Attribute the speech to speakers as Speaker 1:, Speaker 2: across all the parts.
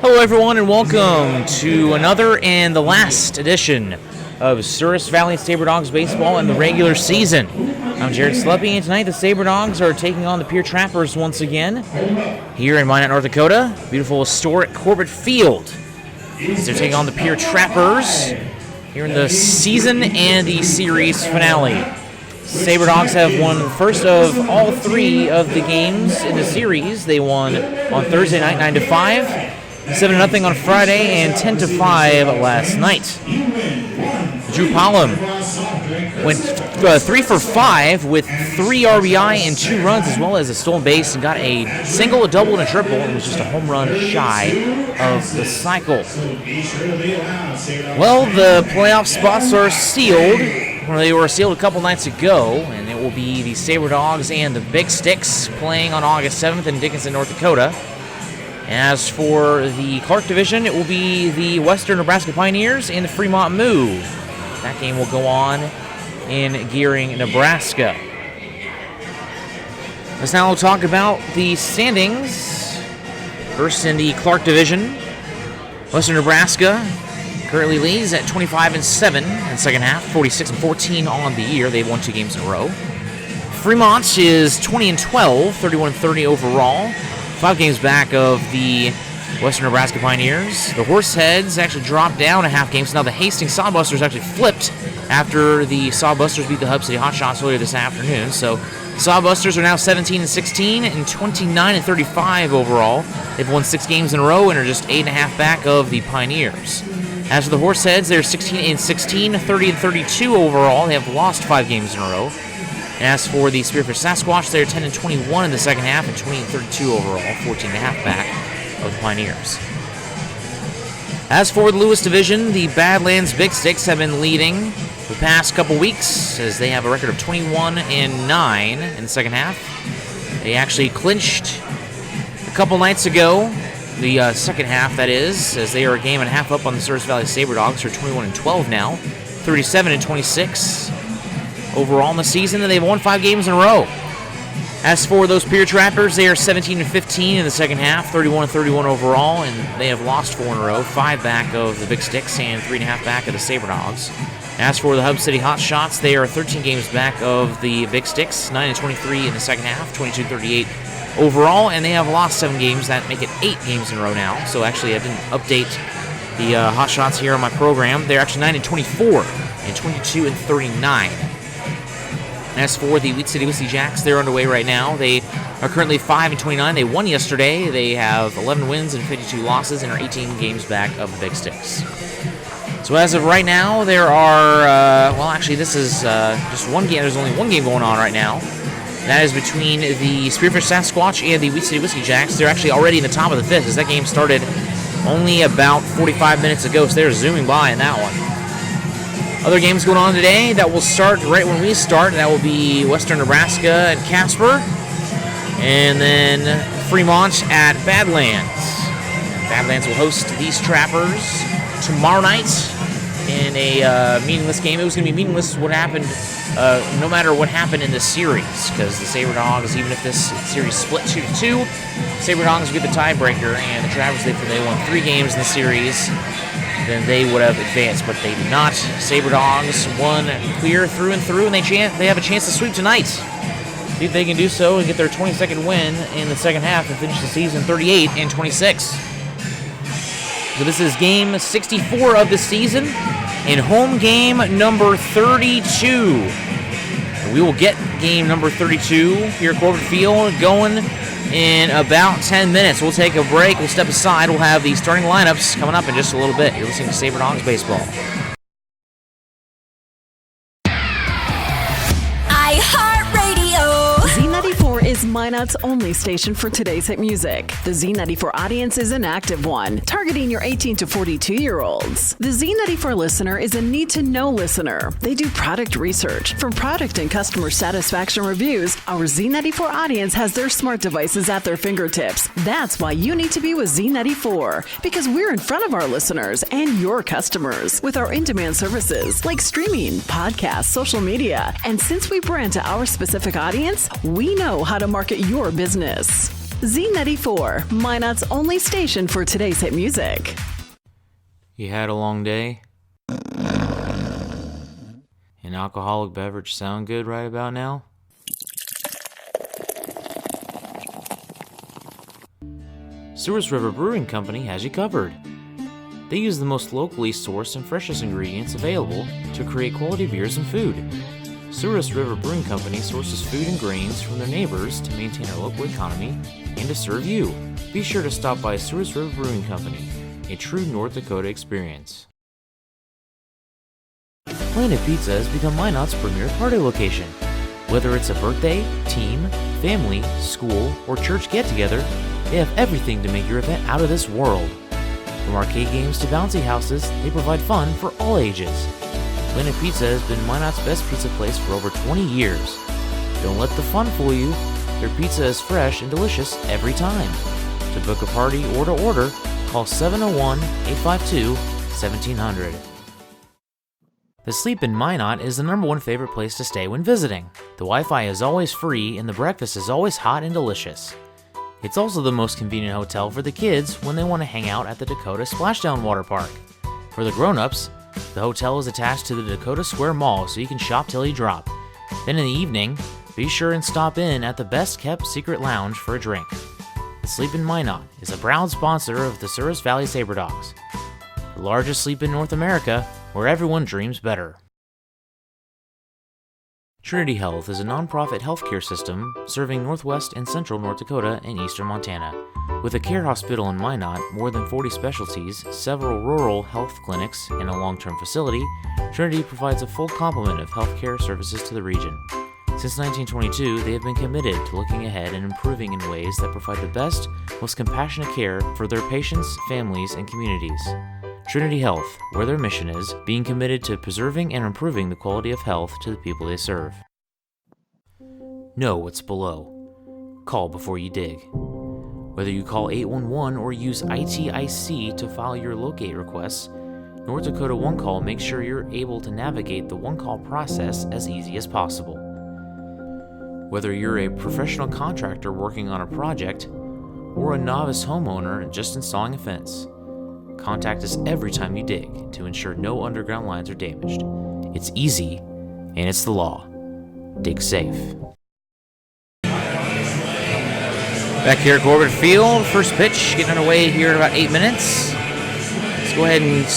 Speaker 1: Hello everyone and welcome to another and the last edition of Souris Valley Sabre Dogs baseball in the regular season. I'm Jared Sleppy, and tonight the Sabre Dogs are taking on the Pierre Trappers once again here in Minot, North Dakota. Beautiful historic Corbett Field. They're taking on the Pierre Trappers here in the season and the series finale. Sabre Dogs have won the first of all three of the games in the series. They won on Thursday night 9-5. 7-0 on Friday, and 10-5 last night. Drew Pollum went 3 for 5 with 3 RBI and 2 runs, as well as a stolen base, and got a single, a double, and a triple, and was just a home run shy of the cycle. Well, the playoff spots are sealed. They were sealed a couple nights ago, and it will be the Sabre Dogs and the Big Sticks playing on August 7th in Dickinson, North Dakota. As for the Clark division, it will be the Western Nebraska Pioneers and the Fremont Move. That game will go on in Gearing, Nebraska. Let's now talk about the standings. First in the Clark division, Western Nebraska currently leads at 25-7 in the second half, 46-14 on the year. They've won 2 games in a row. Fremont is 20-12, 31-30 overall. 5 games back of the Western Nebraska Pioneers. The Horseheads actually dropped down a half game, so now the Hastings Sawbusters actually flipped after the Sawbusters beat the Hub City Hotshots earlier this afternoon. So the Sawbusters are now 17-16 and 29-35 overall. They've won 6 games in a row and are just 8.5 back of the Pioneers. As for the Horseheads, they're 16-16, 30-32 overall. They have lost 5 games in a row. As for the Spearfish Sasquatch, they're 10-21 in the second half and 20-32 overall, 14.5 back of the Pioneers. As for the Lewis division, the Badlands Big Sticks have been leading the past couple weeks as they have a record of 21-9 in the second half. They actually clinched a couple nights ago, the second half that is, as they are a game and a half up on the Souris Valley Sabre Dogs. They're 21-12 now, 37-26. Overall in the season, and they've won 5 games in a row. As for those Pierre Trappers, they are 17-15 in the second half, 31-31 overall, and they have lost 4 in a row, 5 back of the Big Sticks and 3.5 back of the Sabre Dogs. As for the Hub City Hotshots, they are 13 games back of the Big Sticks, 9-23 in the second half, 22-38 overall, and they have lost 7 games. That make it 8 games in a row now. So actually, I didn't update the hot shots here on my program. They're actually 9-24 and 22-39. As for the Wheat City Whiskey Jacks, they're underway right now. They are currently 5-29. They won yesterday. They have 11 wins and 52 losses and are 18 games back of the Big Sticks. So as of right now, there are, this is just one game. There's only one game going on right now. That is between the Spearfish Sasquatch and the Wheat City Whiskey Jacks. They're actually already in the top of the 5th, as that game started only about 45 minutes ago, so they're zooming by in that one. Other games going on today that will start right when we start. That will be Western Nebraska and Casper. And then Fremont at Badlands. Badlands will host these Trappers tomorrow night in a meaningless game. It was going to be meaningless what happened, no matter what happened in this series, because the Sabre Dogs, even if this series split 2-2, Sabre Dogs would get the tiebreaker, and the Trappers, if they won 3 games in the series, then they would have advanced, but they did not. Sabre Dogs won clear through and through, and they have a chance to sweep tonight. See if they can do so and get their 22nd win in the second half and finish the season 38-26. So this is game 64 of the season and home game number 32. And we will get game number 32 here at Corbett Field going in about 10 minutes. We'll take a break. We'll step aside. We'll have the starting lineups coming up in just a little bit. You're listening to Sabre Dogs Baseball.
Speaker 2: Z94 is Minot's only station for today's hit music. The Z94 audience is an active one, targeting your 18 to 42-year-olds. The Z94 listener is a need-to-know listener. They do product research. From product and customer satisfaction reviews, our Z94 audience has their smart devices at their fingertips. That's why you need to be with Z94, because we're in front of our listeners and your customers with our in-demand services like streaming, podcasts, social media. And since we brand to our specific audience, we know how to market your business. Z94, Minot's only station for today's hit music.
Speaker 1: You had a long day? An alcoholic beverage sound good right about now? Souris River Brewing Company has you covered. They use the most locally sourced and freshest ingredients available to create quality beers and food. Souris River Brewing Company sources food and grains from their neighbors to maintain our local economy and to serve you. Be sure to stop by Souris River Brewing Company, a true North Dakota experience. Planet Pizza has become Minot's premier party location. Whether it's a birthday, team, family, school, or church get-together, they have everything to make your event out of this world. From arcade games to bouncy houses, they provide fun for all ages. Planet Pizza has been Minot's best pizza place for over 20 years. Don't let the fun fool you. Their pizza is fresh and delicious every time. To book a party or to order, call 701-852-1700. The Sleep in Minot is the #1 favorite place to stay when visiting. The Wi-Fi is always free and the breakfast is always hot and delicious. It's also the most convenient hotel for the kids when they want to hang out at the Dakota Splashdown Water Park. For the grown-ups, the hotel is attached to the Dakota Square Mall so you can shop till you drop. Then in the evening, be sure and stop in at the best-kept secret lounge for a drink. The Sleep in Minot is a proud sponsor of the Souris Valley Sabre Dogs, the largest sleep in North America, where everyone dreams better. Trinity Health is a nonprofit healthcare system serving northwest and central North Dakota and eastern Montana. With a care hospital in Minot, more than 40 specialties, several rural health clinics, and a long-term facility, Trinity provides a full complement of healthcare services to the region. Since 1922, they have been committed to looking ahead and improving in ways that provide the best, most compassionate care for their patients, families, and communities. Trinity Health, where their mission is, being committed to preserving and improving the quality of health to the people they serve. Know what's below. Call before you dig. Whether you call 811 or use ITIC to file your locate requests, North Dakota One Call makes sure you're able to navigate the one call process as easy as possible. Whether you're a professional contractor working on a project or a novice homeowner just installing a fence, contact us every time you dig to ensure no underground lines are damaged. It's easy, and it's the law. Dig safe. Back here at Corbett Field, first pitch getting underway here in about 8 minutes. Let's go ahead and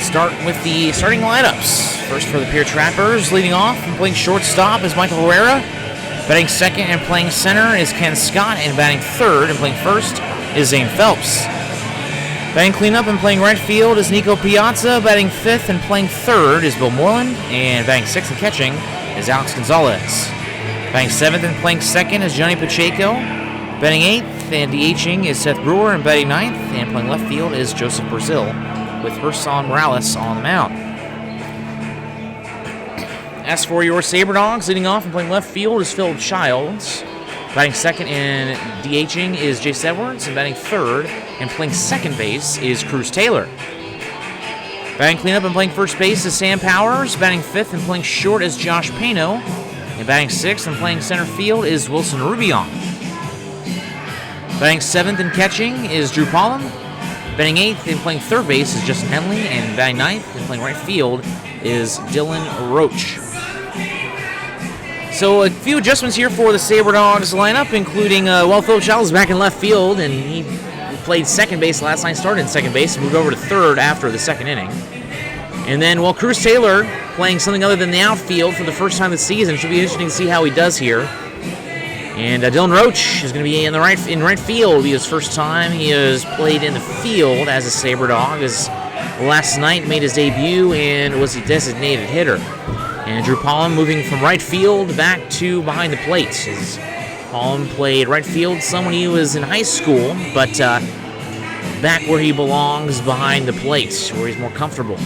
Speaker 1: start with the starting lineups. First for the Pierre Trappers, leading off and playing shortstop is Michael Herrera. Batting second and playing center is Ken Scott, and batting third and playing first is Zane Phelps. Batting cleanup and playing right field is Nico Piazza. Batting fifth and playing third is Bill Moreland, and batting sixth and catching is Alex Gonzalez. Batting seventh and playing second is Johnny Pacheco. Batting eighth and DHing is Seth Brewer, and batting ninth and playing left field is Joseph Brazil, with Herson Morales on the mound. As for your Sabre Dogs, leading off and playing left field is Phil Childs. Batting second and DHing is Jace Edwards, and batting third and playing second base is Cruz Taylor. Batting cleanup and playing first base is Sam Powers. Batting fifth and playing short is Josh Pano, and batting sixth and playing center field is Wilson Rubion. Batting seventh and catching is Drew Pollum. Batting eighth and playing third base is Justin Henley, and batting ninth and playing right field is Dylan Roach. So a few adjustments here for the Sabre Dogs lineup, including, Philip Childs is back in left field, and he played second base last night, started in second base, moved over to third after the second inning. And then, Cruz Taylor playing something other than the outfield for the first time this season. Should be interesting to see how he does here. And Dylan Roach is going to be in right field. It'll be his first time he has played in the field as a Sabre Dog, as last night made his debut and was a designated hitter. And Drew Pollum moving from right field back to behind the plate. As Pollum played right field some when he was in high school, but back where he belongs, behind the plate, where he's more comfortable.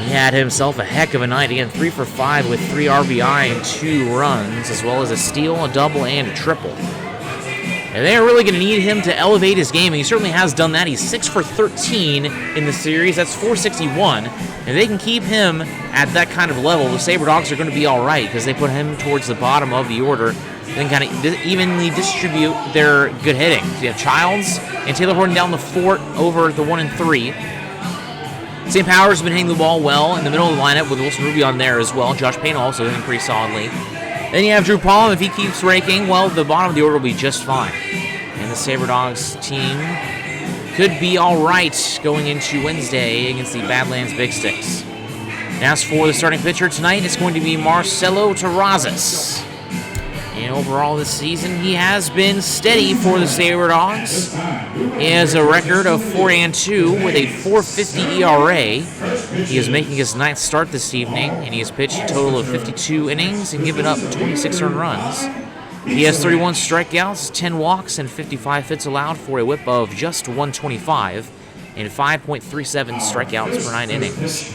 Speaker 1: He had himself a heck of a night. Again, 3 for 5 with 3 RBI and 2 runs, as well as a steal, a double, and a triple. And they are really going to need him to elevate his game, and he certainly has done that. He's 6 for 13 in the series. That's .461. And they can keep him at that kind of level, the Sabre Dogs are going to be all right, because they put him towards the bottom of the order, then kind of evenly distribute their good hitting. So you have Childs and Taylor Horton down the fort over the 1 and 3. St. Powers has been hitting the ball well in the middle of the lineup with Wilson Rubion there as well. Josh Payne also hitting pretty solidly. Then you have Drew Pollum. If he keeps raking, well, the bottom of the order will be just fine. And the Sabre Dogs team could be all right going into Wednesday against the Badlands Big Sticks. As for the starting pitcher tonight, it's going to be Marcelo Terrazas. And overall this season, he has been steady for the Sabre Dogs. He has a record of 4-2 with a .450 ERA. He is making his 9th start this evening, and he has pitched a total of 52 innings and given up 26 earned runs. He has 31 strikeouts, 10 walks, and 55 hits allowed for a whip of just 125 and 5.37 strikeouts per 9 innings.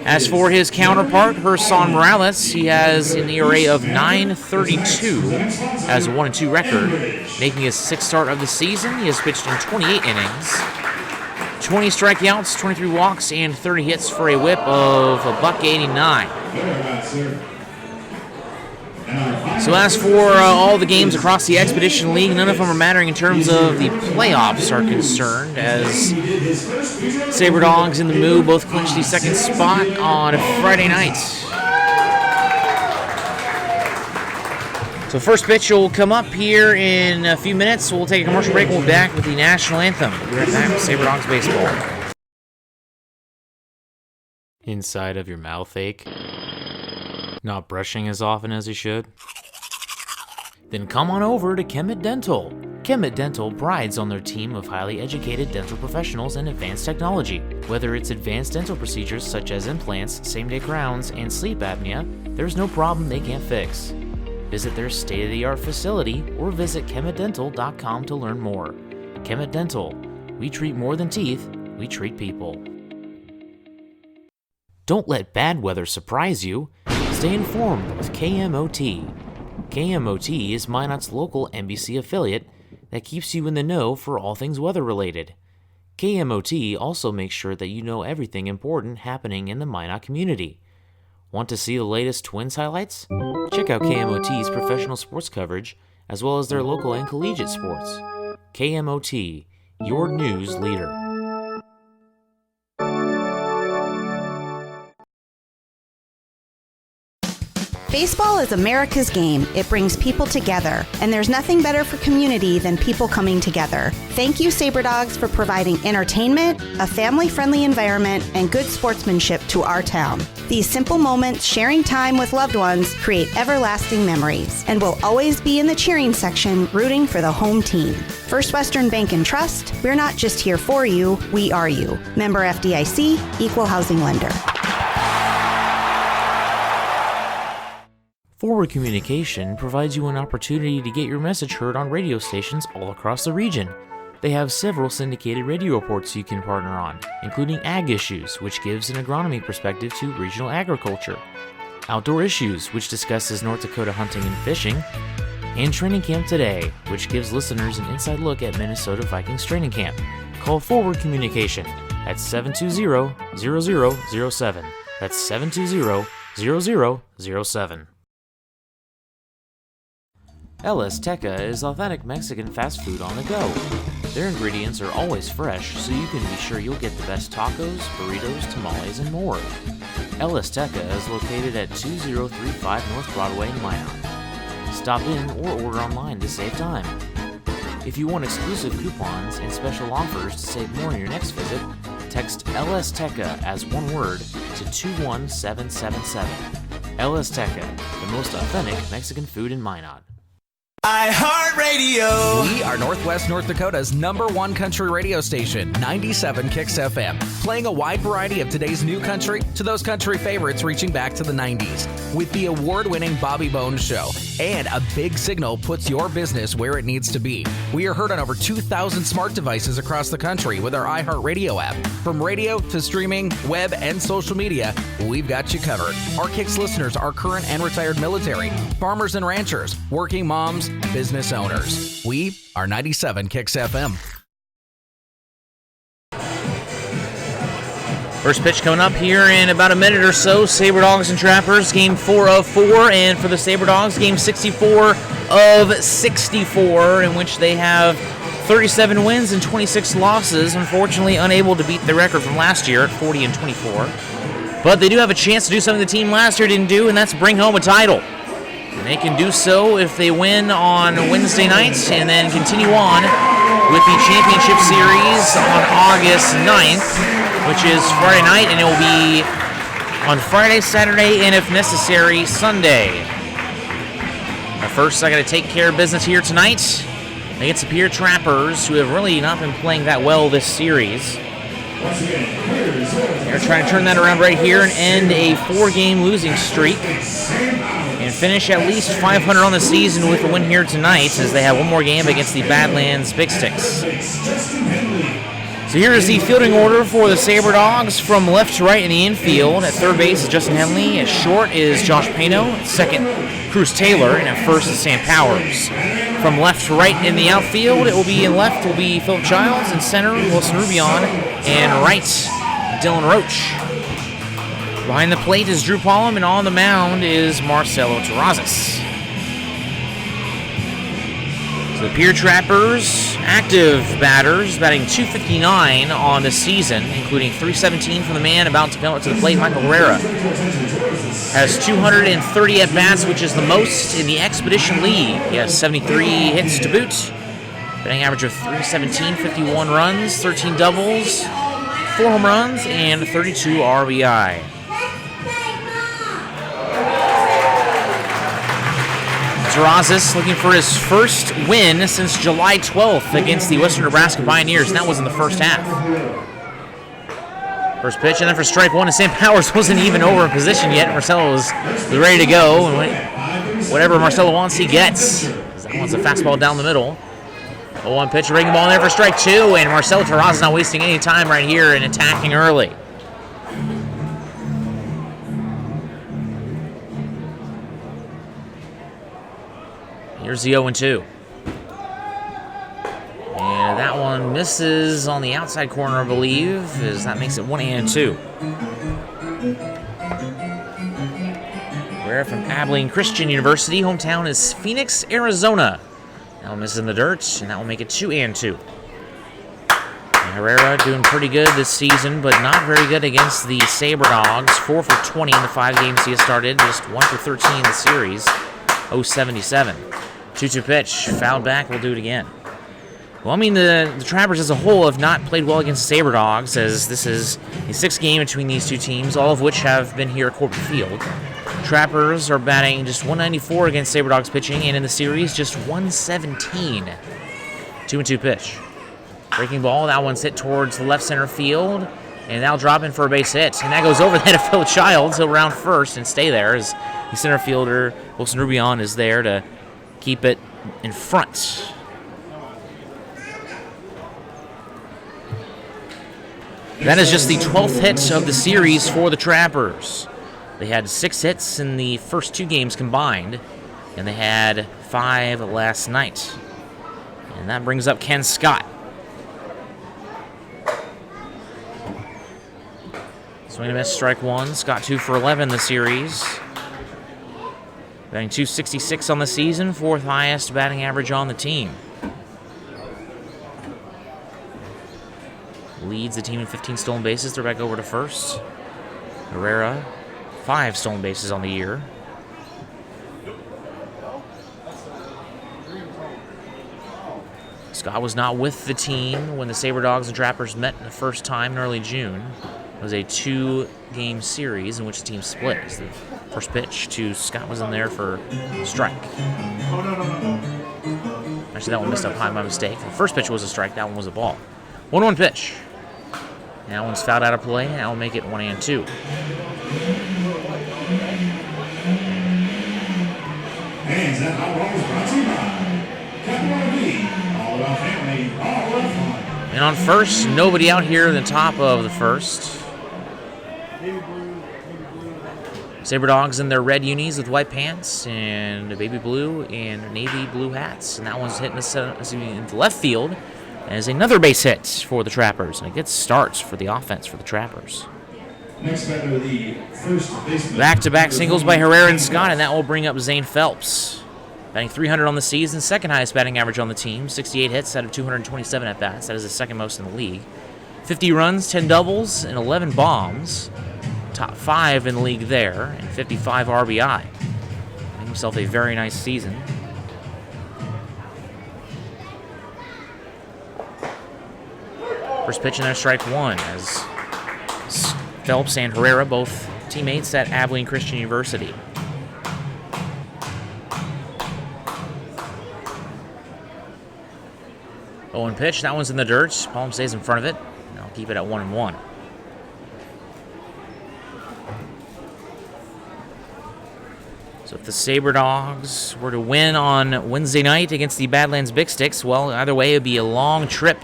Speaker 1: As for his counterpart, Herson Morales, he has an ERA of 9.32 as a 1-2 record, making his 6th start of the season. He has pitched in 28 innings, 20 strikeouts, 23 walks, and 30 hits for a whip of $1.89. So as for all the games across the Expedition League, none of them are mattering in terms of the playoffs are concerned, as Sabre Dogs and the Moo both clinched the 2nd spot on Friday night. So first pitch will come up here in a few minutes. We'll take a commercial break. We'll be back with the national anthem. We'll be right back with Sabre Dogs baseball.
Speaker 3: Inside of your mouth ache? Not brushing as often as you should? Then come on over to Kemet Dental. Kemet Dental prides on their team of highly educated dental professionals and advanced technology. Whether it's advanced dental procedures such as implants, same-day crowns, and sleep apnea, there's no problem they can't fix. Visit their state-of-the-art facility or visit KemetDental.com to learn more. Kemet Dental. We treat more than teeth, we treat people. Don't let bad weather surprise you. Stay informed with KMOT. KMOT is Minot's local NBC affiliate that keeps you in the know for all things weather-related. KMOT also makes sure that you know everything important happening in the Minot community. Want to see the latest Twins highlights? Check out KMOT's professional sports coverage, as well as their local and collegiate sports. KMOT, your news leader.
Speaker 4: Baseball is America's game. It brings people together, and there's nothing better for community than people coming together. Thank you, Sabre Dogs, for providing entertainment, a family-friendly environment, and good sportsmanship to our town. These simple moments, sharing time with loved ones, create everlasting memories, and will always be in the cheering section, rooting for the home team. First Western Bank and Trust, we're not just here for you, we are you. Member FDIC, Equal Housing Lender.
Speaker 3: Forward Communication provides you an opportunity to get your message heard on radio stations all across the region. They have several syndicated radio reports you can partner on, including Ag Issues, which gives an agronomy perspective to regional agriculture, Outdoor Issues, which discusses North Dakota hunting and fishing, and Training Camp Today, which gives listeners an inside look at Minnesota Vikings training camp. Call Forward Communication at 720-0007. That's 720-0007. El Azteca is authentic Mexican fast food on the go. Their ingredients are always fresh, so you can be sure you'll get the best tacos, burritos, tamales, and more. El Azteca is located at 2035 North Broadway in Minot. Stop in or order online to save time. If you want exclusive coupons and special offers to save more on your next visit, text El Azteca as one word to 21777. El Azteca, the most authentic Mexican food in Minot.
Speaker 5: iHeartRadio. We are Northwest North Dakota's #1 country radio station, 97 Kicks FM, playing a wide variety of today's new country to those country favorites reaching back to the 90s. With the award-winning Bobby Bones Show, and a big signal puts your business where it needs to be. We are heard on over 2,000 smart devices across the country with our iHeartRadio app. From radio to streaming, web, and social media, we've got you covered. Our Kicks listeners are current and retired military, farmers and ranchers, working moms, business owners. We are 97 Kicks FM.
Speaker 1: First pitch coming up here in about a minute or so. Sabre Dogs and Trappers, game 4 of 4. And for the Sabre Dogs, game 64 of 64, in which they have 37 wins and 26 losses. Unfortunately, unable to beat the record from last year at 40-24. But they do have a chance to do something the team last year didn't do, and that's bring home a title. And they can do so if they win on Wednesday night and then continue on with the championship series on August 9th, which is Friday night, and it will be on Friday, Saturday, and if necessary, Sunday. But first, I got to take care of business here tonight against the Pierre Trappers, who have really not been playing that well this series. They're trying to turn that around right here and end a 4-game losing streak and finish at least 500 on the season with a win here tonight, as they have one more game against the Badlands Big Sticks. So here is the fielding order for the Sabre Dogs from left to right in the infield. At third base is Justin Henley. At short is Josh Pano. At second, Cruz Taylor. And at first is Sam Powers. From left to right in the outfield, it will be in left will be Philip Childs. In center, Wilson Rubion. And right, Dylan Roach. Behind the plate is Drew Pollum, and on the mound is Marcelo Terrazas. So the Pierre Trappers, active batters, batting .259 on the season, including .317 from the man about to come up to the plate, Michael Herrera. Has 230 at-bats, which is the most in the Expedition League. He has 73 hits to boot, batting average of .317, 51 runs, 13 doubles, 4 home runs, and 32 RBI. Terrazas looking for his first win since July 12th against the Western Nebraska Pioneers, and that was in the first half. First pitch, and then for strike one, and Sam Powers wasn't even over in position yet. Marcelo was ready to go, and whatever Marcelo wants, he gets. That one's a fastball down the middle. 0-1 pitch, ring ball in there for strike two, and Marcelo Terrazas not wasting any time right here and attacking early. Here's the 0-2. And that one misses on the outside corner, I believe, as that makes it 1-2. We're from Abilene Christian University. Hometown is Phoenix, Arizona. That one misses in the dirt, and that will make it 2-2. And Herrera doing pretty good this season, but not very good against the Sabre Dogs. 4 for 20 in the 5 games he has started. Just 1 for 13 in the series. 0-77. 2-2 pitch. Fouled back. We'll do it again. Well, I mean, the Trappers as a whole have not played well against Sabre Dogs, as this is a 6th game between these two teams, all of which have been here at Corbett Field. Trappers are batting just 194 against Sabre Dogs pitching, and in the series, just 117. 2-2 pitch. Breaking ball, that one's hit towards the left center field, and that'll drop in for a base hit. And that goes over the head of Phil Childs. He'll round first and stay there as the center fielder, Wilson Rubion, is there to keep it in front. That is just the 12th hit of the series for the Trappers. They had 6 hits in the first 2 games combined, and they had 5 last night. And that brings up Ken Scott. Swing and a miss, strike 1. Scott 2 for 11 the series. Batting .266 on the season, 4th highest batting average on the team. Leads the team in 15 stolen bases. They're back over to first. Herrera, 5 stolen bases on the year. Scott was not with the team when the Sabre Dogs and Trappers met the first time in early June. It was a 2-game series in which the team split. As the first pitch to Scott was in there for strike. Actually, that one missed up high, my mistake. The first pitch was a strike. That one was a ball. 1-1 pitch. That one's fouled out of play. That will make it 1-2.
Speaker 6: And that ball is brought to you by Capital RV, all about family, all about fun.
Speaker 1: And on first, nobody out here in the top of the first. Sabre Dogs in their red unis with white pants and baby blue and navy blue hats. And that one's hitting the left field as another base hit for the Trappers. And a good start for the offense for the Trappers.
Speaker 6: Next batter, the first baseman.
Speaker 1: Back-to-back singles by Herrera and Scott, and that will bring up Zane Phelps. Batting .300 on the season, 2nd highest batting average on the team. 68 hits out of 227 at-bats. That is the 2nd most in the league. 50 runs, 10 doubles, and 11 bombs. Top 5 in the league there, and 55 RBI. Making himself a very nice season. First pitch in there, strike 1, as Phelps and Herrera, both teammates at Abilene Christian University. Oh, and pitch, that one's in the dirt. Palm stays in front of it, and I'll keep it at 1-1. So if the Sabre Dogs were to win on Wednesday night against the Badlands Big Sticks, well, either way, it would be a long trip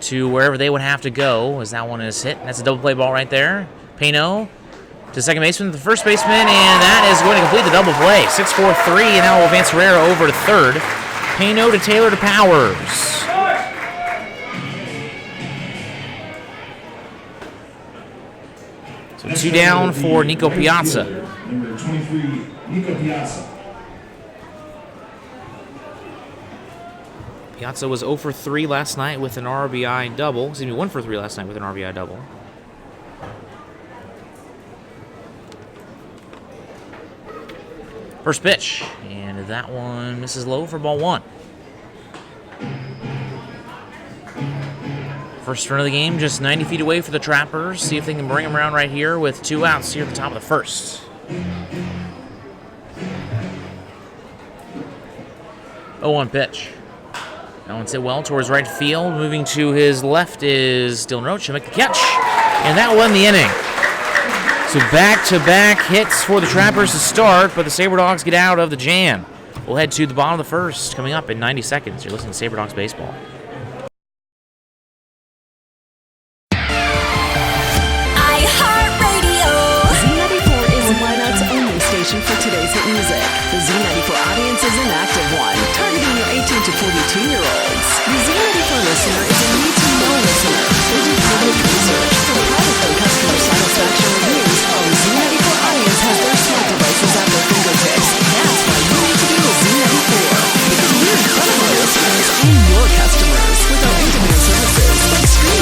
Speaker 1: to wherever they would have to go, as that one is hit. That's a double play ball right there. Payno to second baseman, the first baseman, and that is going to complete the double play. 6-4-3, and now will advance Herrera over to third. Payno to Taylor to Powers. So 2 down for Nico Piazza.
Speaker 6: Number 23, Nico Piazza.
Speaker 1: Piazza was 0 for 3 last night with an RBI double. Excuse me, 1 for 3 last night with an RBI double. First pitch, and that one misses low for ball 1. First run of the game, just 90 feet away for the Trappers. See if they can bring them around right here with 2 outs here at the top of the first. 0-1 pitch. That one's hit well towards right field. Moving to his left is Dylan Roach. He'll make the catch, and that won the inning. So back-to-back hits for the Trappers to start, but the Sabre Dogs get out of the jam. We'll head to the bottom of the first, coming up in 90 seconds. You're listening to Sabre Dogs Baseball.
Speaker 2: For today's hit music, the Z94 audience is an active one, targeting your 18 to 42-year-olds. The Z94 listener is a need-to-know listener. They do public research for private customer satisfaction reviews. The Z94 audience has their smart devices at their fingertips. That's why you need to be with Z94, because we're incredible listeners and your customers with our in-demand services like screen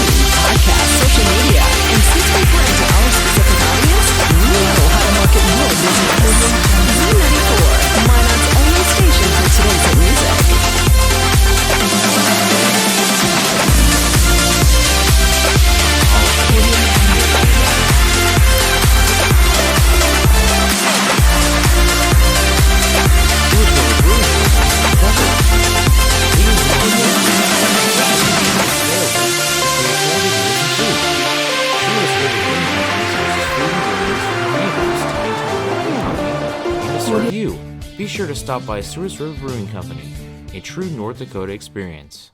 Speaker 3: Word you. Be sure to stop by Stewart's River Brewing Company, a true North Dakota experience.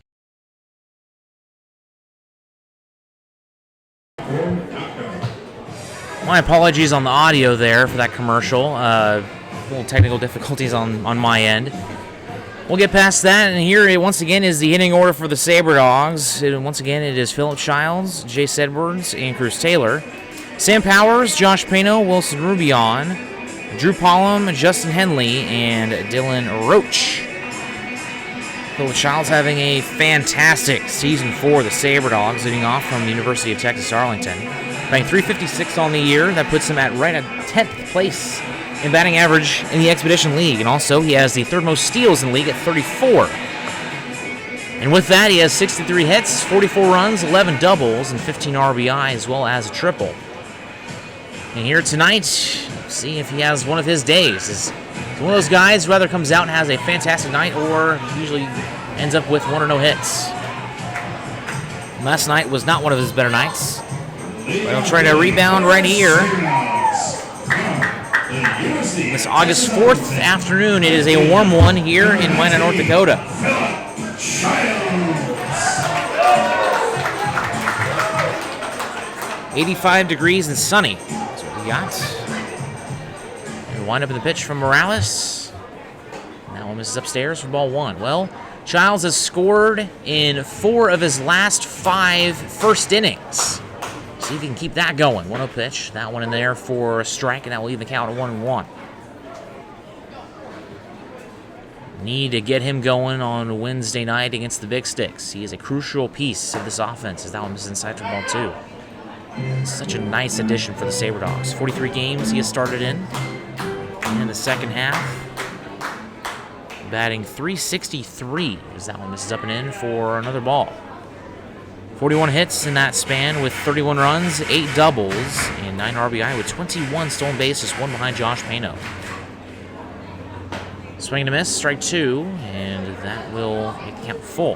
Speaker 1: My apologies on the audio there for that commercial. Little technical difficulties on my end. We'll get past that, and here once again is the hitting order for the Sabre Dogs. Once again, it is Philip Childs, Jace Edwards, and Cruz Taylor. Sam Powers, Josh Pano, Wilson Rubion, Drew Pollum, Justin Henley, and Dylan Roach. Philip Childs having a fantastic season for the Sabre Dogs, leading off from the University of Texas Arlington. Batting .356 on the year, that puts him at right at 10th place in batting average in the Expedition League. And also, he has the third most steals in the league at 34. And with that, he has 63 hits, 44 runs, 11 doubles, and 15 RBI, as well as a triple. And here tonight, see if he has one of his days. He's one of those guys who either comes out and has a fantastic night or usually ends up with one or no hits. Last night was not one of his better nights. But he'll try to rebound right here. This August 4th afternoon, it is a warm one here in Minot, North Dakota. 85 degrees and sunny. That's what we got. And wind up in the pitch from Morales. Now misses upstairs for ball one. Well, Childs has scored in 4 of his last 5 first innings. See if he can keep that going. 1-0 pitch. That one in there for a strike, and that will leave the count at 1-1. Need to get him going on Wednesday night against the Big Sticks. He is a crucial piece of this offense, as that one is inside for ball 2. Such a nice addition for the Sabre Dogs. 43 games he has started in the second half. Batting .363 as that one misses up and in for another ball. 41 hits in that span with 31 runs, 8 doubles, and 9 RBI with 21 stolen bases, 1 behind Josh Pano. Swing and a miss, strike 2, and that will make the count full.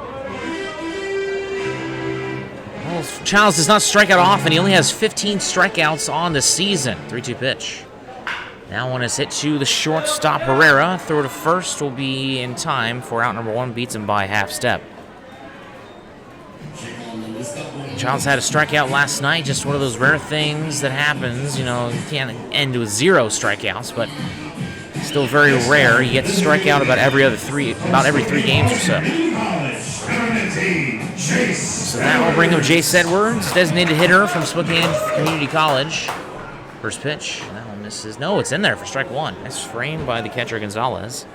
Speaker 1: Well, Childs does not strike out often. He only has 15 strikeouts on the season. 3-2 pitch. That one is hit to the shortstop Herrera. Throw to first will be in time for out number 1. Beats him by half step. Childs had a strikeout last night. Just one of those rare things that happens. You know, you can't end with 0 strikeouts, but still very rare. You get to strike out about every 3 games or so. So that will bring up Jace Edwards, designated hitter from Spokane Community College. First pitch. That one misses. No, it's in there for strike 1. That's framed by the catcher Gonzalez.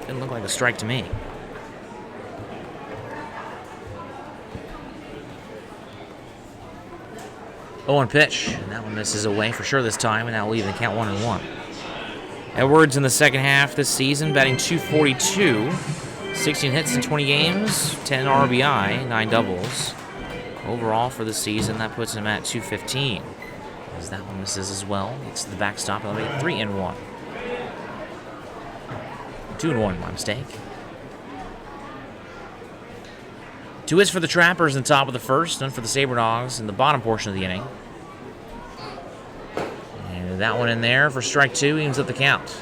Speaker 1: Didn't look like a strike to me. 0-1 pitch. And that one misses away for sure this time, and that will leave the count 1-1. Edwards in the second half this season, batting .242. 16 hits in 20 games, 10 RBI, 9 doubles. Overall for the season, that puts him at .215. As that one misses as well. Gets to the backstop, it'll make it 3-1. 2-1, my mistake. 2 hits for the Trappers in the top of the first, none for the Sabre Dogs in the bottom portion of the inning. And that one in there for strike 2, evens up the count.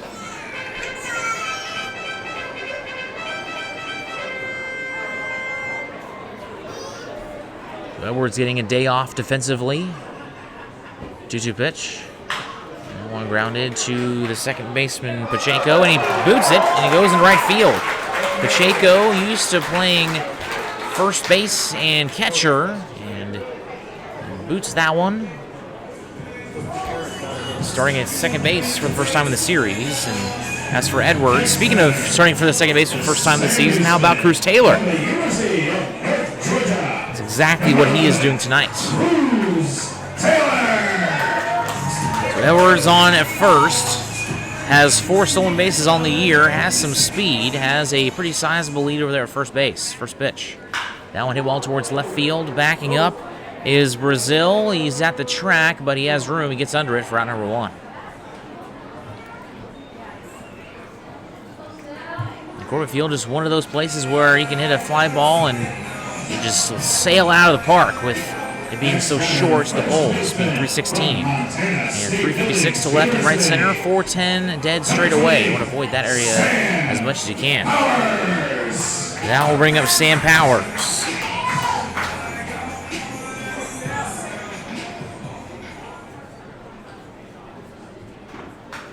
Speaker 1: Edwards getting a day off defensively. 2-2 pitch. And one grounded to the second baseman, Pacheco, and he boots it, and he goes in right field. Pacheco used to playing first base and catcher, and boots that one. Starting at second base for the first time in the series. And as for Edwards, speaking of starting for the second base for the first time of the season, how about Cruz Taylor? That's exactly what he is doing tonight. So Edwards on at first. Has 4 stolen bases on the year, has some speed, has a pretty sizable lead over there at first base. First pitch. That one hit well towards left field. Backing up is Brazil. He's at the track, but he has room. He gets under it for out number 1. The Corbett Field is one of those places where you can hit a fly ball and you just sail out of the park with it being so short to the poles, being 316. And 356 to left and right center, 410 dead straight away. You want to avoid that area as much as you can. That will bring up Sam Powers.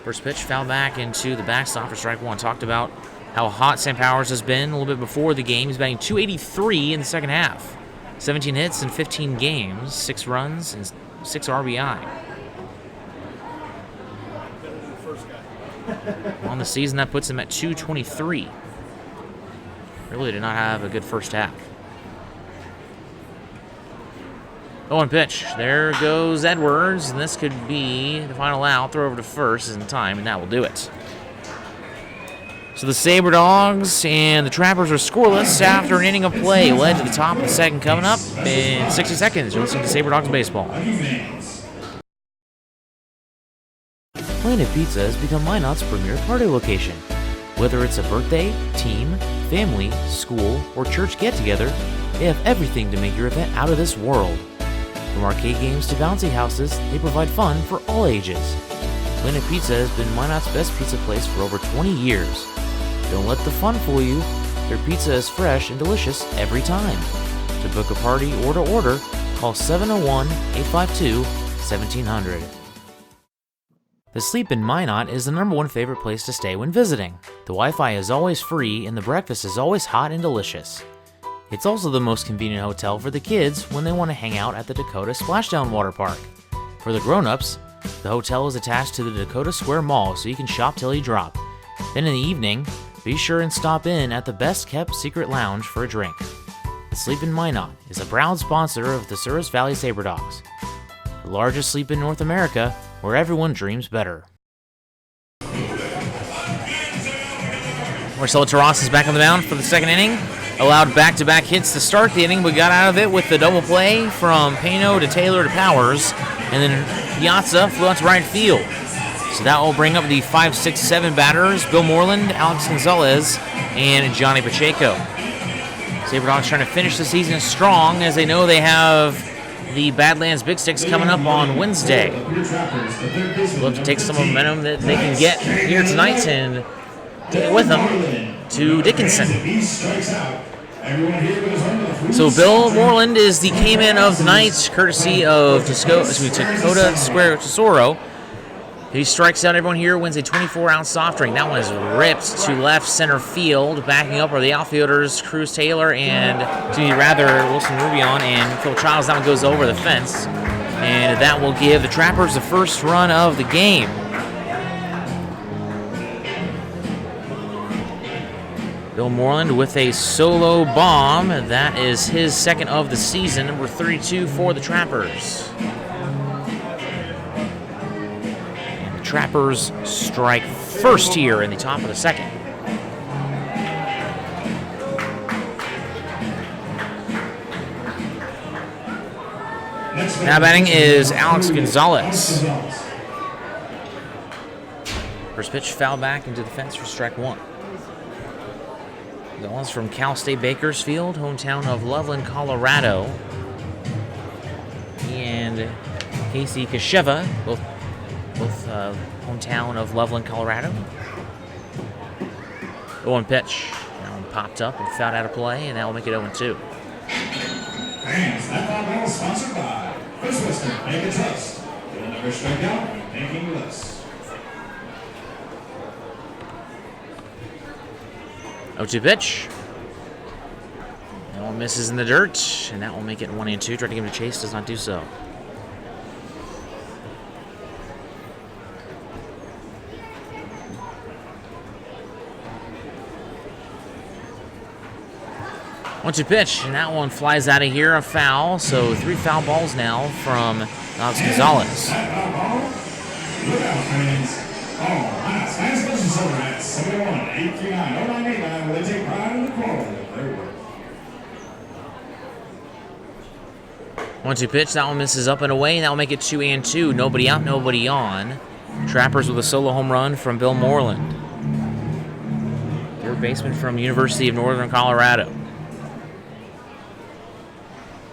Speaker 1: First pitch, foul back into the backstop for strike one. Talked about how hot Sam Powers has been a little bit before the game. He's batting .283 in the second half. 17 hits in 15 games, 6 runs, and 6 RBI. On the season, that puts him at .223. Really did not have a good first half. 0-1 pitch. There goes Edwards, and this could be the final out. Throw over to first is in time, and that will do it. So the Sabre Dogs and the Trappers are scoreless after an inning of play. Led to the top of the second coming up in 60 seconds. You're listening to Sabre Dogs Baseball.
Speaker 3: Planet Pizza has become Minot's premier party location. Whether it's a birthday, team, family, school, or church get-together, they have everything to make your event out of this world. From arcade games to bouncy houses, they provide fun for all ages. Planet Pizza has been Minot's best pizza place for over 20 years. Don't let the fun fool you. Their pizza is fresh and delicious every time. To book a party or to order, call 701-852-1700. The Sleep in Minot is the #1 favorite place to stay when visiting. The Wi-Fi is always free and the breakfast is always hot and delicious. It's also the most convenient hotel for the kids when they want to hang out at the Dakota Splashdown Water Park. For the grown-ups, the hotel is attached to the Dakota Square Mall so you can shop till you drop. Then in the evening, be sure and stop in at the best-kept secret lounge for a drink. The Sleep in Minot is a proud sponsor of the Souris Valley Sabre Dogs, the largest sleep in North America, where everyone dreams better.
Speaker 1: Marcelo Terras is back on the mound for the second inning. Allowed back-to-back hits to start the inning, but got out of it with the double play from Pano to Taylor to Powers, and then Piazza flew out to right field. So that will bring up the 5, 6, 7 batters, Bill Moreland, Alex Gonzalez, and Johnny Pacheco. Sabre Dogs trying to finish the season strong as they know they have the Badlands Big Sticks coming up on Wednesday. Look to take some momentum that they can get here tonight and take it with them to Dickinson. So Bill Moreland is the K-Man of the night, courtesy of Dakota Square Tesoro. He strikes out everyone here, wins a 24-ounce soft drink. That one is ripped to left center field. Backing up are the outfielders, Cruz Taylor and, Wilson Rubion and Phil Childs. That one goes over the fence. And that will give the Trappers the first run of the game. Bill Moreland with a solo bomb. That is his second of the season, number 32 for the Trappers. And the Trappers strike first here in the top of the second. Now batting is Alex Gonzalez. First pitch foul back into the fence for strike one. Gonzalez from Cal State Bakersfield, hometown of Loveland, Colorado. And Casey Kasheva, both hometown of Loveland, Colorado. 0-1 pitch. That one popped up and fouled out of play, and that will make it 0-2.
Speaker 6: Fans, that foul ball is sponsored by Chris Western, Make a Trust. You'll never strike out thinking less.
Speaker 1: 0-2 pitch. That one misses in the dirt, and that will make it 1-2. Trying to give him a chase, does not do so. One-two pitch, and that one flies out of here, a foul. So 3 foul balls now from Alex Gonzalez.
Speaker 6: Look out, fans. Fans listen to that 701-839-0989 where they take pride in the quality of their work.
Speaker 1: 1-2 pitch, that one misses up and away, and that will make it 2-2. Nobody out, nobody on. Trappers with a solo home run from Bill Moreland, third baseman from University of Northern Colorado.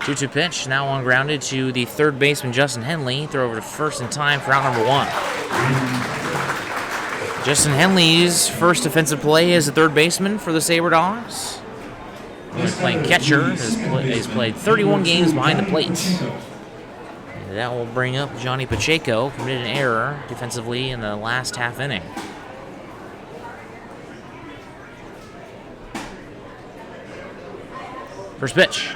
Speaker 1: 2-2 pitch, now on grounded to the third baseman, Justin Henley. Throw over to first in time for out number 1. Justin Henley's first defensive play as a third baseman for the Sabre Dogs. He's playing catcher. He's played 31 games behind the plate. And that will bring up Johnny Pacheco, committed an error defensively in the last half inning. First pitch.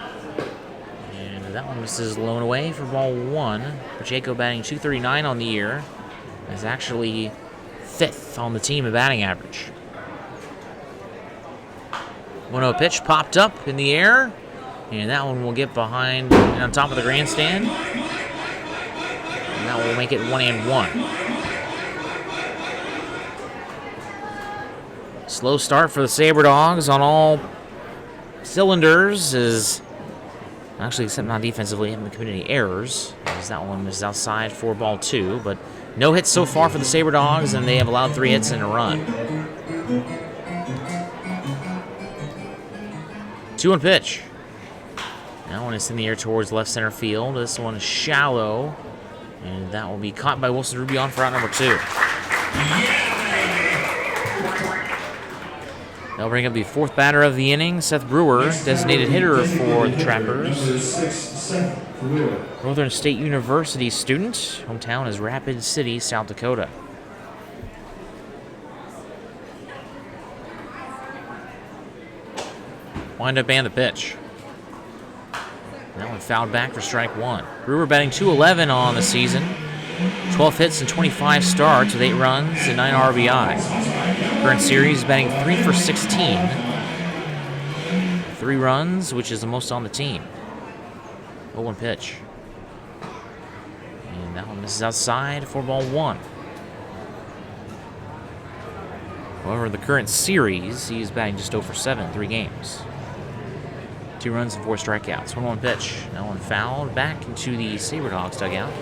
Speaker 1: And that one misses low and away for ball 1. Pacheco batting .239 on the year. Is actually 5th on the team in batting average. 1-0 pitch popped up in the air. And that one will get behind and on top of the grandstand. And that will make it 1-1. Slow start for the Sabre Dogs on all cylinders, is actually, except not defensively, haven't committed any errors, as that one is outside for ball 2, but no hits so far for the Sabre Dogs, and they have allowed 3 hits and a run. 2-1 pitch. That one is in the air towards left center field. This one is shallow, and that will be caught by Wilson Rubion for out number 2. They'll bring up the 4th batter of the inning, Seth Brewer, designated hitter for the Trappers. Northern State University student. Hometown is Rapid City, South Dakota. Wind up and the pitch. That one fouled back for strike 1. Brewer batting .211 on the season. 12 hits and 25 starts with 8 runs and 9 RBI. Current series batting 3 for 16. 3 runs, which is the most on the team. 0-1 pitch. And that one misses outside for ball 1. However, the current series, he is batting just 0 for 7, 3 games. 2 runs and 4 strikeouts. 1-1 pitch. That one fouled back into the Sabre Dogs dugout.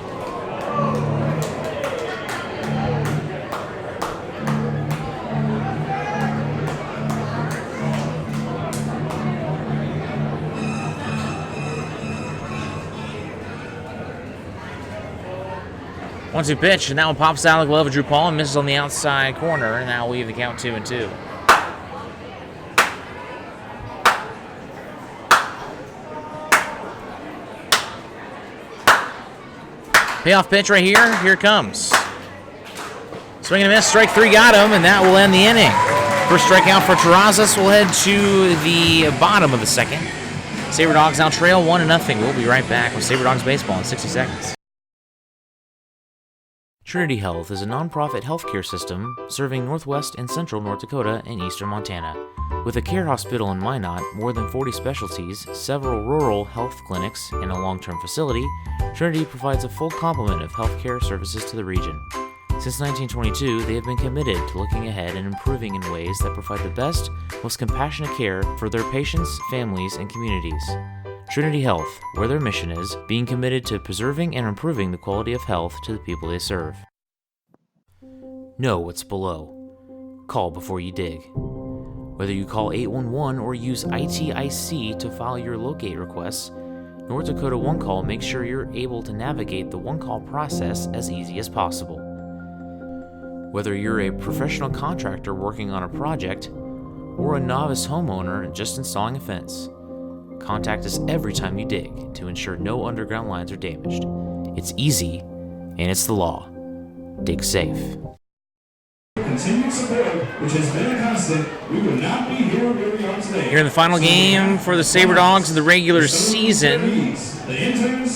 Speaker 1: One-two pitch, and that one pops out of the glove of Drew Paul and misses on the outside corner, and now we have the count 2-2. Payoff pitch right here. Here it comes. Swing and a miss. Strike 3 got him, and that will end the inning. First strikeout for Terrazas will head to the bottom of the second. Sabre Dogs now trail 1-0. We'll be right back with Sabre Dogs baseball in 60 seconds. Trinity Health is a nonprofit healthcare system serving northwest and central North Dakota and eastern Montana. With a care hospital in Minot, more than 40 specialties, several rural health clinics, and a long-term facility, Trinity provides a full complement of healthcare services to the region. Since 1922, they have been committed to looking ahead and improving in ways that provide the best, most compassionate care for their patients, families, and communities. Trinity Health, where their mission is, being committed to preserving and improving the quality of health to the people they serve. Know what's below. Call before you dig. Whether you call 811 or use ITIC to file your locate requests, North Dakota One Call makes sure you're able to navigate the One Call process as easy as possible. Whether you're a professional contractor working on a project or a novice homeowner just installing a fence, contact us every time you dig to ensure no underground lines are damaged. It's easy, and it's the law. Dig safe.
Speaker 6: Continued support, which has been a constant, we would not be here where we are today.
Speaker 1: Here in the final game for the Sabre Dogs of the regular season.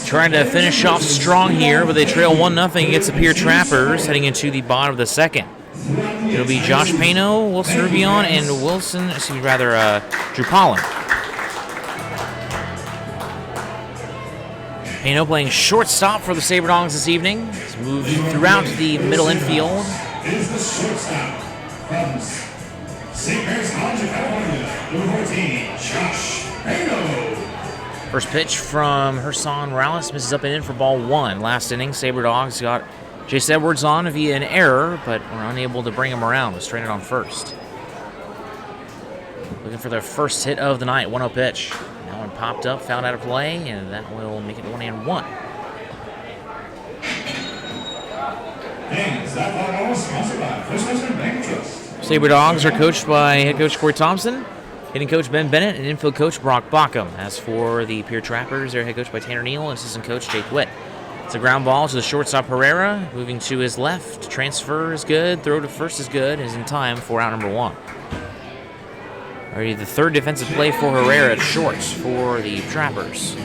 Speaker 1: Trying to finish off strong here, but they trail 1-0 against the Pierre Trappers heading into the bottom of the second. It'll be Josh Pano, Wilson Rubion, and Drew Pollen. Pano playing shortstop for the Sabre Dogs this evening. He's moved throughout the middle infield.
Speaker 6: Is the shortstop from St. Mary's College of California, number 14, Josh Pano.
Speaker 1: First pitch from Herson Morales misses up and in for ball 1. Last inning, Sabre Dogs got Jace Edwards on via an error, but were unable to bring him around. Was stranded on first. Looking for their first hit of the night. 1-0 pitch. That one popped up, found out of play, and that will make it 1-1.
Speaker 6: And that fly ball is sponsored by First Western Bank Trust.
Speaker 1: Sabre Dogs are coached by head coach Corey Thompson, hitting coach Ben Bennett, and infield coach Brock Bockham. As for the Pierre Trappers, they're head coached by Tanner Neal and assistant coach Jake Witt. It's a ground ball to the shortstop Herrera, moving to his left. Transfer is good, throw to first is good, is in time for out number 1. Already the third defensive play for Herrera at short for the Trappers.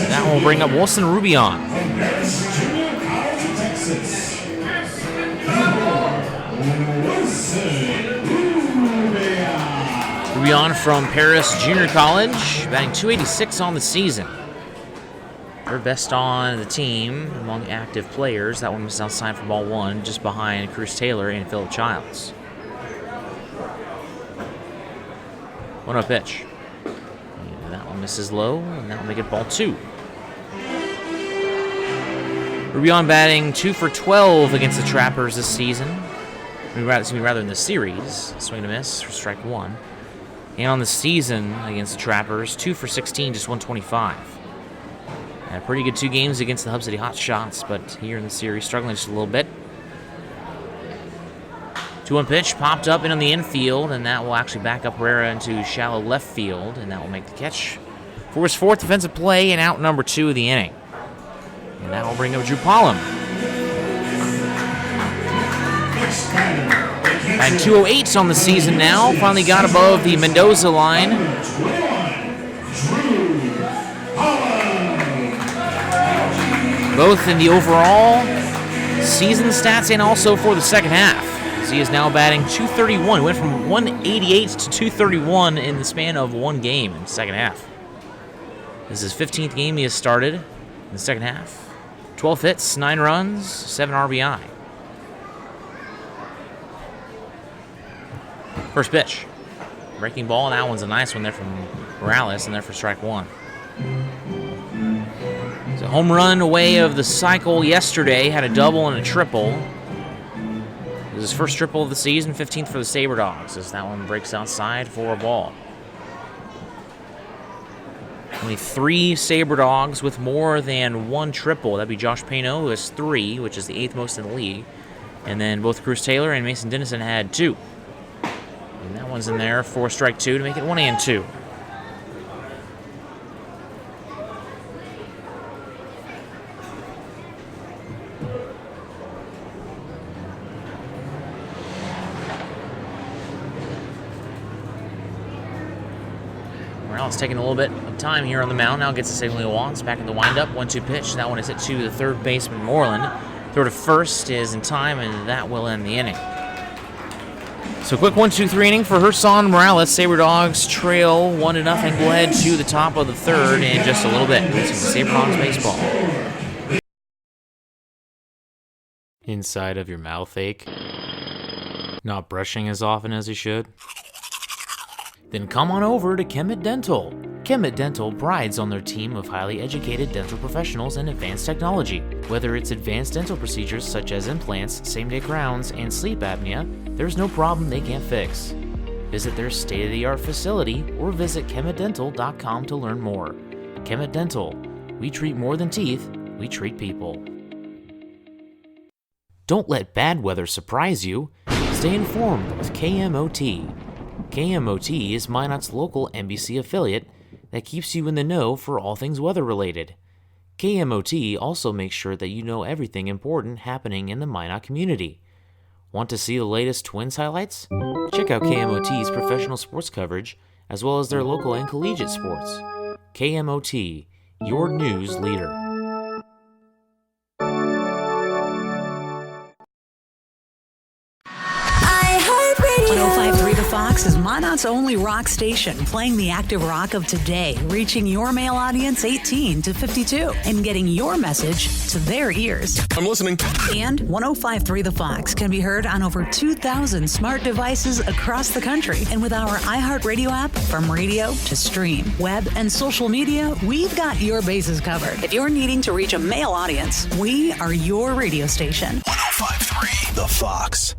Speaker 1: That will bring up Wilson Rubion. Rubion from Paris Junior College, batting .286 on the season. Third best on the team among active players. That one was outside for ball 1, just behind Cruz Taylor and Philip Childs. 1-0 pitch. And that one misses low, and that will make it ball 2. Rubion batting 2 for 12 against the Trappers this season. Rather in the series. Swing and a miss for strike 1. And on the season against the Trappers, 2 for 16, just 125. Had a pretty good 2 games against the Hub City Hotshots, but here in the series, struggling just a little bit. 2-1 pitch popped up in on the infield, and that will actually back up Herrera into shallow left field, and that will make the catch for his 4th defensive play and out number 2 of the inning. And that will bring up Drew Pollum. At 208 on the season now, finally got above the Mendoza line. Both in the overall season stats and also for the second half. As he is now batting .231. Went from 188 to .231 in the span of 1 game in the second half. This is his 15th game he has started in the second half. 12 hits, 9 runs, 7 RBI. First pitch. Breaking ball. That one's a nice one there from Morales, and there for strike 1. It's a home run away of the cycle yesterday. Had a double and a triple. It was his first triple of the season, 15th for the Sabre Dogs, as that one breaks outside for a ball. Only 3 Sabre Dogs with more than 1 triple. That'd be Josh Payno, who has 3, which is the 8th most in the league. And then both Cruz Taylor and Mason Dennison had 2. And that one's in there for strike 2 to make it 1-2. Morales taking a little bit of time here on the mound. Now gets the signal he wants. Back in the windup. 1-2 pitch. That one is hit to the third baseman, Moreland. Throw to first is in time, and that will end the inning. So quick 1-2-3 inning for Herson Morales. Sabre Dogs trail 1-0. We'll head to the top of the third in just a little bit. This is Sabre Dogs baseball.
Speaker 3: Inside of your mouth ache? Not brushing as often as you should? Then come on over to Kemet Dental. Kemet Dental prides on their team of highly educated dental professionals and advanced technology. Whether it's advanced dental procedures such as implants, same-day crowns, and sleep apnea, there's no problem they can't fix. Visit their state-of-the-art facility or visit kemetdental.com to learn more. Kemet Dental. We treat more than teeth, we treat people. Don't let bad weather surprise you. Stay informed with KMOT. KMOT is Minot's local NBC affiliate that keeps you in the know for all things weather-related. KMOT also makes sure that you know everything important happening in the Minot community. Want to see the latest Twins highlights? Check out KMOT's professional sports coverage, as well as their local and collegiate sports. KMOT, your news leader.
Speaker 7: 105.3 The Fox is Minot's only rock station, playing the active rock of today, reaching your male audience 18 to 52, and getting your message to their ears.
Speaker 8: I'm listening.
Speaker 7: And 105.3 The Fox can be heard on over 2,000 smart devices across the country. And with our iHeartRadio app, from radio to stream, web, and social media, we've got your bases covered. If you're needing to reach a male audience, we are your radio station.
Speaker 8: 105.3 The Fox.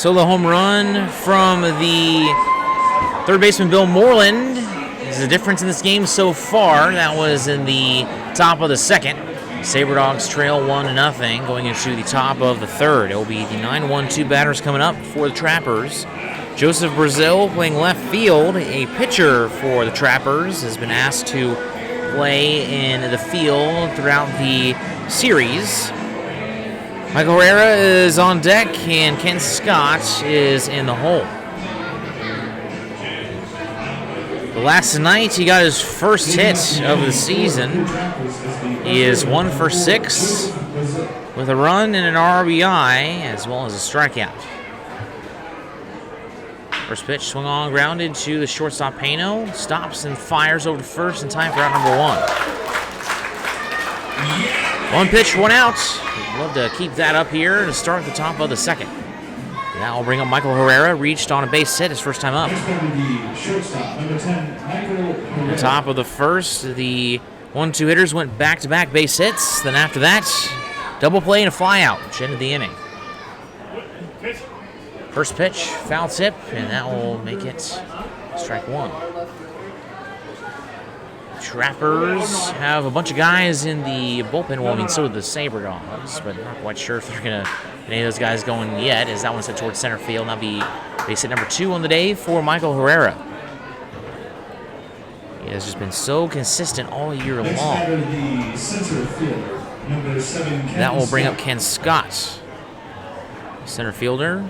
Speaker 1: Solo home run from the third baseman Bill Moreland. There's a difference in this game so far. That was in the top of the second. Sabre Dogs trail 1-0 going into the top of the third. It will be the 9-1-2 batters coming up for the Trappers. Joseph Brazil playing left field. A pitcher for the Trappers has been asked to play in the field throughout the series. Michael Herrera is on deck, and Ken Scott is in the hole. Last night, he got his first hit of the season. He is 1 for 6 with a run and an RBI, as well as a strikeout. First pitch, swung on, grounded to the shortstop Pano. Stops and fires over to first in time for out number 1. One pitch, 1 out. We'd love to keep that up here to start at the top of the second. That will bring up Michael Herrera. Reached on a base hit his first time up. At the top of the first, the 1-2 hitters went back-to-back base hits. Then after that, double play and a fly out, which ended the inning. First pitch, foul tip, and that will make it strike 1. Trappers have a bunch of guys in the bullpen. Well, I mean, so do the Sabre Dogs, but not quite sure if they're going to any of those guys going yet, as that one's set towards center field. That'll be base hit number 2 on the day for Michael Herrera. He has just been so consistent all year long. That will bring up Ken Scott. Center fielder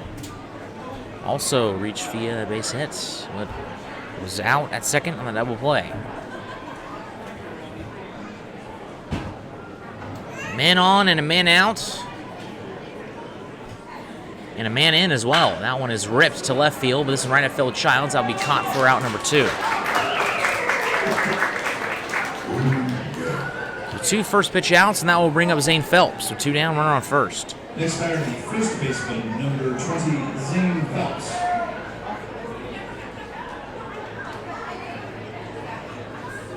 Speaker 1: also reached via base hits, but was out at second on the double play. Man on and a man out. And a man in as well. That one is ripped to left field, but this is right at Phil Childs. That'll be caught for out number 2. So 2 first pitch outs, and that will bring up Zane Phelps. So 2 down, runner on first.
Speaker 6: Next batter, the first baseman, number 20, Zane Phelps.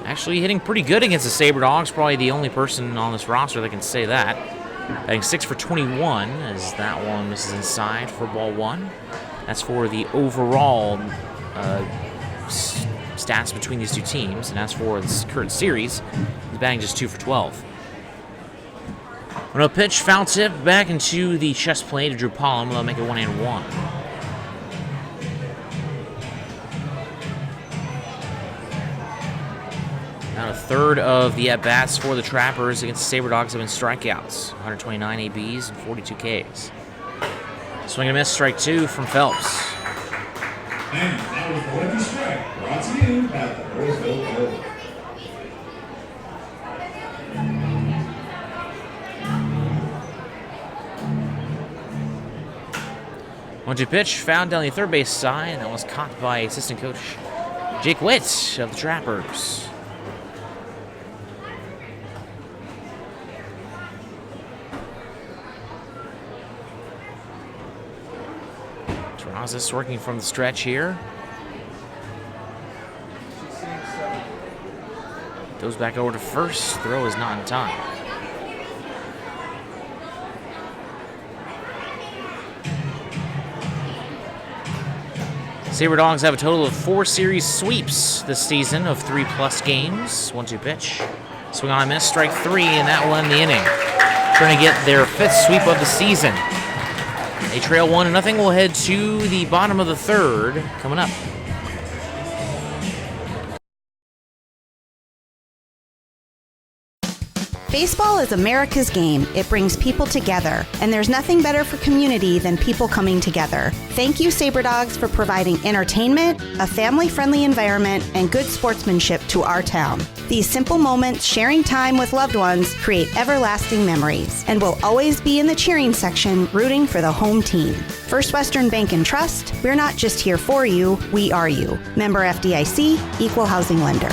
Speaker 1: Actually hitting pretty good against the Sabre Dogs. Probably the only person on this roster that can say that. Batting 6 for 21, as that one misses inside for ball 1. That's for the overall stats between these two teams. And as for this current series, he's batting just 2 for 12. On a pitch, foul tip back into the chest plate of Drew Pollum. They'll make it 1-1. Now a third of the at-bats for the Trappers against the Sabre Dogs have been strikeouts. 129 ABs and 42 Ks. Swing and miss, strike 2 from Phelps.
Speaker 6: And that was the lucky strike, brought to you by the Roseville Bowl.
Speaker 1: One-two pitch, found down the third base side, and that was caught by assistant coach Jake Witt of the Trappers. Terrazas working from the stretch here. Goes back over to first. Throw is not in time. Sabre Dogs have a total of 4 series sweeps this season of 3+ games. 1-2 pitch. Swing on a miss, strike 3, and that will end the inning. Trying to get their 5th sweep of the season. They trail 1-0. We'll head to the bottom of the third coming up.
Speaker 4: Baseball is America's game. It brings people together, and there's nothing better for community than people coming together. Thank you, Sabre Dogs, for providing entertainment, a family-friendly environment, and good sportsmanship to our town. These simple moments, sharing time with loved ones, create everlasting memories, and will always be in the cheering section, rooting for the home team. First Western Bank and Trust, we're not just here for you, we are you. Member FDIC, Equal Housing Lender.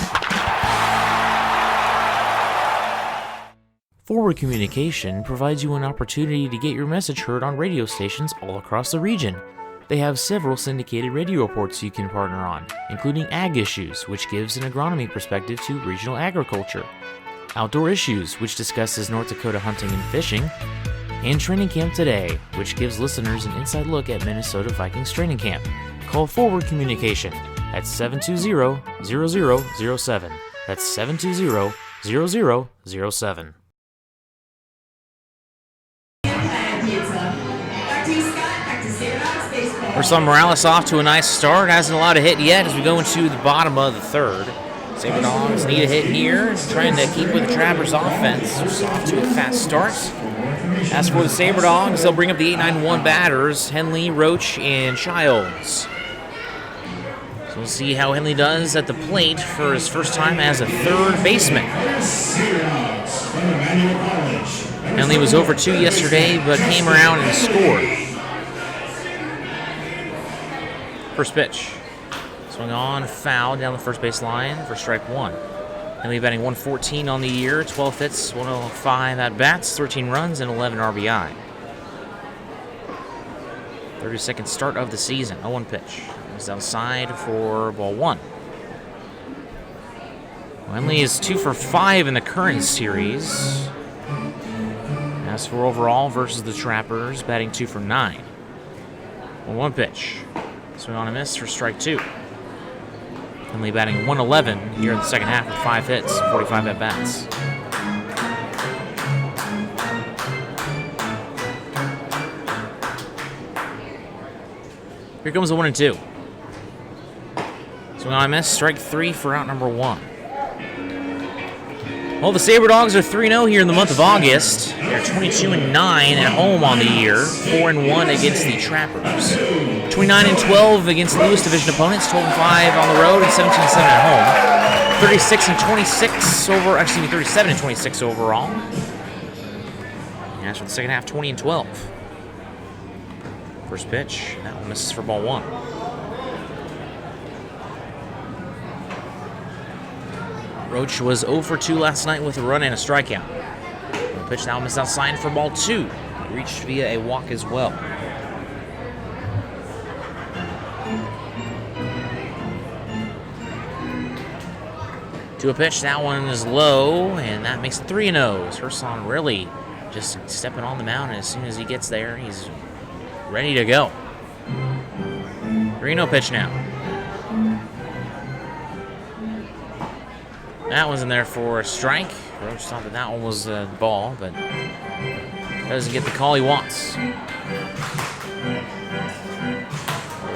Speaker 3: Forward Communication provides you an opportunity to get your message heard on radio stations all across the region. They have several syndicated radio reports you can partner on, including Ag Issues, which gives an agronomy perspective to regional agriculture, Outdoor Issues, which discusses North Dakota hunting and fishing, in training camp today, which gives listeners an inside look at Minnesota Vikings training camp. Call Forward Communication at 720-0007. That's 720-0007.
Speaker 1: Ursan Morales off to a nice start. Hasn't allowed a hit yet as we go into the bottom of the third. Sabre Dogs need a hit here, trying to keep with the Trappers' offense. Off to a fast start. As for the Sabre Dogs, they'll bring up the 8-9-1 batters, Henley, Roach, and Childs. So we'll see how Henley does at the plate for his first time as a third baseman. Henley was over 2 yesterday, but came around and scored. First pitch. Swung on, foul down the first base line for strike one. Henley batting 114 on the year, 12 hits, 105 at-bats, 13 runs, and 11 RBI. 32nd start of the season. 0-1 pitch. He's outside for ball one. Henley is 2 for 5 in the current series. As for overall versus the Trappers, batting 2 for 9. 1-1 pitch. Swing on a miss for strike two. Henley batting 111 here in the second half with 5 hits, 45 at-bats. Here comes the 1-2. Swing on a miss, strike three for out number one. Well, the Sabre Dogs are 3-0 here in the month of August. They're 22-9 at home on the year, 4-1 against the Trappers. 29-12 against Lewis Division opponents, 12-5 on the road, and 17-7 at home. 37-26 overall. And as for the second half, 20-12. First pitch, that one misses for ball one. Roach was 0 for 2 last night with a run and a strikeout. The pitch now missed outside for ball two. He reached via a walk as well. To a pitch, that one is low, and that makes it 3-0. Ursan really just stepping on the mound, and as soon as he gets there, he's ready to go. 3-0 pitch now. That one's in there for a strike. Roach thought that one was a ball, but doesn't get the call he wants.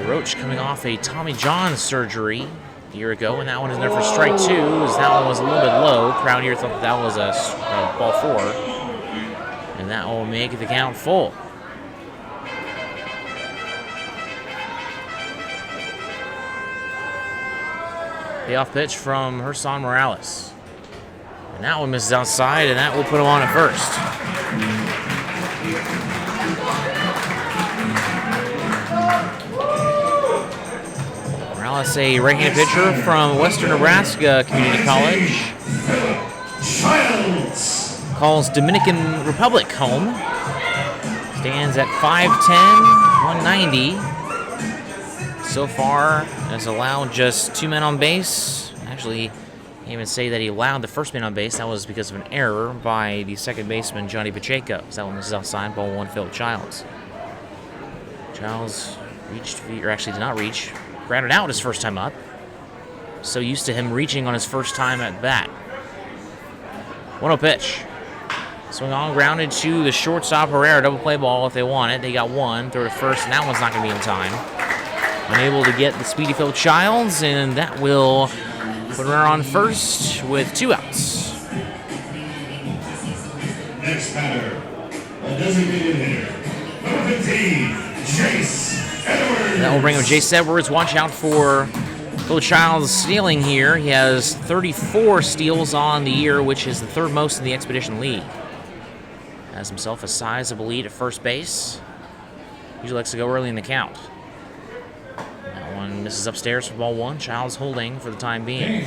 Speaker 1: Roach coming off a Tommy John surgery a year ago, and that one is in there for strike two, as that one was a little bit low. Crowd here thought that was a ball four, and that will make the count full. Payoff pitch from Ursan Morales. And that one misses outside, and that will put him on at first. Morales, a right-handed pitcher from Western Nebraska Community College. Calls Dominican Republic home. Stands at 5'10", 190. So far, has allowed just 2 men on base. Actually, can't even say that he allowed the first man on base. That was because of an error by the second baseman, Johnny Pacheco. So that one is outside, ball one, Phil Childs. Childs reached, or actually did not reach, grounded out his first time up. So used to him reaching on his first time at bat. 1-0 pitch. Swing on, grounded to the shortstop Herrera. Double play ball if they want it. They got one, throw to first, and that one's not going to be in time. Unable to get the speedy Phil Childs, and that will put runner on first with 2 outs.
Speaker 6: Next batter, a designated hitter, number 15, Jace Edwards.
Speaker 1: That will bring up Jace Edwards. Watch out for Phil Childs stealing here. He has 34 steals on the year, which is the third most in the Expedition League. Has himself a sizable lead at first base. Usually likes to go early in the count. Misses upstairs for ball one. Childs holding for the time being.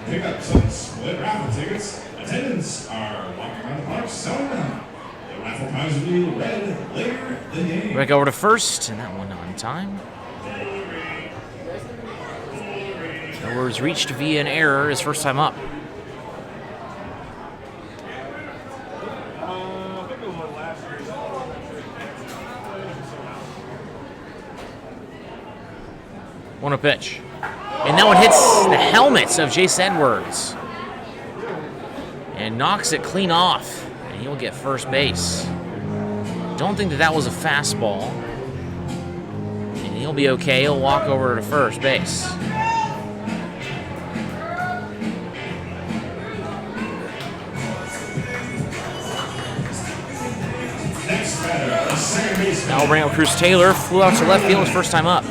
Speaker 6: Pickups and split raffle tickets. Attendants are walking around the park selling them. The raffle prize will be read later in the game.
Speaker 1: Back over to first, and that one on time. Edwards reached via an error his first time up. 1-0 pitch. And that one hits the helmets of Jace Edwards. And knocks it clean off. And he'll get first base. Don't think that was a fastball. And he'll be okay. He'll walk over to first base. Now we'll bring up Cruz Taylor. Flew out to left field his first time up.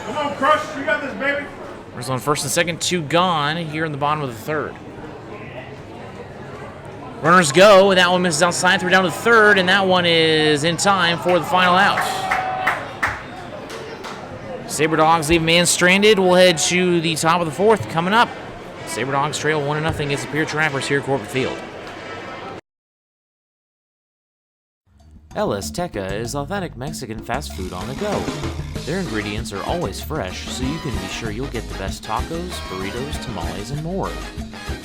Speaker 6: Come on, Crush, you got this, baby.
Speaker 1: Runners on first and second, 2 gone here in the bottom of the third. Runners go, and that one misses outside, 3 down to the third, and that one is in time for the final out. Sabre Dogs leave a man stranded. We'll head to the top of the fourth coming up. Sabre Dogs trail 1-0 against the Pierre Trappers here at Corbett Field.
Speaker 3: El Azteca is authentic Mexican fast food on the go. Their ingredients are always fresh, so you can be sure you'll get the best tacos, burritos, tamales, and more.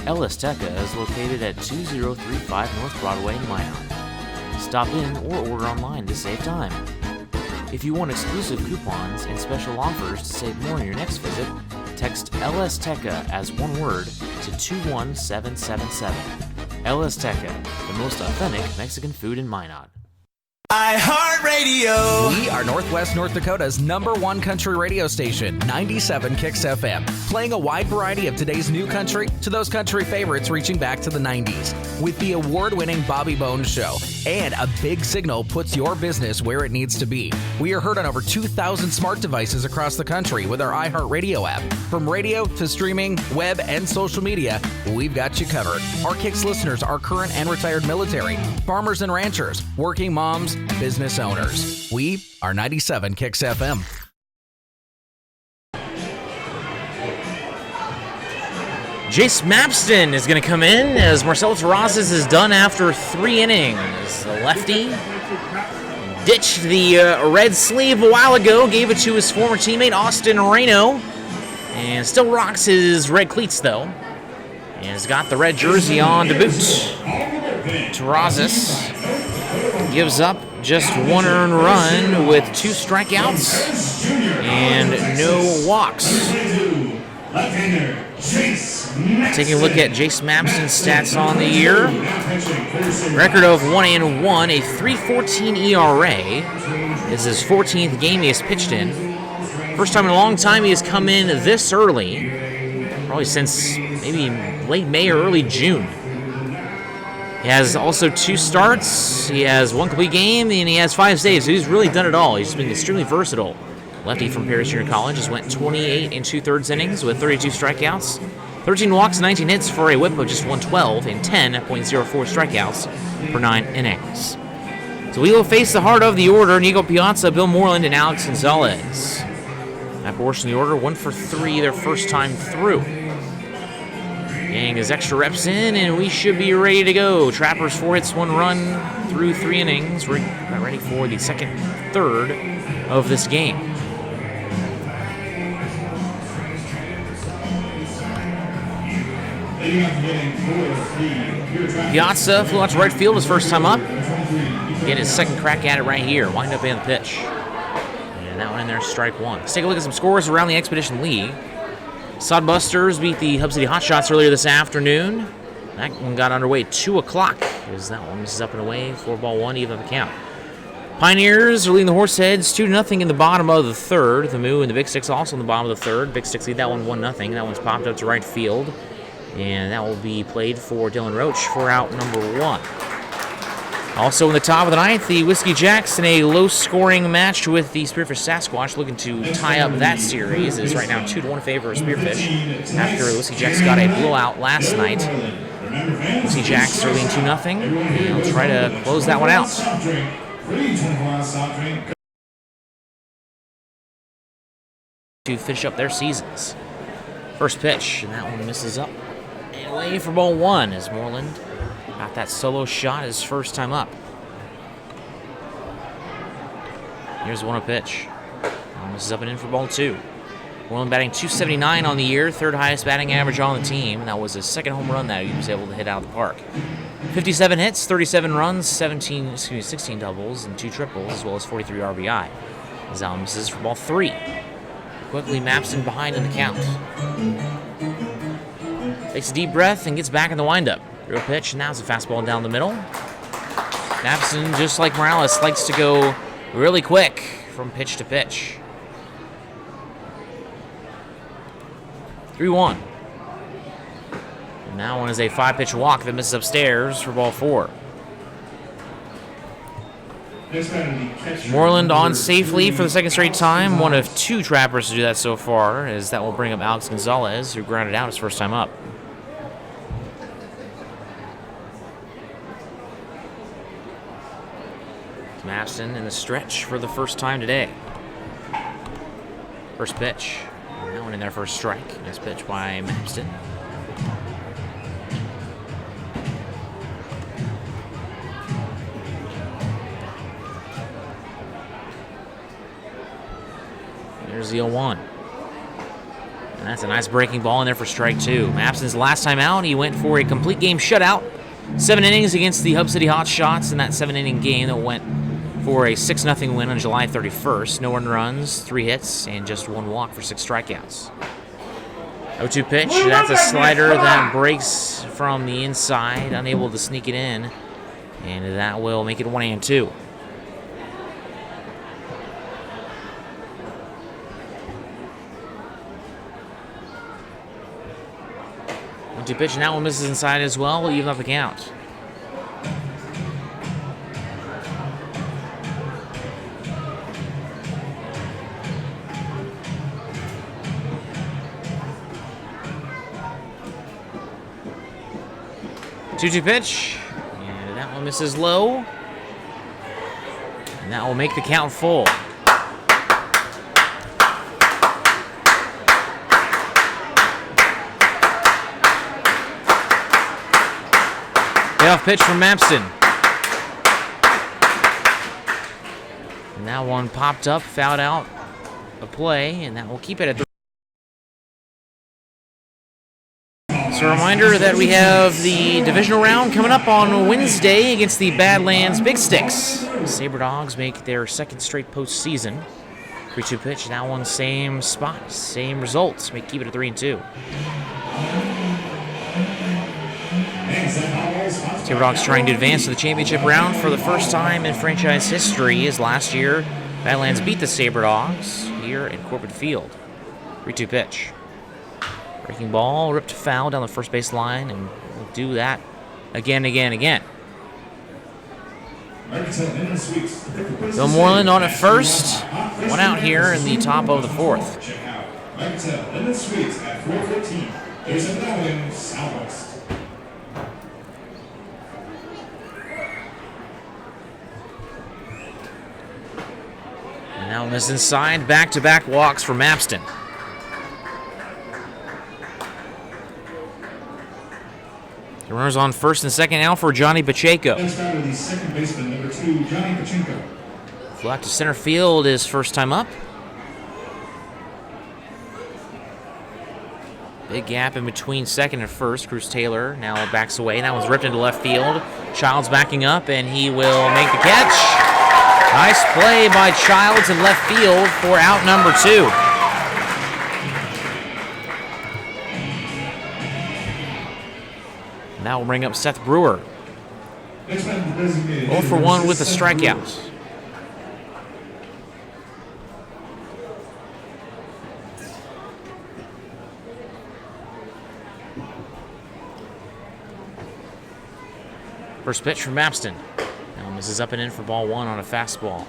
Speaker 3: El Azteca is located at 2035 North Broadway in Minot. Stop in or order online to save time. If you want exclusive coupons and special offers to save more on your next visit, text El Azteca as one word to 21777. El Azteca, the most authentic Mexican food in Minot.
Speaker 5: iHeartRadio. We are Northwest North Dakota's #1 country radio station, 97 Kicks FM, playing a wide variety of today's new country to those country favorites reaching back to the 90s. With the award-winning Bobby Bones Show, and a big signal puts your business where it needs to be. We are heard on over 2,000 smart devices across the country with our iHeartRadio app. From radio to streaming, web, and social media, we've got you covered. Our Kicks listeners are current and retired military, farmers and ranchers, working moms, business owners. We are 97 Kicks FM.
Speaker 1: Jace Mapston is going to come in as Marcelo Terrazas is done after 3 innings. The lefty ditched the red sleeve a while ago, gave it to his former teammate Austin Reno, and still rocks his red cleats though, and has got the red jersey on to boot. Terrazas gives up just 1 earned run with 2 strikeouts and no walks. Taking a look at Jace Mapston's stats on the year. Record of 1-1, a 3.14 ERA. This is his 14th game he has pitched in. First time in a long time he has come in this early. Probably since maybe late May or early June. He has also 2 starts. He has 1 complete game, and he has 5 saves. So he's really done it all. He's been extremely versatile. Lefty from Paris Junior College has went 28 2/3 innings with 32 strikeouts, 13 walks, 19 hits for a whip of just 112 and 10.04 strikeouts per 9 innings. So we will face the heart of the order: Nico Piazza, Bill Moreland, and Alex Gonzalez. That portion of the order, 1 for 3 their first time through. Getting his extra reps in, and we should be ready to go. Trappers 4 hits, 1 run through 3 innings. We're ready for the second third of this game. Piazza flew out to right field his first time up. Getting his second crack at it right here. Wind up in the pitch. And that one in there, strike 1. Let's take a look at some scores around the Expedition League. Sodbusters beat the Hub City Hotshots earlier this afternoon. That one got underway at 2 o'clock. As that one misses up and away. 4-1, even up the count. Pioneers are leading the Horseheads 2-0 in the bottom of the third. The Moo and the Big Sticks also in the bottom of the third. Big Sticks lead that one 1-0. That one's popped up to right field. And that will be played for Dylan Roach for out number 1. Also in the top of the ninth, the Whiskey Jacks in a low-scoring match with the Spearfish Sasquatch, looking to tie up that series. It is right now 2-1 in favor of Spearfish after the Whiskey Jacks got a blowout last night. Whiskey Jacks are leading 2-0, and they'll try to close that one out. To finish up their seasons. First pitch, and that one misses up. And away for ball 1 as Moreland got that solo shot his first time up. Here's 1-0 pitch. This is up and in for ball 2. Moreland batting .279 on the year, third highest batting average on the team. That was his second home run that he was able to hit out of the park. 57 hits, 37 runs, 16 doubles, and 2 triples, as well as 43 RBI. Zal misses for ball 3. Quickly Mapston behind in the count. Takes a deep breath and gets back in the windup. Real pitch, and now's a fastball down the middle. Mapston, just like Morales, likes to go really quick from pitch to pitch. 3-1. And that one is a 5-pitch walk that misses upstairs for ball 4. Moreland on safely for the second straight time. One of 2 trappers to do that so far, as that will bring up Alex Gonzalez, who grounded out his first time up. Mapston in the stretch for the first time today. First pitch. And that one in there for a strike. Nice pitch by Mapston. There's the 0-1. And that's a nice breaking ball in there for strike 2. Mapston's last time out, he went for a complete game shutout. 7 innings against the Hub City Hotshots in that 7-inning game that went for a 6-0 win on July 31st. No earned runs, 3 hits, and just 1 walk for 6 strikeouts. 0-2 pitch. That's a slider that breaks from the inside, unable to sneak it in. And that will make it 1-2. 1-2 pitch, and that one misses inside as well. We'll even up the count. Two-two pitch, and that one misses low. And that will make the count full. Payoff pitch from Mapston. And that one popped up, fouled out a play, and that will keep it at 3. So a reminder that we have the divisional round coming up on Wednesday against the Badlands Big Sticks. Sabre Dogs make their second straight postseason. 3-2 pitch, that one same spot, same results. May keep it at 3-2. Sabre Dogs trying to advance to the championship round for the first time in franchise history, as last year Badlands beat the Sabre Dogs here at Corbett Field. 3-2 pitch. Breaking ball, ripped foul down the first base line, and we'll do that again. Bill Moreland on at first. 1 out here in the top of the 4th.
Speaker 6: Check out Microtel Lemon Suites at 415. There's a Melvin Southwest.
Speaker 1: And now this inside, back-to-back walks for Mapston. The runners on first and second now for Johnny Pacheco.
Speaker 6: Next batter, the second baseman, number 2, Johnny Pachenko.
Speaker 1: Fly to center field his first time up. Big gap in between second and first. Cruz Taylor now backs away. That one's ripped into left field. Childs backing up, and he will make the catch. Nice play by Childs in left field for out number 2. And that will bring up Seth Brewer. 0 for 1 with the strikeouts. First pitch from Mapston. Now misses up and in for ball 1 on a fastball.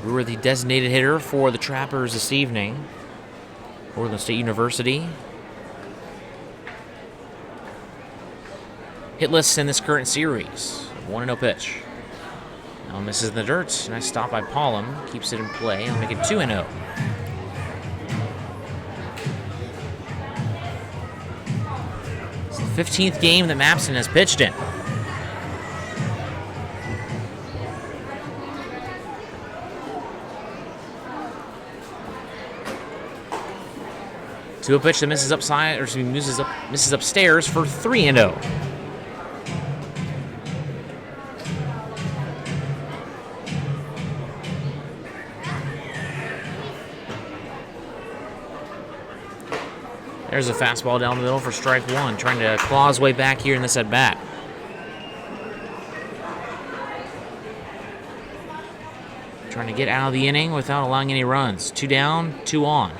Speaker 1: Brewer, the designated hitter for the Trappers this evening. Oregon State University. Hitless in this current series. 1-0 pitch. Now misses in the dirt. Nice stop by Paulum. Keeps it in play. I'll make it 2-0. It's the 15th game that Mapston has pitched in. To a pitch that misses upside, or misses upstairs for 3-0. There's a fastball down the middle for strike one, trying to claw his way back here in this at-bat. Trying to get out of the inning without allowing any runs. 2 down, 2 on.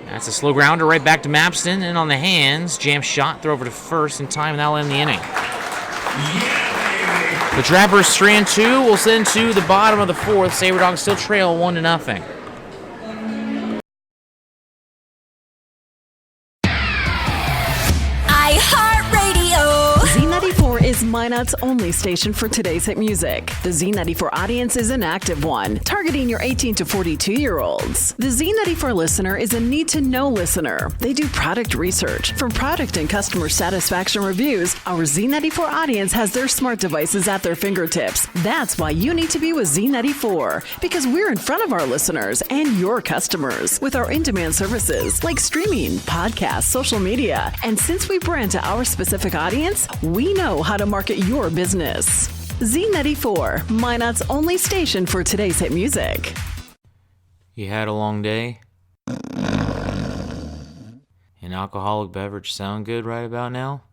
Speaker 1: That's a slow grounder right back to Mapston, and on the hands, jam shot, throw over to first in time, and that'll end the inning. The Trappers 3-2 will send to the bottom of the fourth. Sabre Dogs still trail 1-0.
Speaker 2: Z94 is Minot's only station for today's hit music. The Z94 audience is an active one, targeting your 18 to 42-year-olds. The Z94 listener is a need-to-know listener. They do product research. For product and customer satisfaction reviews, our Z94 audience has their smart devices at their fingertips. That's why you need to be with Z94, because we're in front of our listeners and your customers with our in-demand services like streaming, podcasts, social media. And since we brand to our specific audience, we know how to market your business. Z94, Minot's only station for today's hit music.
Speaker 3: You had a long day? An alcoholic beverage sound good right about now?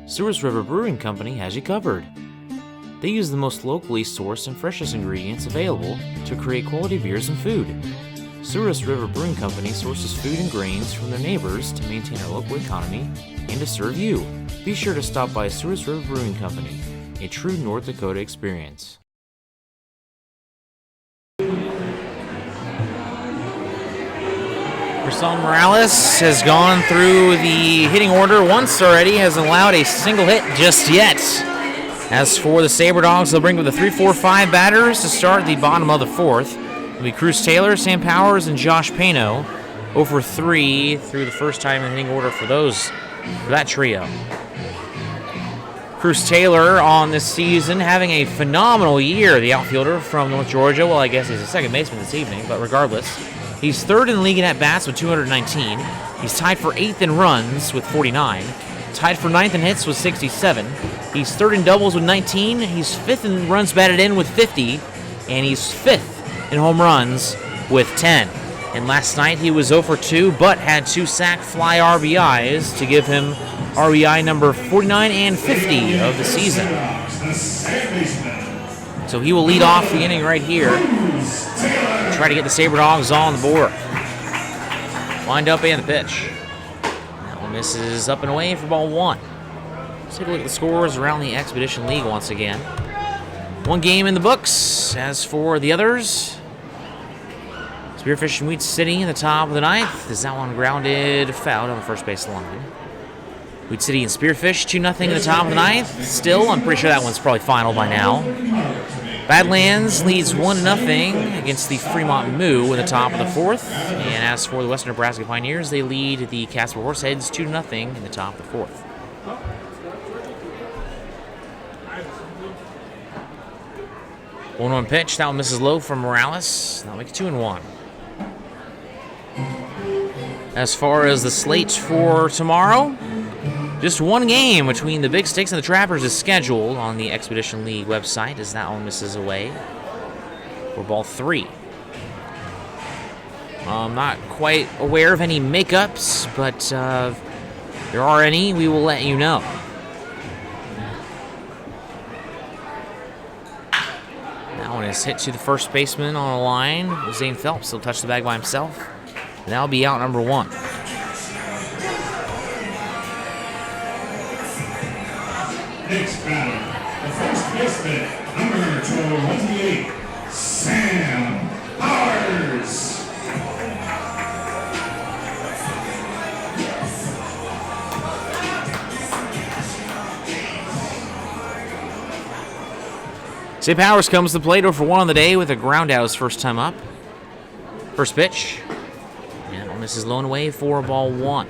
Speaker 3: Souris River Brewing Company has you covered. They use the most locally sourced and freshest ingredients available to create quality beers and food. Souris River Brewing Company sources food and grains from their neighbors to maintain our local economy and to serve you. Be sure to stop by Souris River Brewing Company, a true North Dakota experience.
Speaker 1: Marcel Morales has gone through the hitting order once already, hasn't allowed a single hit just yet. As for the Sabre Dogs, they'll bring with the 3-4-5 batters to start the bottom of the fourth. It'll be Cruz Taylor, Sam Powers, and Josh Pano. Over 3 through the first time in the hitting order for that trio. Cruz Taylor on this season having a phenomenal year, the outfielder from North Georgia. Well, I guess he's a second baseman this evening, but regardless. He's third in the league in at-bats with 219. He's tied for 8th in runs with 49. Tied for 9th in hits with 67. He's third in doubles with 19. He's 5th in runs batted in with 50. And he's 5th in home runs with 10. And last night he was 0 for 2, but had 2 sac fly RBIs to give him RBI number 49 and 50 of the season. So he will lead off the inning right here. Try to get the Sabre Dogs on the board. Wind up and the pitch. That one misses up and away for ball 1. Let's take a look at the scores around the Expedition League once again. 1 game in the books. As for the others, Spearfish and Wheat City in the top of the 9th. Is that one grounded foul on the first base line? Wheat City and Spearfish 2-0 in the top of the 9th. Still, I'm pretty sure that one's probably final by now. Badlands leads 1-0 against the Fremont Moo in the top of the 4th. And as for the Western Nebraska Pioneers, they lead the Casper Horseheads 2-0 in the top of the 4th. One pitch. That one misses low from Morales. That'll make it 2-1. As far as the slate for tomorrow, just 1 game between the Big Sticks and the Trappers is scheduled on the Expedition League website, as that one misses away for ball 3. I'm not quite aware of any makeups, but if there are any, we will let you know. That one is hit to the first baseman on a line. Zane Phelps will touch the bag by himself. And that'll be out number 1.
Speaker 6: Next batter, the first baseman, number 28, Sam Powers.
Speaker 1: Sam Powers comes to the plate 0 for 1 on the day with a ground out his first time up. First pitch. And that misses low and away for ball 1.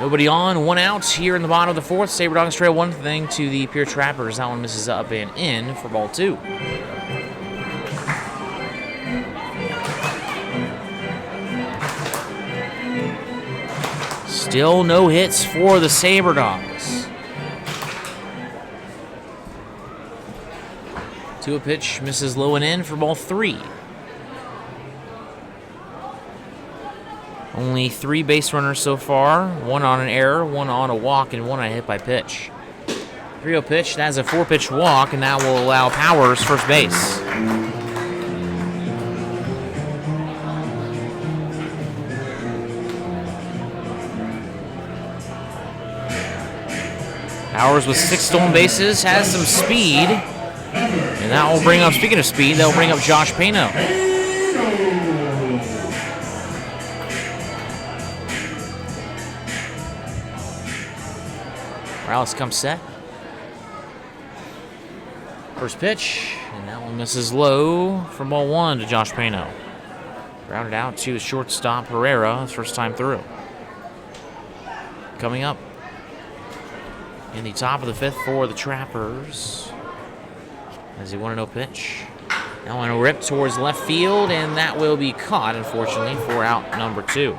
Speaker 1: Nobody on, 1 out here in the bottom of the 4th. Sabre Dogs trail 1-0 to the Pierre Trappers. That one misses up and in for ball 2. Still no hits for the Sabre Dogs. 2 a pitch, misses low and in for ball 3. Only 3 base runners so far, 1 on an error, 1 on a walk, and 1 on a hit by pitch. 3-0 pitch, that's a 4-pitch walk, and that will allow Powers first base. Powers with 6 stolen bases, has some speed, and that will bring up, speaking of speed, that will bring up Josh Pano. Morales comes set. First pitch, and that one misses low from ball 1 to Josh Pano. Grounded out to shortstop Herrera, his first time through. Coming up in the top of the 5th for the Trappers as he 1-0 pitch. That one ripped towards left field, and that will be caught, unfortunately, for out number 2.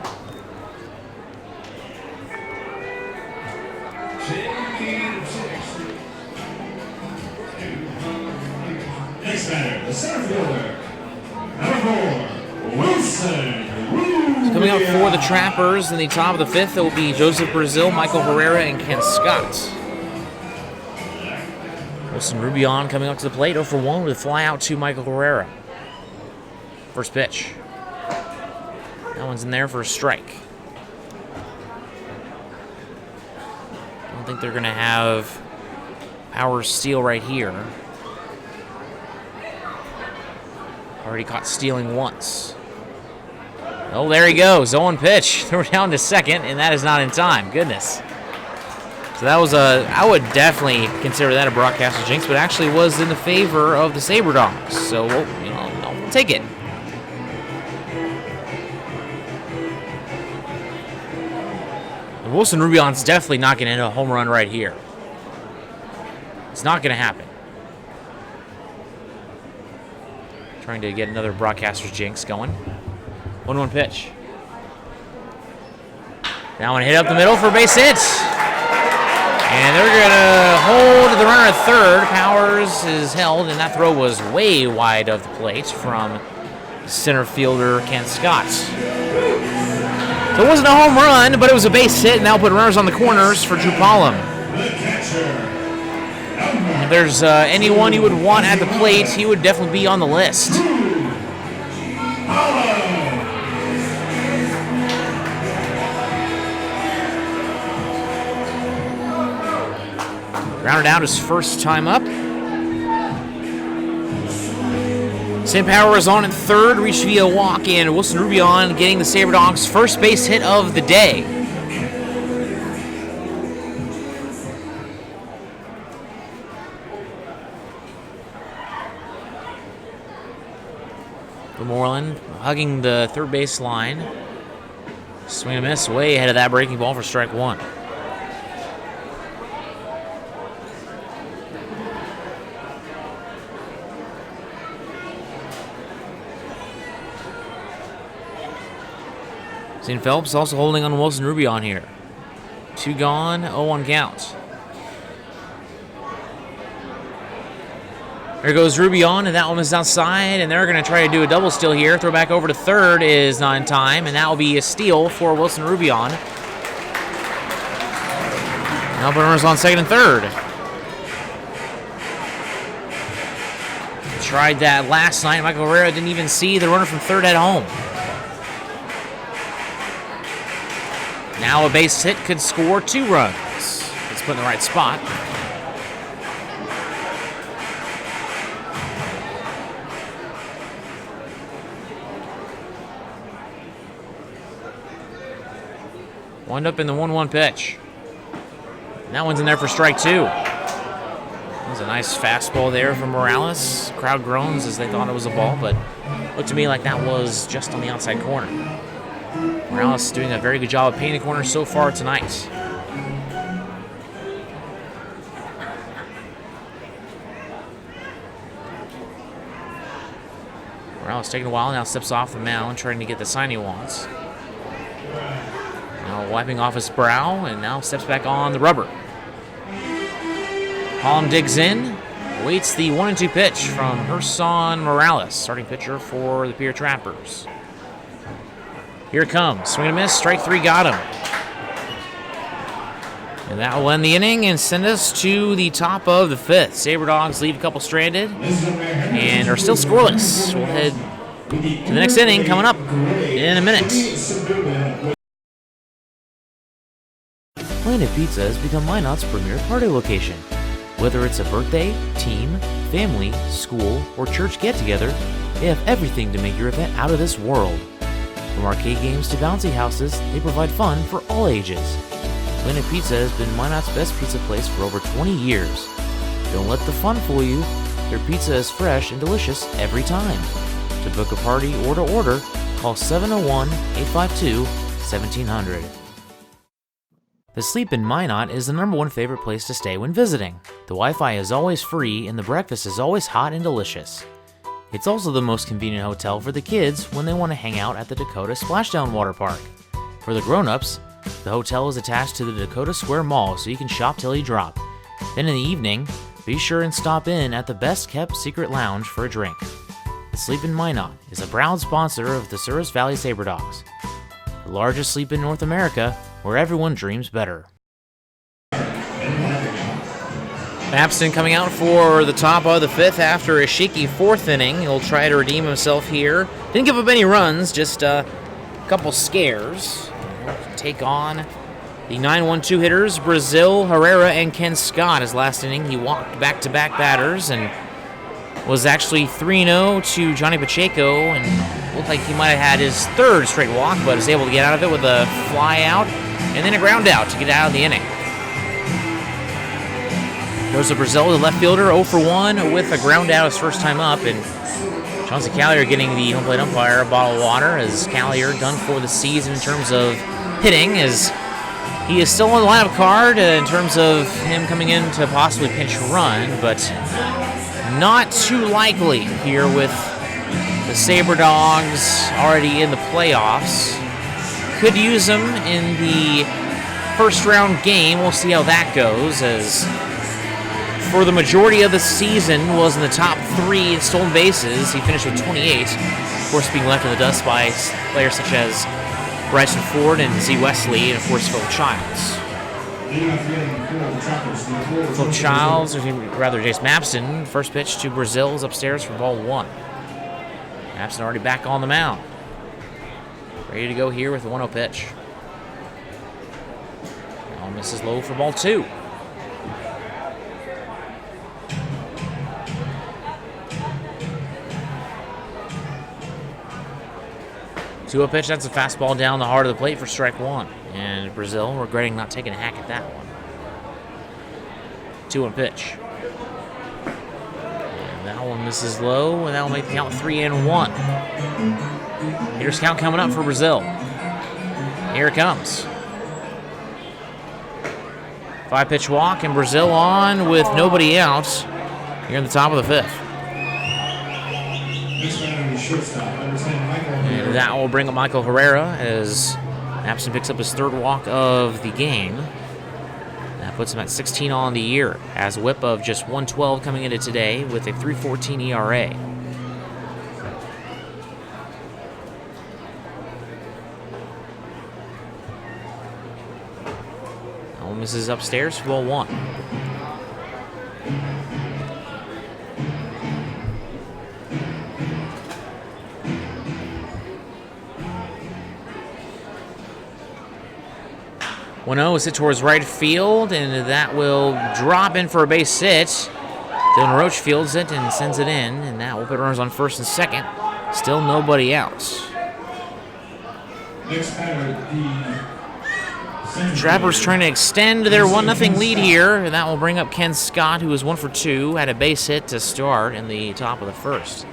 Speaker 6: Next batter, the center fielder, number 4, Wilson.
Speaker 1: Coming up for the Trappers in the top of the 5th, it will be Joseph Brazil, Michael Herrera, and Ken Scott. Wilson Rubion coming up to the plate, 0 for 1 with a fly out to Michael Herrera. First pitch. That one's in there for a strike. Don't think they're going to have Powers steal right here. Already caught stealing once. Oh, there he goes. 0-1 pitch. Throw it down to second, and that is not in time. Goodness. So that was I would definitely consider that a broadcaster jinx, but actually was in the favor of the Sabre Dogs. So, we'll take it. And Wilson Rubion's definitely not going to hit a home run right here. It's not going to happen. Trying to get another broadcaster's jinx going. 1-1 pitch. Now one hit up the middle for a base hit. And they're going to hold the runner at third. Powers is held, and that throw was way wide of the plate from center fielder Ken Scott. So it wasn't a home run, but it was a base hit, and that'll put runners on the corners for Drew Pollum. If there's anyone you would want at the plate, he would definitely be on the list. Grounded out his first time up. St. Powers on at third, reached via walk, and Wilson Rubion getting the Sabre Dogs' first base hit of the day. Moreland hugging the third base line. Swing and miss, way ahead of that breaking ball for strike 1. St. Phelps also holding on Wilson Rubion here. 2 gone, 0-1 count. There goes Rubion, and that one is outside, and they're going to try to do a double steal here. Throw back over to third is not in time, and that will be a steal for Wilson Rubion. Now runners on second and third. Tried that last night. Michael Herrera didn't even see the runner from third at home. Now a base hit could score 2 runs. It's put in the right spot. Wind up in the 1-1 pitch. And that one's in there for strike 2. That was a nice fastball there from Morales. Crowd groans as they thought it was a ball, but looked to me like that was just on the outside corner. Morales doing a very good job of painting the corner so far tonight. Morales taking a while, now steps off the mound, trying to get the sign he wants. Now wiping off his brow, and now steps back on the rubber. Holm digs in, waits the 1-2 pitch from Herson Morales, starting pitcher for the Pierre Trappers. Here it comes, swing and a miss, strike 3 got him. And that will end the inning and send us to the top of the 5th. Sabre Dogs leave a couple stranded and are still scoreless. We'll head to the next inning coming up in a minute.
Speaker 3: Planet Pizza has become Minot's premier party location. Whether it's a birthday, team, family, school, or church get-together, they have everything to make your event out of this world. From arcade games to bouncy houses, they provide fun for all ages. Planet Pizza has been Minot's best pizza place for over 20 years. Don't let the fun fool you. Their pizza is fresh and delicious every time. To book a party or to order, call 701-852-1700. The Sleep in Minot is the #1 favorite place to stay when visiting. The Wi-Fi is always free and the breakfast is always hot and delicious. It's also the most convenient hotel for the kids when they want to hang out at the Dakota Splashdown Water Park. For the grown-ups, the hotel is attached to the Dakota Square Mall so you can shop till you drop. Then in the evening, be sure and stop in at the best-kept secret lounge for a drink. The Sleep in Minot is a proud sponsor of the Souris Valley Sabre Dogs, the largest sleep in North America, where everyone dreams better.
Speaker 1: Mapston coming out for the top of the 5th after a shaky 4th inning. He'll try to redeem himself here. Didn't give up any runs, just a couple scares. He'll take on the 9-1-2 hitters, Brazil, Herrera, and Ken Scott. His last inning, he walked back-to-back batters and was actually 3-0 to Johnny Pacheco, and looked like he might have had his 3rd straight walk, but was able to get out of it with a fly out and then a ground out to get out of the inning. Goes to Brazil, the left fielder, 0 for 1 with a ground out his first time up, and Chauncey Callier getting the home plate umpire a bottle of water, as Callier done for the season in terms of hitting, as he is still on the lineup card in terms of him coming in to possibly pinch run, but not too likely here with the Sabre Dogs already in the playoffs. Could use him in the first round game. We'll see how that goes, as for the majority of the season was in the top 3 in stolen bases. He finished with 28, of course being left in the dust by players such as Bryson Ford and Z. Wesley, and of course Phil Childs. Phil Childs, or rather Jace Mapston, first pitch to Brazil is upstairs for ball 1. Mapston already back on the mound. Ready to go here with the 1-0 pitch. Now misses low for ball 2. Two-0 pitch, that's a fastball down the heart of the plate for strike 1. And Brazil regretting not taking a hack at that one. 2-1 pitch. And that one misses low, and that will make the count 3-1. Hitter's count coming up for Brazil. Here it comes. 5-pitch walk, and Brazil on with nobody out here in the top of the 5th. And that will bring up Michael Herrera as Mapston picks up his 3rd walk of the game. That puts him at 16 on the year, as a whip of just 112 coming into today with a 3.14 ERA. Holmes is upstairs for ball 1. One-0 is hit towards right field, and that will drop in for a base hit. Dylan Roach fields it and sends it in, and that will put runners on first and second. Still nobody out. Trappers trying to extend their 1-0 lead here, and that will bring up Ken Scott, who was 1 for 2, had a base hit to start in the top of the 1st.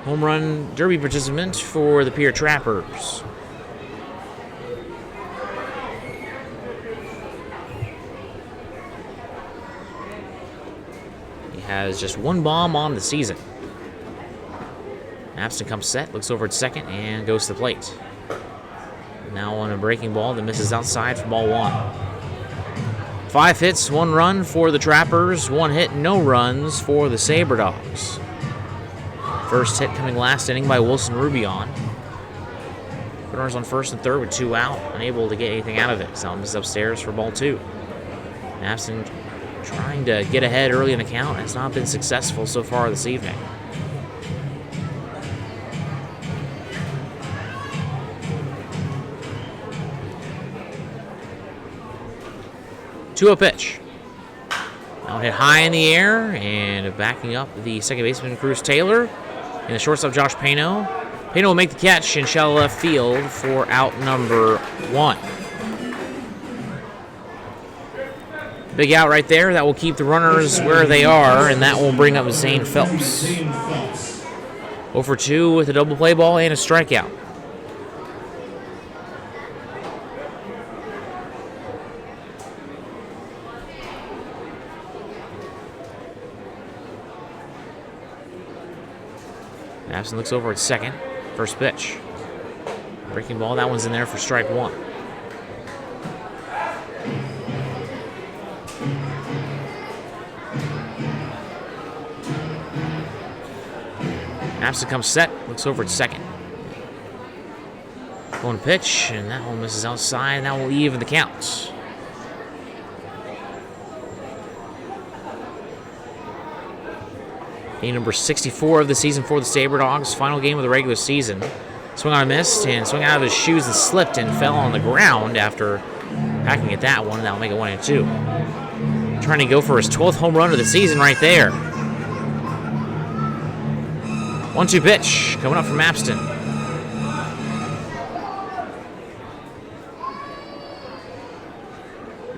Speaker 1: home run derby participant for the Pierre Trappers. He has just one bomb on the season. Abston comes set, looks over at second, and goes to the plate. Now on a breaking ball that misses outside for ball 1. 5 hits, 1 run for the Trappers, 1 hit, no runs for the Sabre Dogs. First hit coming last inning by Wilson Rubion. Runners on first and third with 2 out, unable to get anything out of it. Salm is upstairs for ball 2. Abston trying to get ahead early in the count has not been successful so far this evening. Two-0 pitch. Now hit high in the air, and backing up the second baseman, Cruz Taylor, and the shortstop, Josh Pano. Pano will make the catch in shallow left field for out number 1. Big out right there. That will keep the runners where they are, and that will bring up Zane Phelps. 0 for 2 with a double play ball and a strikeout. Abston looks over at second. First pitch. Breaking ball. That one's in there for strike 1. Abston comes set. Looks over at second. Going pitch, and that one misses outside, and that will even the count. Game number 64 of the season for the Sabre Dogs. Final game of the regular season. Swung on a miss, and swung out of his shoes and slipped and fell on the ground after hacking at that one. That'll make it 1-2. Trying to go for his 12th home run of the season right there. 1-2 pitch coming up from Abston.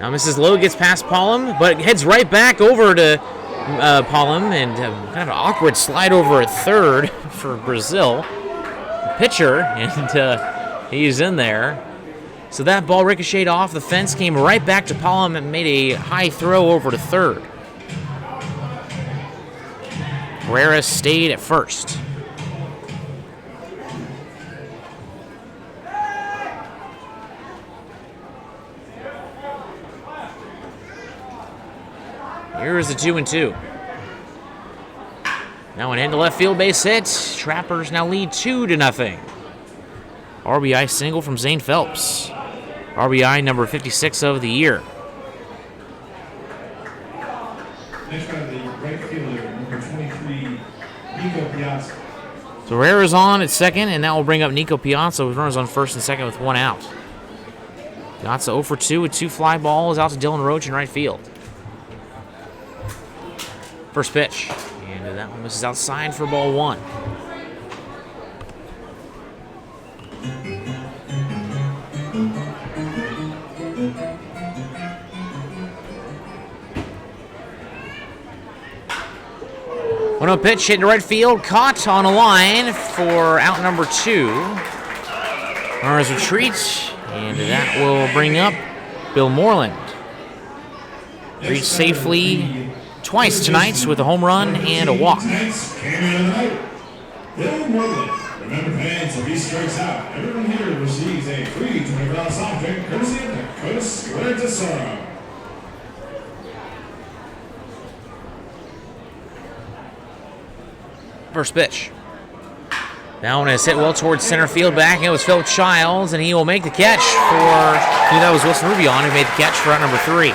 Speaker 1: Now Mrs. Lowe gets past Pollum, but heads right back over to Pollum, and kind of an awkward slide over at third for Brazil. Pitcher, and he's in there. So that ball ricocheted off the fence, came right back to Pollum, and made a high throw over to third. Herrera stayed at first. Here's the 2-2. Now an into left field base hit. Trappers now lead 2-0. RBI single from Zane Phelps. RBI number 56 of the year.
Speaker 6: Next by the right fielder, number 23, Nico Piazza.
Speaker 1: So Herrera's on at second, and that will bring up Nico Piazza with runners on first and second with 1 out. Piazza 0 for 2 with 2 fly balls out to Dylan Roach in right field. First pitch, and that one misses outside for ball 1. One-0 pitch hit to right field, caught on a line for out number 2. Runners retreat, and that will bring up Bill Moreland. Reached safely twice tonight with a home run and a walk.
Speaker 6: Bill Moreland. Remember, fans, if he strikes out, everyone here receives a free $20 soft drink courtesy of Dakota Square Tesoro.
Speaker 1: First pitch. That one is hit well towards center field back. It was Phil Childs, and he will make the catch for, that was Wilson Rubion who made the catch for out number 3.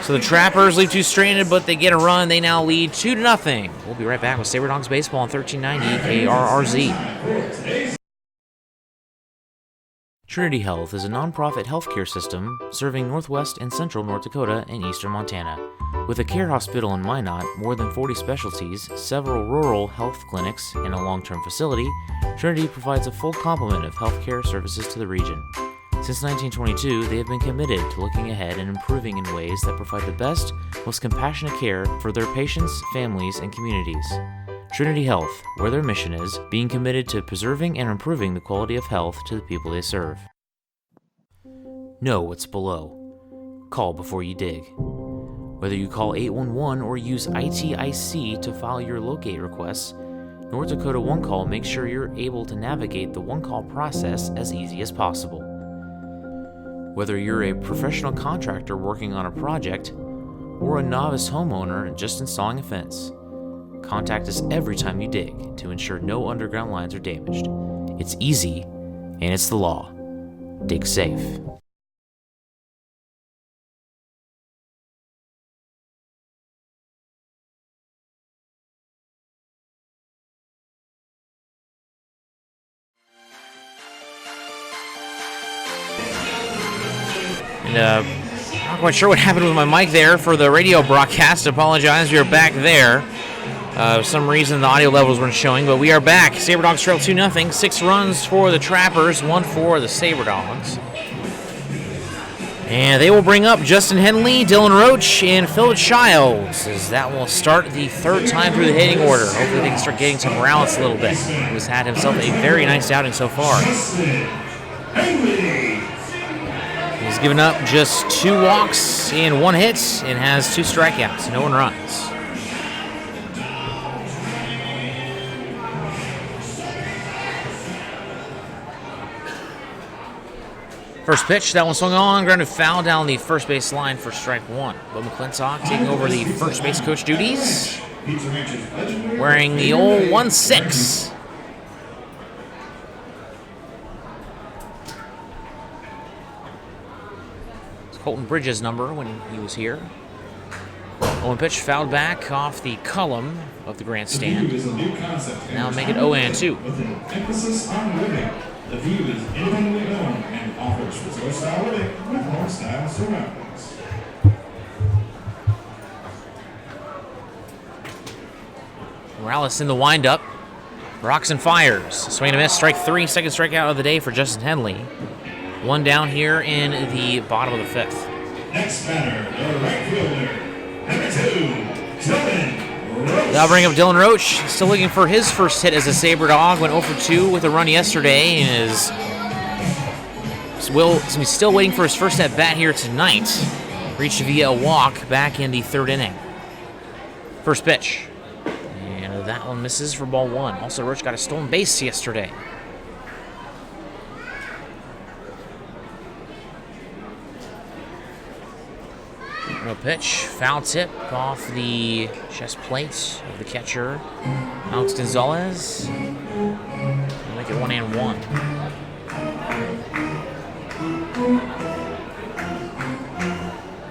Speaker 1: So the Trappers leave 2 stranded, but they get a run. They now lead 2-0. We'll be right back with Sabre Dogs Baseball on 1390 KRRZ. Trinity Health is a nonprofit healthcare system serving northwest and central North Dakota and eastern Montana. With a care hospital in Minot, more than 40 specialties, several rural health clinics, and a long-term facility, Trinity provides a full complement of healthcare services to the region. Since 1922, they have been committed to looking ahead and improving in ways that provide the best, most compassionate care for their patients, families, and communities.
Speaker 3: Trinity Health, where their mission is being committed to preserving and improving the quality of health to the people they serve. Know what's below. Call before you dig. Whether you call 811 or use ITIC to file your locate requests, North Dakota One Call makes sure you're able to navigate the one call process as easy as possible. Whether you're a professional contractor working on a project or a novice homeowner just installing a fence, contact us every time you dig to ensure no underground lines are damaged. It's easy, and it's the law. Dig safe.
Speaker 1: And not quite sure what happened with my mic there for the radio broadcast. Apologize, we are back there. For some reason the audio levels weren't showing, but we are back. Sabre Dogs trail 2-0. 6 runs for the Trappers, 1 for the Sabre Dogs. And they will bring up Justin Henley, Dylan Roach, and Phil Childs, as that will start the third time through the hitting order. Hopefully they can start getting to Morales a little bit. He has had himself a very nice outing so far. He's given up just 2 walks and 1 hit and has 2 strikeouts, no 1 runs. First pitch, that one swung on, grounded foul down the first base line for strike 1. Bo McClintock taking over the first base coach duties, wearing the old 1-6. Colton Bridges' number when he was here. One pitch fouled back off the column of the grandstand. Now make it 0-2.
Speaker 6: With an emphasis on living, the View is independently owned and offers resort-style living with home-style surroundings.
Speaker 1: Morales in the windup. Rocks and fires. Swing and a miss. Strike 3. Second strikeout of the day for Justin Henley. 1 down here in the bottom of the 5th.
Speaker 6: Next batter, the right fielder, number 2, Dylan Roach.
Speaker 1: That'll bring up Dylan Roach. Still looking for his first hit as a Sabre Dog. Went 0-2 with a run yesterday and is still waiting for his first at bat here tonight. Reached via a walk back in the 3rd inning. First pitch. And that one misses for ball 1. Also, Roach got a stolen base yesterday. No pitch, foul tip off the chest plate of the catcher, Alex Gonzalez. We'll make it 1-1.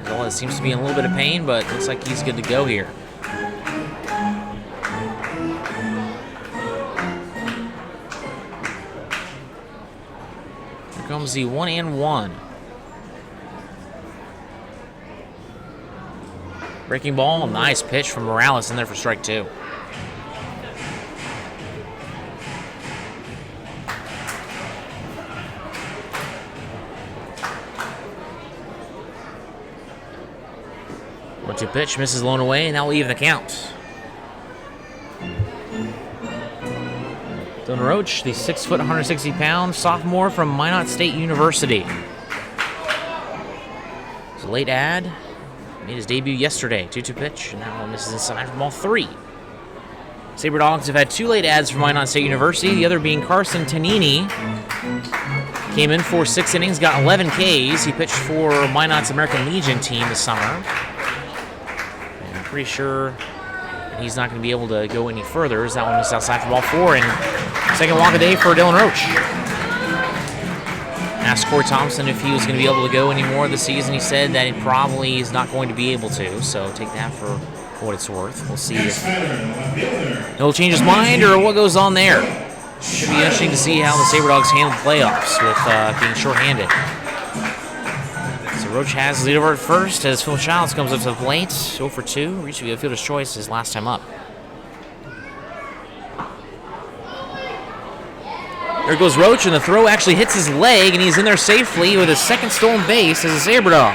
Speaker 1: Gonzalez seems to be in a little bit of pain, but looks like he's good to go here. Here comes the 1-1. Breaking ball, nice pitch from Morales in there for strike 2. One-two pitch, misses blown away, and that will even the count. Dylan Roach, the 6 foot, 160-pound sophomore from Minot State University. It's a late ad. Made his debut yesterday. 2-2 pitch, and that one misses inside for ball 3. Sabre Dogs have had 2 late ads from Minot State University, the other being Carson Tanini. Came in for 6 innings, got 11 Ks. He pitched for Minot's American Legion team this summer. And I'm pretty sure he's not going to be able to go any further, as that one missed outside for ball 4. And second walk of the day for Dylan Roach. Asked Corey Thompson if he was going to be able to go any more this season. He said that he probably is not going to be able to, so take that for what it's worth. We'll see if he'll change his mind or what goes on there. Should be interesting to see how the Sabre Dogs handle the playoffs with being shorthanded. So Roach has the lead over at first as Phil Childs comes up to the plate. 0-2, reached the fielder's choice his last time up. There goes Roach, and the throw actually hits his leg, and he's in there safely with his second stolen base as a Sabre Dog.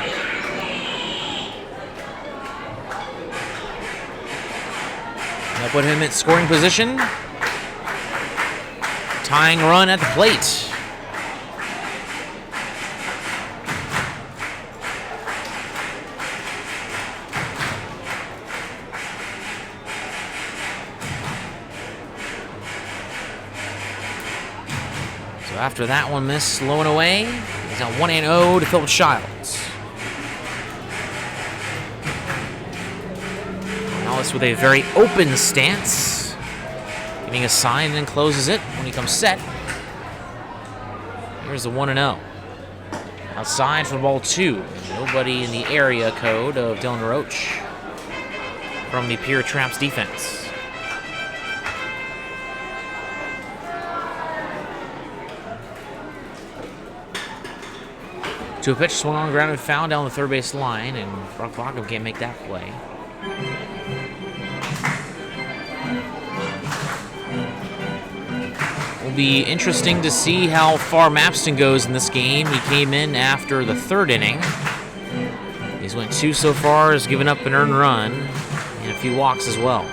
Speaker 1: That'll put him at scoring position. Tying run at the plate. So after that one missed, slow and away, he's on 1-0 to Philip Childs. Alice with a very open stance, getting a sign and then closes it when he comes set. Here's the 1-0. Outside for ball 2. Nobody in the area code of Dylan Roach from the Pierre Traps defense. To a pitch, swung on the ground and found down the third base line, and Brock Bogum can't make that play. Will be interesting to see how far Mapston goes in this game. He came in after the third inning. He's went 2 so far, has given up an earned run, and a few walks as well.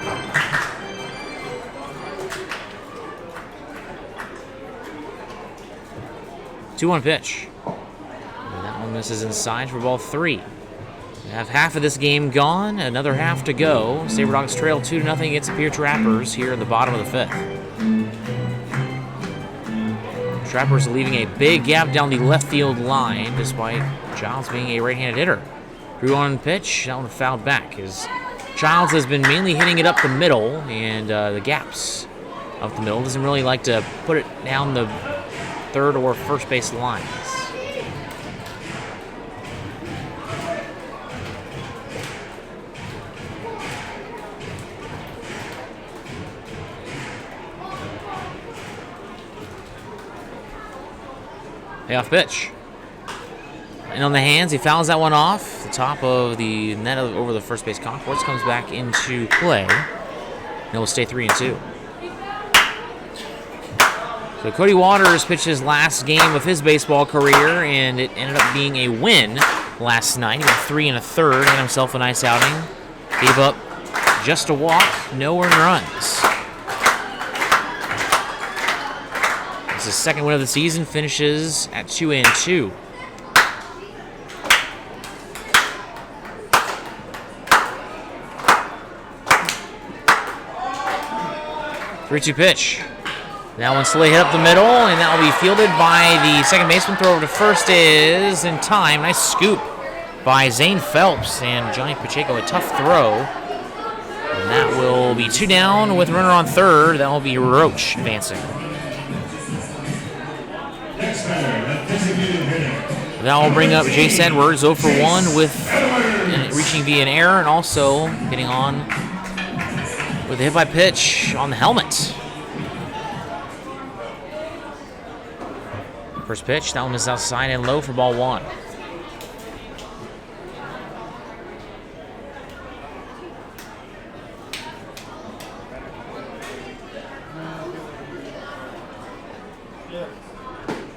Speaker 1: Two-one pitch. This is inside for ball 3. We have half of this game gone, another half to go. Sabre Dogs trail 2-0 against the Pierre Trappers here in the bottom of the 5th. Trappers leaving a big gap down the left field line, despite Childs being a right-handed hitter. Drew on pitch, that one fouled back, as Childs has been mainly hitting it up the middle, and the gaps up the middle. Doesn't really like to put it down the third or first base lines. Payoff pitch. And on the hands, he fouls that one off. The top of the net over the first base concourse comes back into play. And it will stay 3-2. So Cody Waters pitched his last game of his baseball career, and it ended up being a win last night. He went 3 1/3, had himself a nice outing. Gave up just a walk, no earned runs. His second win of the season, finishes at 2-2. Three-two pitch. That one slowly hit up the middle, and that will be fielded by the second baseman. Throw over to first is in time. Nice scoop by Zane Phelps, and Johnny Pacheco, a tough throw. And that will be 2 down with a runner on third. That will be Roach advancing. That will bring up Jace Edwards, 0 for 1 with reaching via an error, and also getting on with a hit by pitch on the helmet. First pitch, that one is outside and low for ball 1.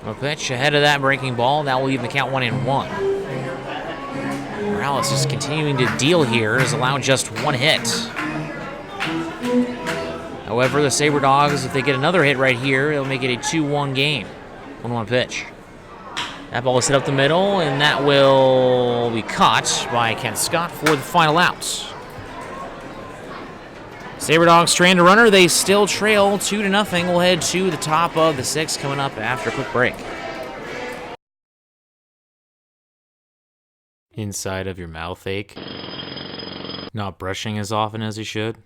Speaker 1: A pitch ahead of that breaking ball. That will leave the count 1-1. Morales is continuing to deal here, has allowed just 1 hit. However, the Sabre Dogs, if they get another hit right here, it'll make it a 2-1 game. 1-1 pitch. That ball is hit up the middle, and that will be caught by Kent Scott for the final out. Sabre Dogs strand a runner. They still trail 2-0. We'll head to the top of the 6th coming up after a quick break.
Speaker 3: Inside of your mouth ache? Not brushing as often as you should?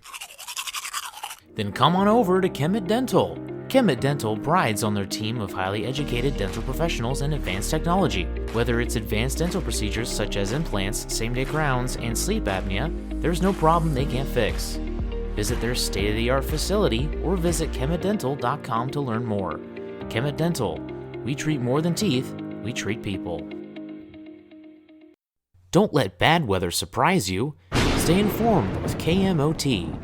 Speaker 3: Then come on over to Kemet Dental. Kemet Dental prides on their team of highly educated dental professionals and advanced technology. Whether it's advanced dental procedures such as implants, same-day crowns, and sleep apnea, there's no problem they can't fix. Visit their state-of-the-art facility or visit kemetdental.com to learn more. Kemet Dental. We treat more than teeth, we treat people. Don't let bad weather surprise you. Stay informed with KMOT.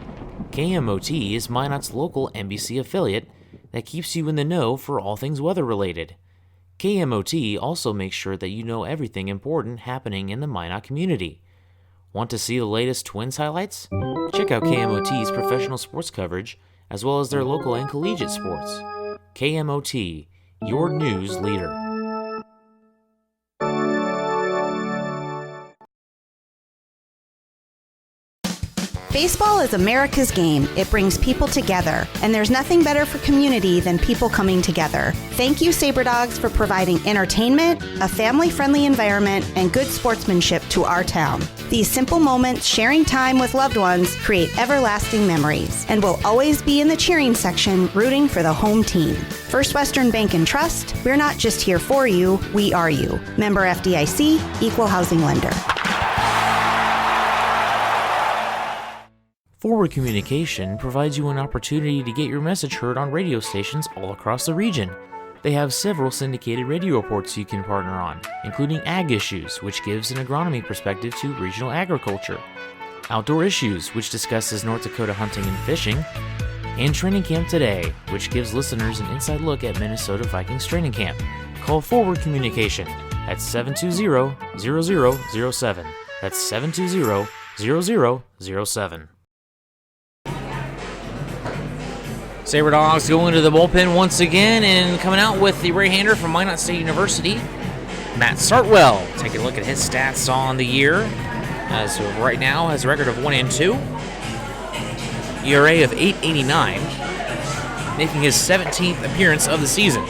Speaker 3: KMOT is Minot's local NBC affiliate that keeps you in the know for all things weather-related. KMOT also makes sure that you know everything important happening in the Minot community. Want to see the latest Twins highlights? Check out KMOT's professional sports coverage, as well as their local and collegiate sports. KMOT, your news leader.
Speaker 4: Baseball is America's game. It brings people together, and there's nothing better for community than people coming together. Thank you, Sabre Dogs, for providing entertainment, a family-friendly environment, and good sportsmanship to our town. These simple moments, sharing time with loved ones, create everlasting memories, and will always be in the cheering section, rooting for the home team. First Western Bank and Trust, we're not just here for you, we are you. Member FDIC, Equal Housing Lender.
Speaker 3: Forward Communication provides you an opportunity to get your message heard on radio stations all across the region. They have several syndicated radio reports you can partner on, including Ag Issues, which gives an agronomy perspective to regional agriculture, Outdoor Issues, which discusses North Dakota hunting and fishing, and Training Camp Today, which gives listeners an inside look at Minnesota Vikings training camp. Call Forward Communication at 720-0007. That's 720-0007.
Speaker 1: Sabre Dogs going to the bullpen once again and coming out with the right-hander from Minot State University, Matt Sartwell. Taking a look at his stats on the year. As of right now, has a record of 1-2, ERA of 8.89, making his 17th appearance of the season.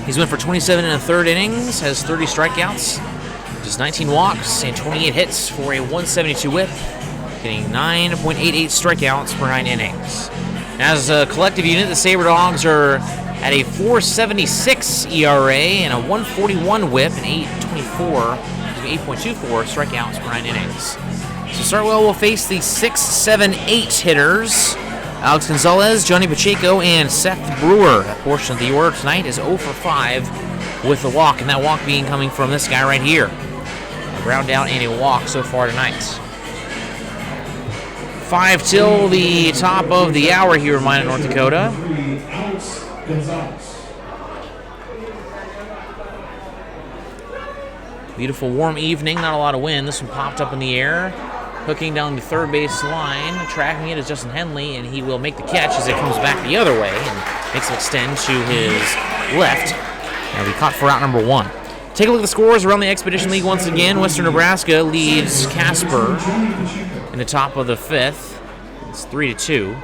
Speaker 1: He's went for 27 in the third innings, has 30 strikeouts, just 19 walks, and 28 hits for a 172 whip. Getting 9.88 strikeouts per 9 innings. As a collective unit, the Sabre Dogs are at a 4.76 ERA and a 141 whip and 8.24 strikeouts per 9 innings. So Sartwell will face the 6, 7, 8 hitters. Alex Gonzalez, Johnny Pacheco, and Seth Brewer. That portion of the order tonight is 0 for 5 with the walk, and that walk being coming from this guy right here. A ground out and a walk so far tonight. 5 till the top of the hour here in Minot, North Dakota. Beautiful warm evening, not a lot of wind. This one popped up in the air, hooking down the third base line. Tracking it is Justin Henley, and he will make the catch as it comes back the other way and makes it extend to his left. And we caught for out number 1. Take a look at the scores around the Expedition League once again. Western Nebraska leads Casper in the top of the 5th. It's 3-2.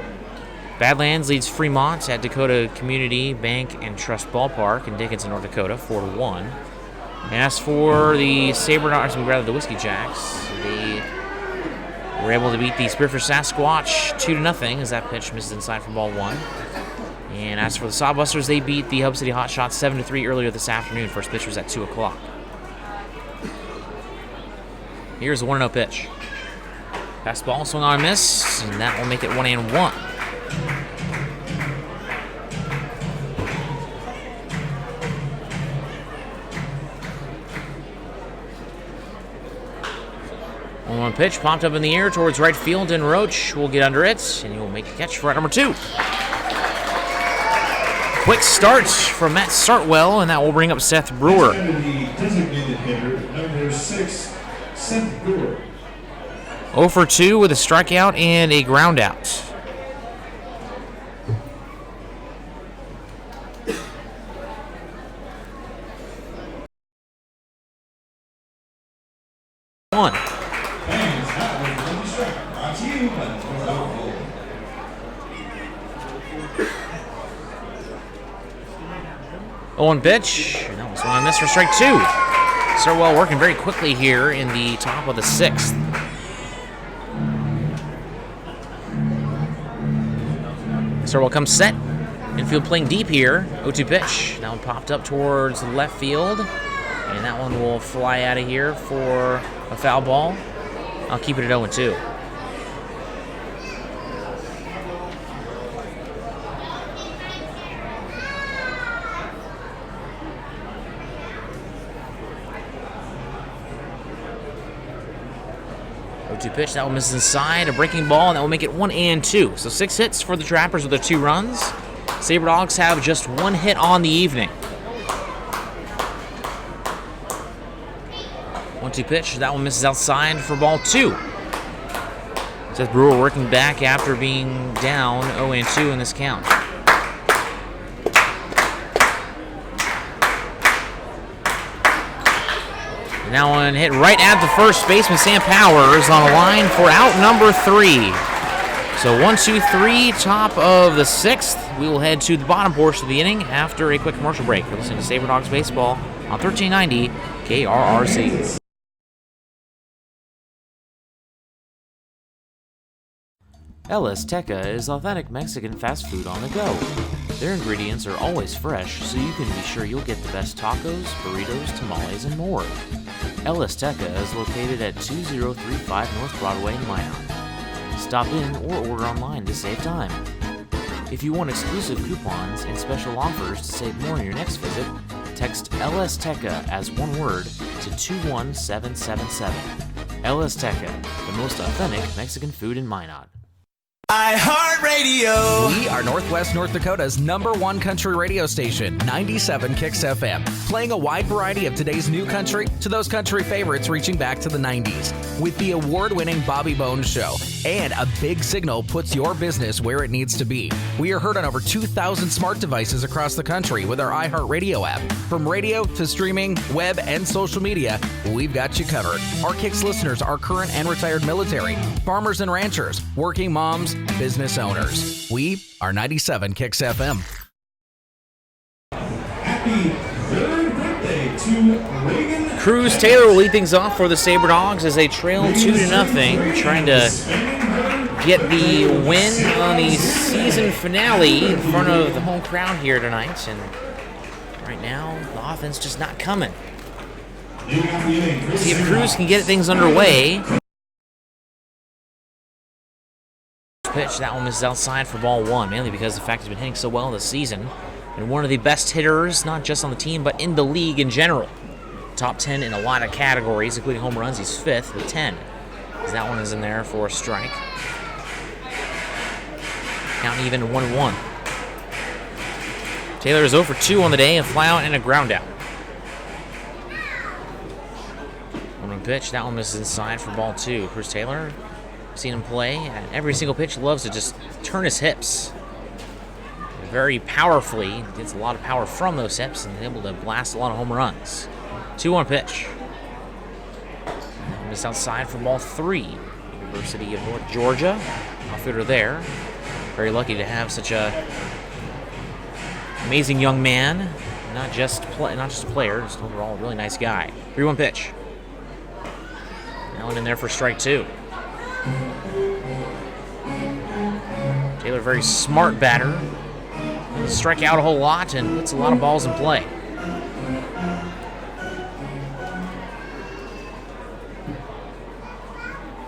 Speaker 1: Badlands leads Fremont at Dakota Community Bank and Trust Ballpark in Dickinson, North Dakota, 4-1. And as for the the Whiskey Jacks, they were able to beat the Spearfish Sasquatch 2-0 as that pitch misses inside for ball 1. And as for the Sawbusters, they beat the Hub City Hotshots 7-3 earlier this afternoon. First pitch was at 2 o'clock. Here's the 1-0 pitch. Fastball, swing on and miss, and that will make it 1-1. One pitch popped up in the air towards right field, and Roach will get under it, and he will make the catch for out number 2. Quick start from Matt Sartwell, and that will bring up Seth Brewer.
Speaker 6: Designated hitter, number 6, Seth Brewer.
Speaker 1: 0 for 2 with a strikeout and a ground out. One. One pitch, and that was one miss for strike 2. Sartwell working very quickly here in the top of the 6th. Sartwell comes set. Infield playing deep here. 0-2 pitch. That one popped up towards the left field. And that one will fly out of here for a foul ball. I'll keep it at 0-2. Pitch, that one misses inside, a breaking ball, and that will make it 1-2. So 6 hits for the Trappers with their 2 runs. Sabre Dogs have just 1 hit on the evening. 1-2 3-2 pitch. That one misses outside for ball 2. Seth Brewer working back after being down 0-2 in this count. And that one hit right at the first baseman, Sam Powers, on a line for out number 3. So 1-2-3, top of the 6th. We will head to the bottom portion of the inning after a quick commercial break. You're listening to Sabre Dogs Baseball on 1390 KRRC.
Speaker 3: El Azteca is authentic Mexican fast food on the go. Their ingredients are always fresh, so you can be sure you'll get the best tacos, burritos, tamales, and more. El Azteca is located at 2035 North Broadway in Minot. Stop in or order online to save time. If you want exclusive coupons and special offers to save more on your next visit, text El Azteca as one word to 21777. El Azteca, the most authentic Mexican food in Minot.
Speaker 5: iHeartRadio. We are Northwest North Dakota's #1 country radio station, 97 Kicks FM, playing a wide variety of today's new country to those country favorites reaching back to the 90s. With the award-winning Bobby Bones Show, and a big signal puts your business where it needs to be. We are heard on over 2,000 smart devices across the country with our iHeartRadio app. From radio to streaming, web, and social media, we've got you covered. Our Kicks listeners are current and retired military, farmers and ranchers, working moms, business owners. We are 97 Kicks FM.
Speaker 6: Happy 3rd birthday to Reagan.
Speaker 1: Cruz Taylor will lead things off for the Sabre Dogs as they trail 2-0, trying to get the win on the season finale in front of the home crowd here tonight. And right now, the offense just not coming. See if Cruz can get things underway. Pitch, that one misses outside for ball 1, mainly because of the fact he's been hitting so well this season. And one of the best hitters, not just on the team, but in the league in general. Top 10 in a lot of categories, including home runs. He's 5th with 10. As that one is in there for a strike. Count even 1-1. Taylor is 0 for 2 on the day, a flyout and a ground out. 1-1 pitch, that one misses inside for ball 2. Cruz Taylor, seen him play at every single pitch. He loves to just turn his hips very powerfully. Gets a lot of power from those hips and is able to blast a lot of home runs. 2-1 pitch. Miss outside for ball 3. University of North Georgia. Outfielder there. Very lucky to have such a amazing young man. Not just a player, just overall a really nice guy. 3-1 pitch. That one in there for strike 2. Taylor, very smart batter. Doesn't strike out a whole lot and puts a lot of balls in play.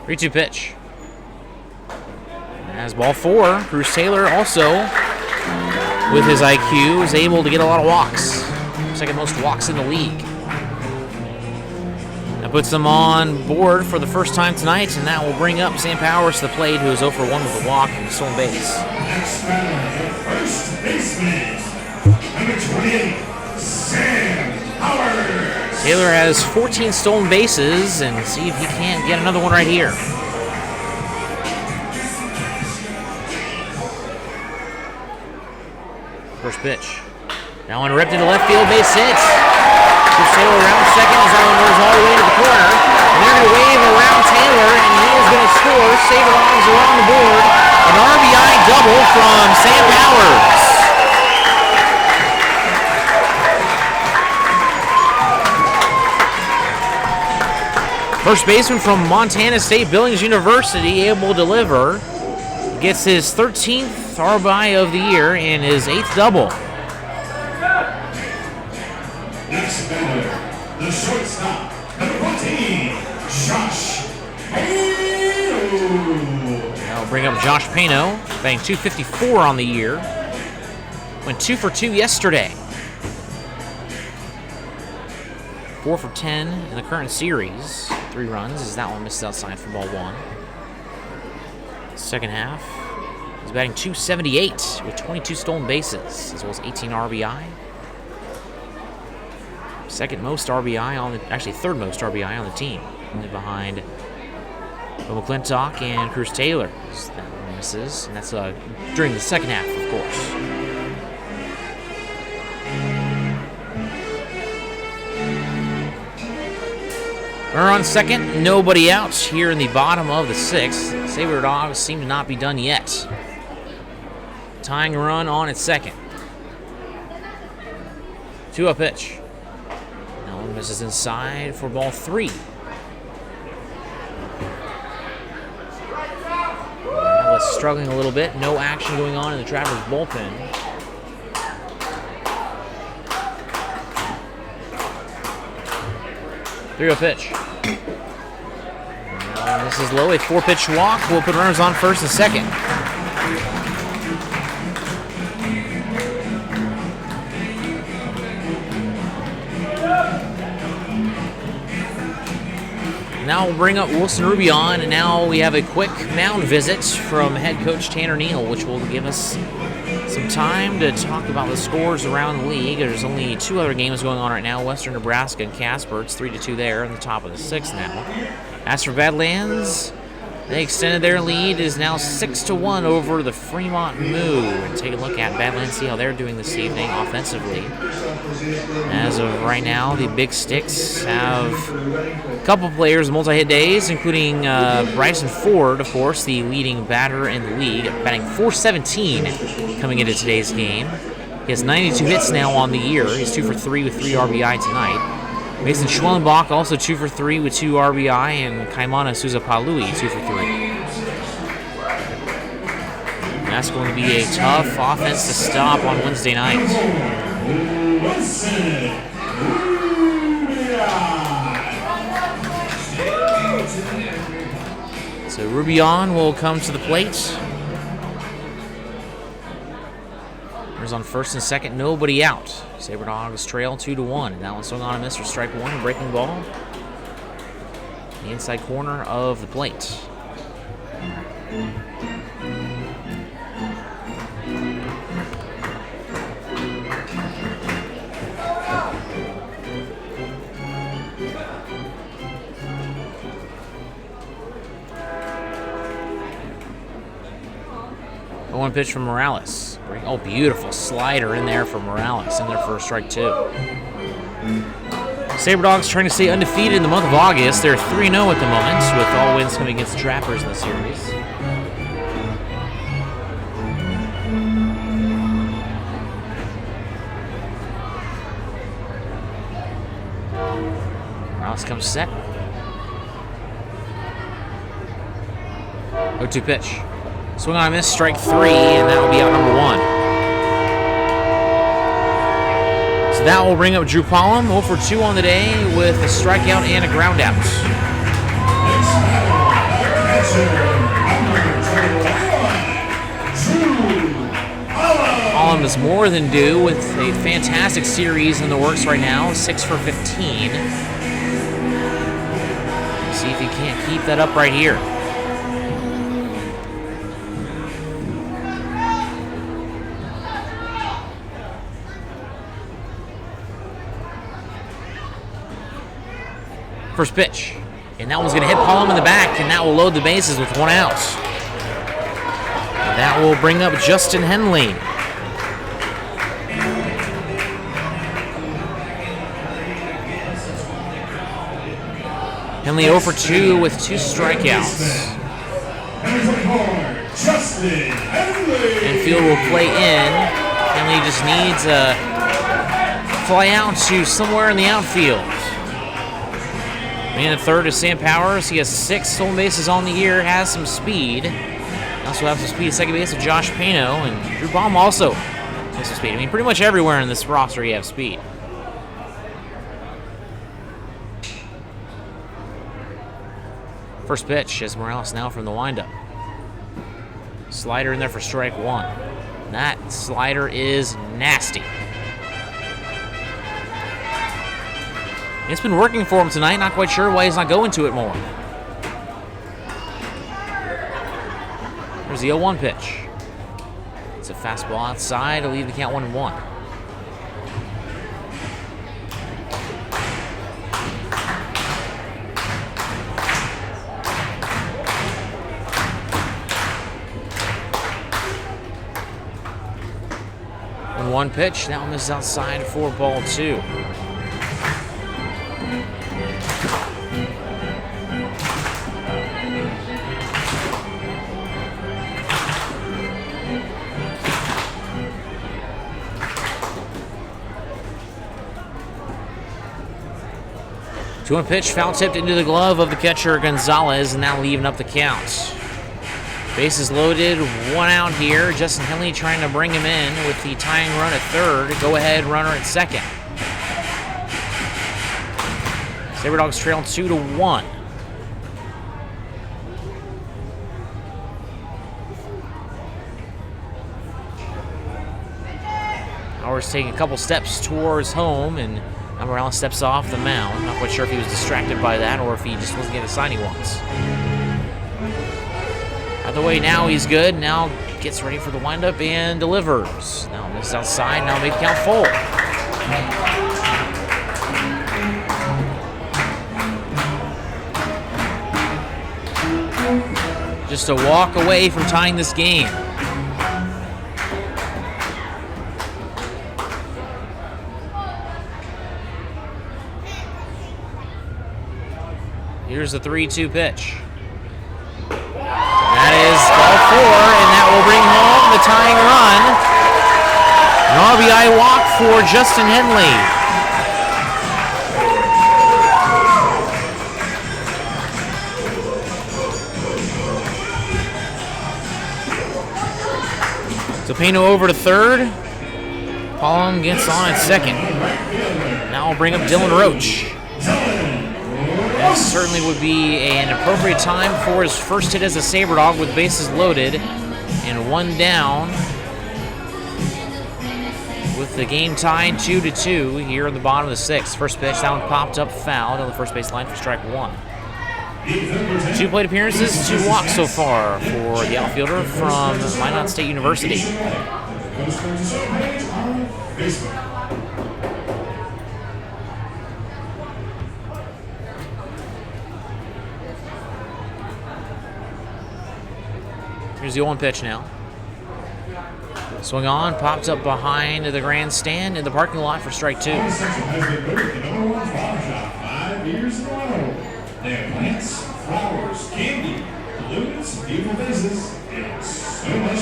Speaker 1: Three-two pitch. As ball 4, Cruz Taylor also, with his IQ, is able to get a lot of walks. Second most walks in the league. That puts them on board for the first time tonight, and that will bring up Sam Powers to the plate, who is 0 for 1 with a walk and a stolen base.
Speaker 6: Next batter, first baseman, number 28, Sam Powers.
Speaker 1: Taylor has 14 stolen bases, and see if he can't get another one right here. First pitch. That one ripped into left field, base hit. Cruz Taylor around second as that one goes all the way to the corner. And they're going to wave around Taylor, and he is going to score. Sabre Dogs are on the board. An RBI double from Sam Powers. First baseman from Montana State Billings University, able to deliver. Gets his 13th RBI of the year and his 8th double.
Speaker 6: Next batter, the shortstop, number 14, Josh Pano.
Speaker 1: That'll bring up Josh Pano, batting .254 on the year. Went 2 for 2 yesterday. 4 for 10 in the current series. 3 runs as that one misses outside for ball 1. Second half, he's batting .278 with 22 stolen bases, as well as 18 RBI. Second most RBI on the, actually third most RBI on the team, only behind Bo McClintock and Cruz Taylor. So that one misses, and that's during the second half, of course. Runner on second, nobody out here in the bottom of the sixth. Sabre Dogs seem to not be done yet. Tying run on at second. 2-0 pitch. That one misses inside for ball 3. Alice struggling a little bit. No action going on in the Travers bullpen. Three-0 pitch. This is low. A 4-pitch walk. We'll put runners on first and second. Now we'll bring up Wilson Ruby on, and now we have a quick mound visit from head coach Tanner Neal, which will give us some time to talk about the scores around the league. There's only 2 other games going on right now, Western Nebraska and Casper. It's 3-2 there on the top of the 6th now. As for Badlands, they extended their lead. It is now 6-1 over the Fremont Moo. And take a look at Badlands, see how they're doing this evening offensively. As of right now, the Big Sticks have a couple players multi-hit days, including Bryson Ford, of course, the leading batter in the league, batting .417 coming into today's game. He has 92 hits now on the year. He's 2 for 3 with 3 RBI tonight. Mason Schwellenbach also 2 for 3 with 2 RBI, and Kaimana Souza Palui 2 for 3. And that's going to be a tough offense to stop on Wednesday night. So Rubion will come to the plate. Runners on first and second, nobody out. Sabre Dogs trail 2-1, and that one swung on a miss for strike one, a breaking ball. The inside corner of the plate. One pitch from Morales. Oh, beautiful slider in there for Morales, in there for a strike 2. Sabre Dogs trying to stay undefeated in the month of August. They're 3-0 at the moment, with all wins coming against the Trappers in the series. Morales comes set. 0-2 pitch. Swing on a miss, strike 3, and that will be out number 1. So that will bring up Drew Pollum, 0 for 2 on the day with a strikeout and a ground out. Pollum is more than due with a fantastic series in the works right now, 6 for 15. See if he can't keep that up right here. First pitch, and that one's going to hit Pollum in the back, and that will load the bases with 1 out. And that will bring up Justin Henley. Henley 0 for 2 with 2 strikeouts. Infield will play in. Henley just needs a fly out to somewhere in the outfield. Man at third is Sam Powers. He has 6 stolen bases on the year, has some speed. Also have some speed at second base with Josh Pano, and Drew Baum also has some speed. I mean, pretty much everywhere in this roster you have speed. First pitch is Morales now from the windup. Slider in there for strike 1. That slider is nasty. It's been working for him tonight. Not quite sure why he's not going to it more. There's the 0-1 pitch. It's a fastball outside to leave the count 1-1. 0-1 pitch. That one misses outside for ball 2. Two on pitch, foul tipped into the glove of the catcher Gonzalez, and now leaving up the count. Bases loaded, 1 out here. Justin Henley trying to bring him in with the tying run at third. Go ahead runner at second. Sabre Dogs trail 2-1. Howard's taking a couple steps towards home, and Morales steps off the mound. Not quite sure if he was distracted by that or if he just wasn't getting the sign he wants. Out the way now, he's good. Now gets ready for the windup and delivers. Now misses outside. Now make the count full. Just a walk away from tying this game. Here's the 3-2 pitch. That is ball 4, and that will bring home the tying run. An RBI walk for Justin Henley. Topino over to third. Palm gets on at second. Now we'll bring up Dylan Roach. That certainly would be an appropriate time for his first hit as a Sabre Dog with bases loaded and 1 down, with the game tied 2-2 here in the bottom of the 6th. First pitch, that one popped up fouled on the first base line for strike 1. 2 plate appearances, 2 walks so far for the outfielder from Minot State University. Here's the 0-1 pitch now. Swung on, popped up behind the grandstand in the parking lot for strike 2.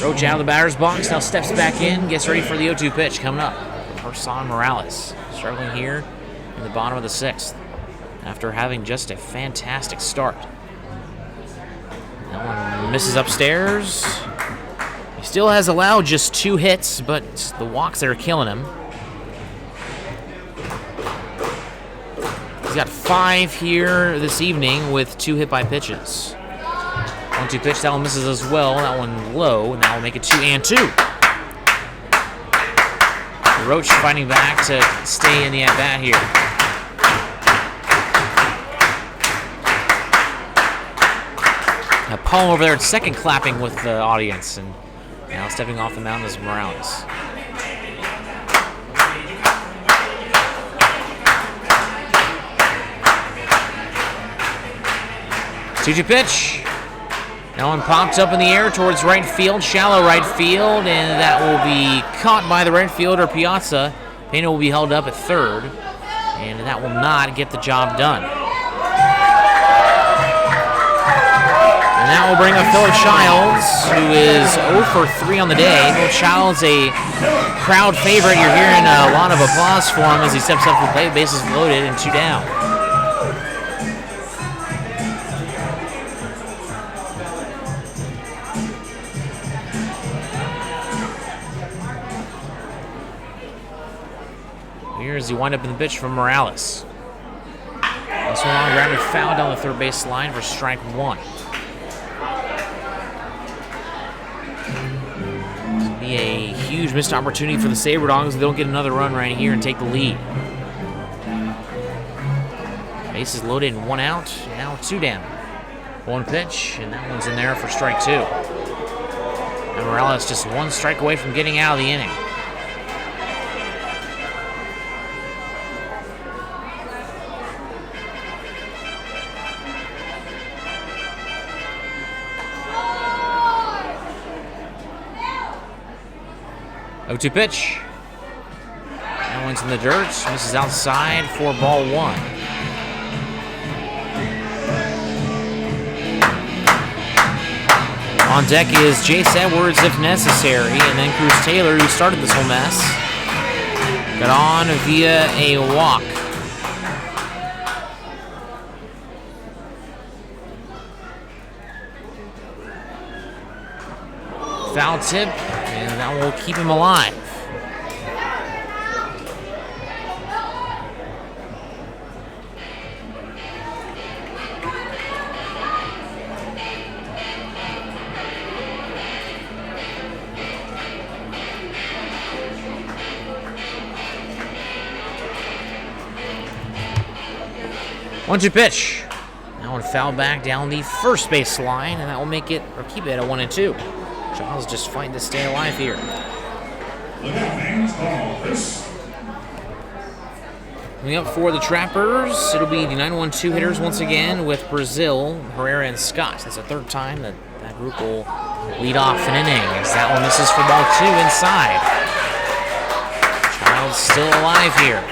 Speaker 6: Roach
Speaker 1: out of the batter's box, now steps back in, gets ready for the 0-2 pitch coming up. Person Morales struggling here in the bottom of the 6th after having just a fantastic start. That one misses upstairs. He still has allowed just 2 hits, but it's the walks that are killing him. He's got 5 here this evening with 2 hit by pitches. 1-2 pitch, that one misses as well. That one low, and that will make it 2-2. Roach fighting back to stay in the at-bat here. Now Paul over there at second clapping with the audience, and now stepping off the mound is Morales. Two-two pitch. That one popped up in the air towards right field, shallow right field, and that will be caught by the right fielder, Piazza. Pena will be held up at third, and that will not get the job done. And that will bring up Philip Childs, who is 0 for 3 on the day. Philip Childs, a crowd favorite. You're hearing a lot of applause for him as he steps up to the plate, bases loaded, and 2 down. Here's the windup in the pitch from Morales. This one on grounded foul down the third base line for strike 1. This will be a huge missed opportunity for the Sabre Dogs if they don't get another run right here and take the lead. Bases loaded and 1 out, now 2 down. 1 pitch, and that one's in there for strike 2. And Morales just 1 strike away from getting out of the inning. Oh, 2 pitch. one's in the dirt. Misses outside for ball 1. On deck is Jace Edwards if necessary, and then Cruz Taylor, who started this whole mess, got on via a walk. Foul tip, and that will keep him alive. One-two pitch. That one foul back down the first base line, and that will make it, or keep it at 1-2. Giles just fighting to stay alive here. Coming up for the Trappers, it'll be the 9-1-2 hitters once again with Brazil, Herrera, and Scott. That's the third time that group will lead off an inning as that one misses for ball 2 inside. Giles still alive here.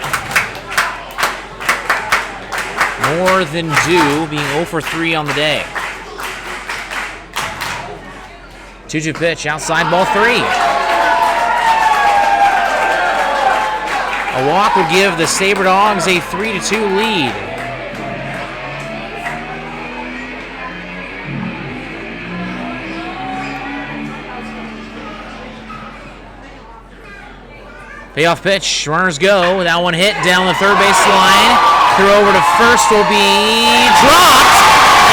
Speaker 1: More than due, being 0 for 3 on the day. 2-2 pitch, outside ball 3. A walk would give the Sabre Dogs a 3-2 lead. Payoff pitch, runners go. That one hit down the third base line. Throw over to first will be dropped,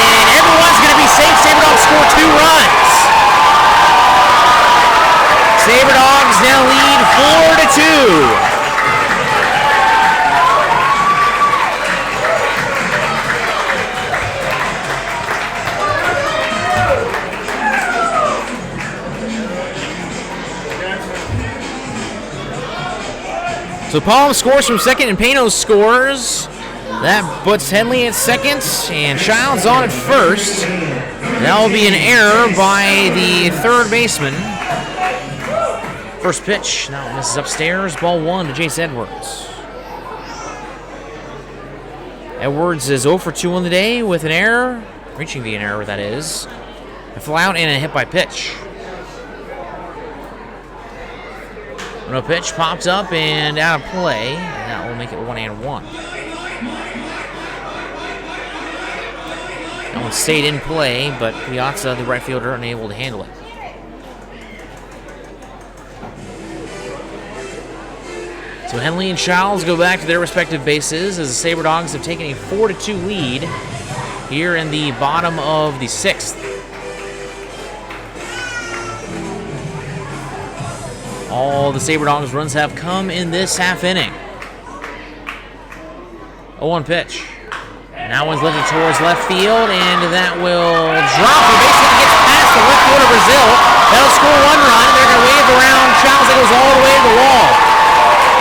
Speaker 1: and everyone's going to be safe. Sabre Dogs score 2 runs. Sabre Dogs now lead 4-2. So Palm scores from second, and Pano scores. That puts Henley at second, and Childs on at first. That will be an error by the third baseman. First pitch, now misses upstairs. Ball 1 to Jace Edwards. Edwards is 0 for 2 on the day with an error, reaching the error, that is. A fly out and a hit by pitch. No pitch popped up and out of play, and that will make it 1-1. That one stayed in play, but Piazza, the right fielder, unable to handle it. So Henley and Childs go back to their respective bases as the Sabre Dogs have taken a 4-2 lead here in the bottom of the 6th. All the Sabre Dogs runs have come in this half inning. 0-1 pitch. And that one's lifted towards left field, and that will drop. The base hit gets past the left fielder Brazil. That'll score 1 run. They're going to wave around Childs that goes all the way to the wall.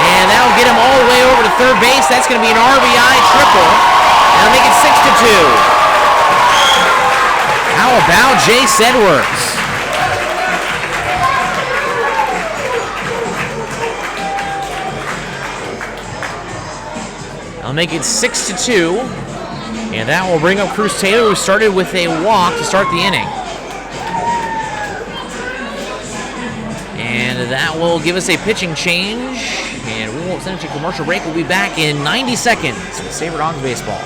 Speaker 1: And that'll get him all the way over to third base. That's going to be an RBI triple. That'll make it 6-2. How about Jace Edwards? I'll make it 6-2, and that will bring up Cruz Taylor, who started with a walk to start the inning. And that will give us a pitching change, and we won't send it to commercial break. We'll be back in 90 seconds with Sabre Dogs baseball.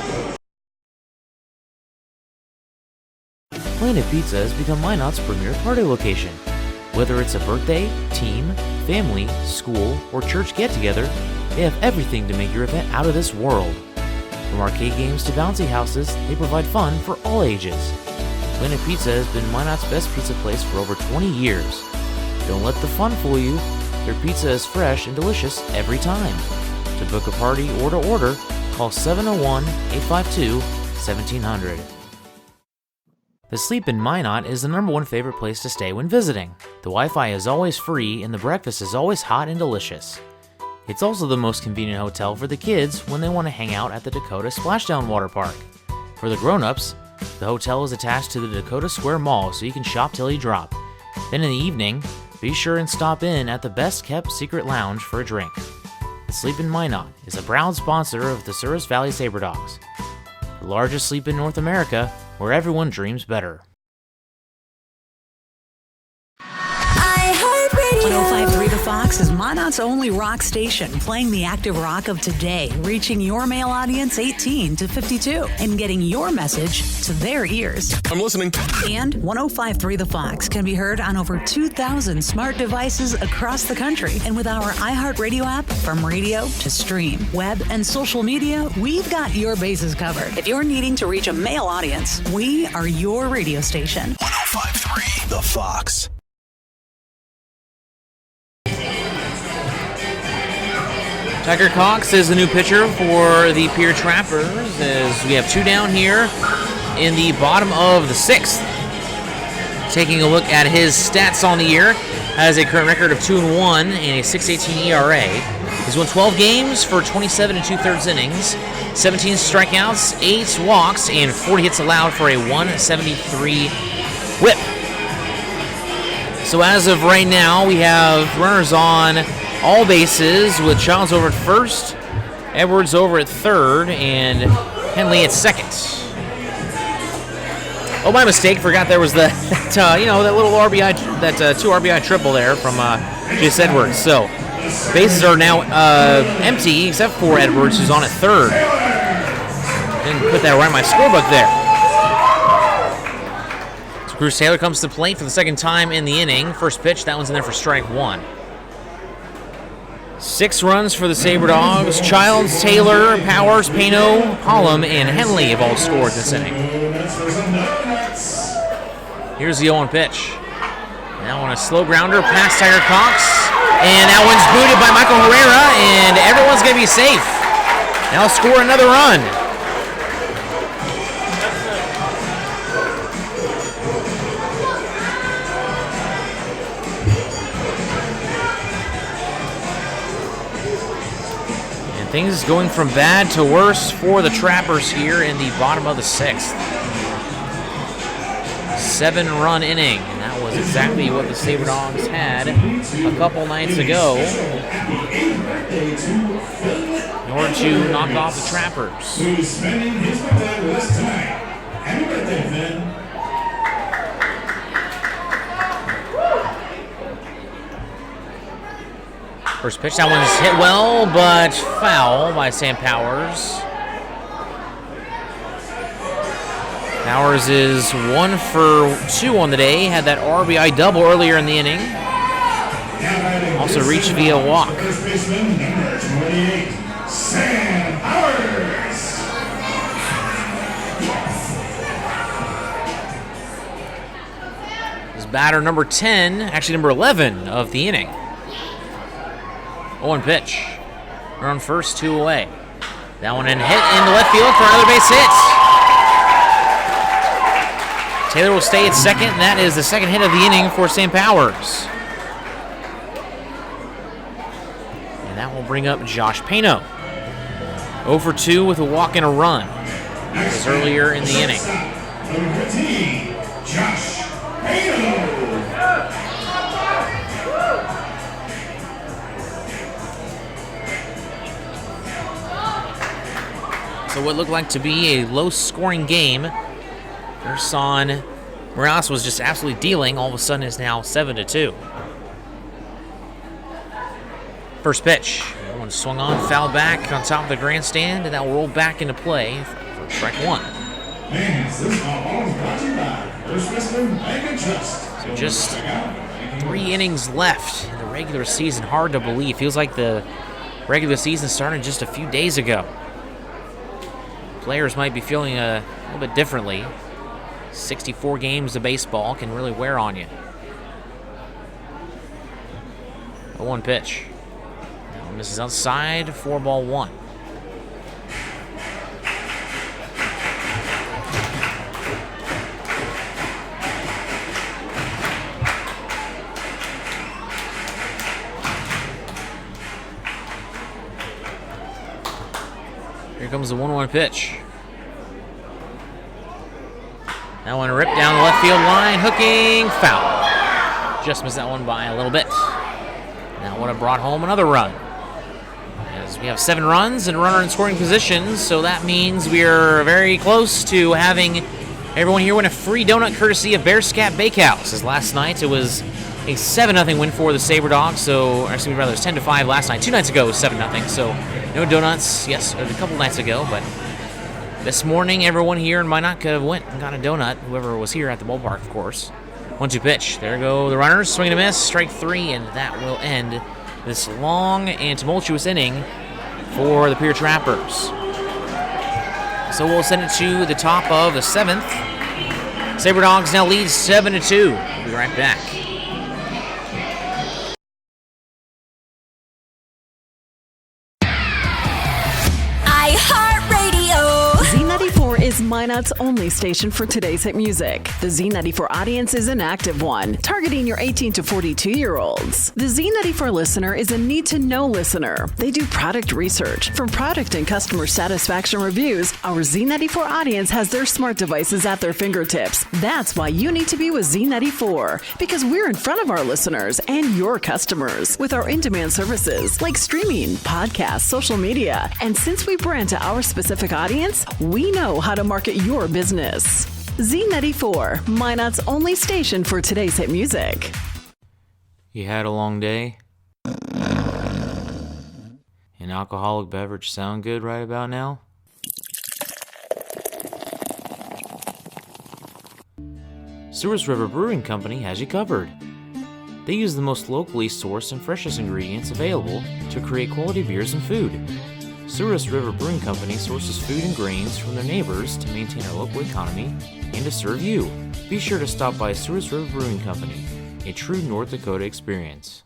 Speaker 3: Planet Pizza has become Minot's premier party location. Whether it's a birthday, team, family, school, or church get-together, they have everything to make your event out of this world. From arcade games to bouncy houses, they provide fun for all ages. Planet Pizza has been Minot's best pizza place for over 20 years. Don't let the fun fool you. Their pizza is fresh and delicious every time. To book a party or to order, call 701-852-1700. The Sleep in Minot is the #1 favorite place to stay when visiting. The Wi-Fi is always free and the breakfast is always hot and delicious. It's also the most convenient hotel for the kids when they want to hang out at the Dakota Splashdown Water Park. For the grown-ups, the hotel is attached to the Dakota Square Mall so you can shop till you drop. Then in the evening, be sure and stop in at the best-kept secret lounge for a drink. The Sleep in Minot is a proud sponsor of the Souris Valley Sabre Dogs, the largest sleep in North America, where everyone dreams better.
Speaker 7: 105.3 The Fox is Minot's only rock station, playing the active rock of today, reaching your male audience 18 to 52, and getting your message to their ears.
Speaker 8: I'm listening.
Speaker 7: And 105.3 The Fox can be heard on over 2,000 smart devices across the country. And with our iHeartRadio app, from radio to stream, web, and social media, we've got your bases covered. If you're needing to reach a male audience, we are your radio station.
Speaker 8: 105.3 The Fox.
Speaker 1: Tiger Cox is the new pitcher for the Pierre Trappers, as we have two down here in the bottom of the sixth. Taking a look at his stats on the year, has a current record of 2-1 and a 6.18 ERA. He's won 12 games for 27 2/3 innings, 17 strikeouts, 8 walks, and 40 hits allowed for a 173 whip. So as of right now, we have runners on all bases, with Childs over at first, Edwards over at third, and Henley at second. Oh, my mistake. Forgot there was that little RBI, that 2 RBI triple there from Jace Edwards. So bases are now empty except for Edwards, who's on at third. Didn't put that right in my scorebook there. So Bruce Taylor comes to plate for the second time in the inning. First pitch, that one's in there for strike one. 6 runs for the Sabre Dogs. Childs, Taylor, Powers, Pano, Hollum, and Henley have all scored this inning. Here's the 0-1 pitch. Now on a slow grounder past Tiger Cox. And that one's booted by Michael Herrera, and everyone's going to be safe. Now score another run. Things going from bad to worse for the Trappers here in the bottom of the sixth. 7-run inning, and that was exactly what the Sabre Dogs had a couple nights ago in order to knock off the Trappers.
Speaker 6: Who's spending his birthday with us tonight? Happy birthday, Finn.
Speaker 1: First pitch, that one's hit well, but foul by Sam Powers. Powers is 1 for 2 on the day. Had that RBI double earlier in the inning. Also reached via walk.
Speaker 6: First baseman, number 28, Sam Powers.
Speaker 1: His batter number 10, actually number 11 of the inning. 0-1 pitch. Run first, 2 away. That one in hit in the left field for another base hit. Taylor will stay at second, and that is the second hit of the inning for Sam Powers. And that will bring up Josh Pano. 0 for 2 with a walk and a run. That was earlier in the inning.
Speaker 6: Number 15, Josh Pano.
Speaker 1: So what looked like to be a low-scoring game. Gerson Morales was just absolutely dealing. All of a sudden, is now 7-2. First pitch. That one swung on, foul back on top of the grandstand, and that will roll back into play for strike one.
Speaker 6: Fans, this ball is brought to you by First Western Bank and Trust.
Speaker 1: So just 3 innings left in the regular season. Hard to believe. Feels like the regular season started just a few days ago. Players might be feeling a little bit differently. 64 games of baseball can really wear on you. 0-1 pitch. Now misses outside, 4-1. Here comes the 1-1 pitch. That one ripped down the left field line, hooking, foul. Just missed that one by a little bit. That would have brought home another run. As as we have 7 runs and a runner in scoring position, so that means we are very close to having everyone here win a free donut courtesy of Bearscat Bakehouse. As last night it was a 7-0 win for the Sabre Dogs, so, or excuse me, rather, it was 10-5 last night. 2 nights ago it was 7-0, so no donuts, yes, a couple nights ago, but this morning everyone here in Minot went and got a donut, whoever was here at the ballpark, of course. 1-2 pitch. There go the runners. Swing and a miss. Strike 3, and that will end this long and tumultuous inning for the Pierre Trappers. So we'll send it to the top of the 7th. Sabre Dogs now lead 7-2. We'll be right back.
Speaker 2: Z94 is Minot's only station for today's hit music. The Z94 audience is an active one, targeting your 18 to 42-year-olds. The Z94 listener is a need-to-know listener. They do product research. From product and customer satisfaction reviews, our Z94 audience has their smart devices at their fingertips. That's why you need to be with Z94, because we're in front of our listeners and your customers with our in-demand services like streaming, podcasts, social media. And since we brand to our specific audience, we know how to market your business. Z94, Minot's only station for today's hit music.
Speaker 3: You had a long day? An alcoholic beverage sound good right about now? Souris River Brewing Company has you covered. They use the most locally sourced and freshest ingredients available to create quality beers and food. Souris River Brewing Company sources food and grains from their neighbors to maintain our local economy and to serve you. Be sure to stop by Souris River Brewing Company, a true North Dakota experience.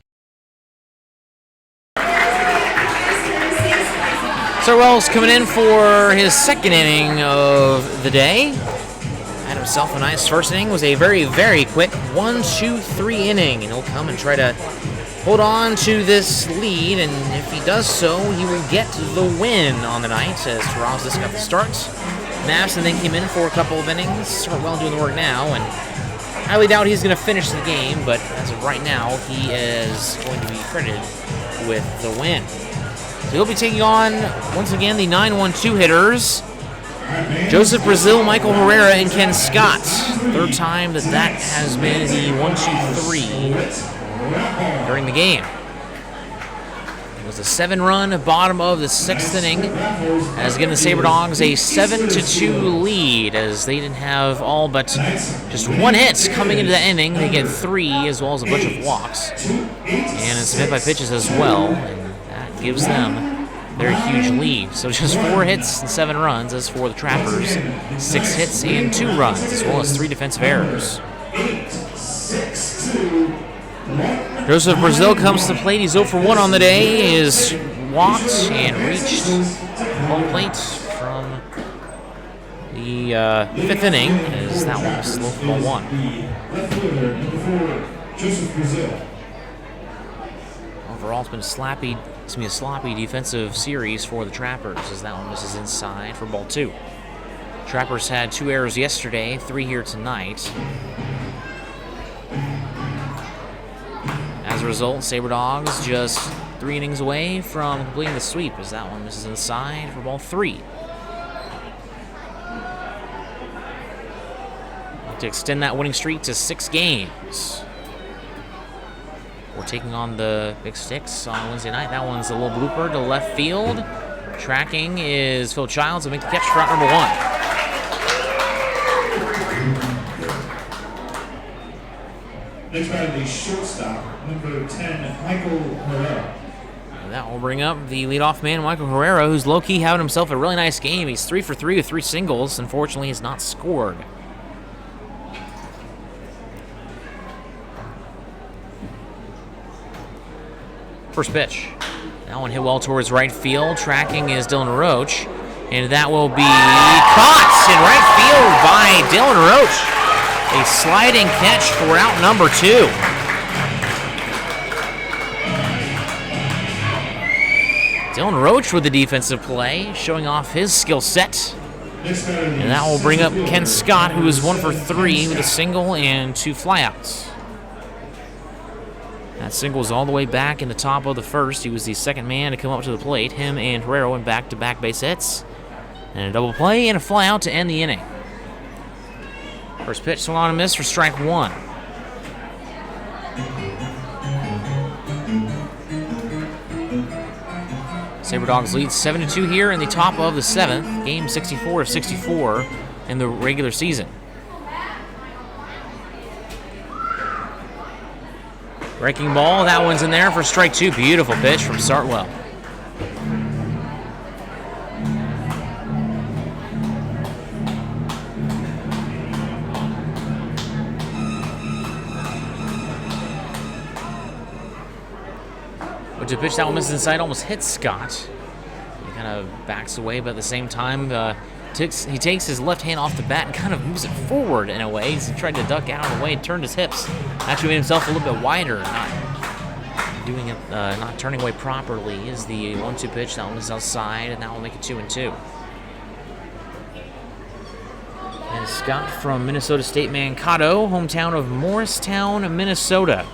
Speaker 1: So Wells coming in for his second inning of the day. Had himself a nice first inning. Was a very, very quick 1-2-3 inning, and he'll come and try to hold on to this lead, and if he does so, he will get the win on the night as Terrazas got the start. Mavson then came in for a couple of innings. Start well doing the work now, and highly doubt he's going to finish the game, but as of right now, he is going to be credited with the win. So he'll be taking on, once again, the 9-1-2 hitters, Joseph Brazil, Michael Herrera, and Ken Scott. Third time that has been the 1-2-3 during the game. It was a 7-run bottom of the 6th inning, as again the Sabre Dogs a 7-2 lead, as they didn't have all but just 1 hit coming into the inning. They get 3 as well as a bunch of walks and some hit by pitches as well, and that gives them their huge lead. So just 4 hits and 7 runs as for the Trappers, 6 hits and 2 runs as well as 3 defensive errors.
Speaker 6: 8-6-2.
Speaker 1: Joseph Brazil comes to the plate. He's 0 for 1 on the day. He is walked and reached home plate from the 5th inning, as that one was slow for ball 1. Overall, it's been a sloppy defensive series for the Trappers, as that one misses inside for ball 2. Trappers had 2 errors yesterday, 3 here tonight. As a result, Sabre Dogs just 3 innings away from completing the sweep, as that one misses inside for ball 3. To extend that winning streak to 6 games. We're taking on the Big Sticks on Wednesday night. That one's a little blooper to left field. Tracking is Phil Childs will make the catch for out number 1.
Speaker 6: Next batter, the shortstop, number 10, Michael Herrera.
Speaker 1: And that will bring up the leadoff man, Michael Herrera, who's low-key having himself a really nice game. He's 3 for 3 with 3 singles. Unfortunately, he's not scored. First pitch. That one hit well towards right field. Tracking is Dylan Roach. And that will be caught in right field by Dylan Roach. A sliding catch for out number 2. Dylan Roach with the defensive play, showing off his skill set. And that will bring up Ken Scott, who is 1 for 3 with a single and 2 flyouts. That singles all the way back in the top of the first. He was the second man to come up to the plate. Him and Herrero in back-to-back base hits. And a double play and a fly out to end the inning. First pitch swung on a miss for strike one. Sabre Dogs lead 7-2 here in the top of the seventh. Game 64 of 64 in the regular season. Breaking ball, that one's in there for strike two. Beautiful pitch from Sartwell. But to pitch that one misses inside, almost hits Scott. He kind of backs away, but at the same time, he takes his left hand off the bat and kind of moves it forward in a way. He's tried to duck out of the way and turned his hips. Actually made himself a little bit wider, not turning away properly. Is the 1-2 pitch. That one is outside, and that will make it 2-2. And Scott from Minnesota State Mankato, hometown of Morristown, Minnesota,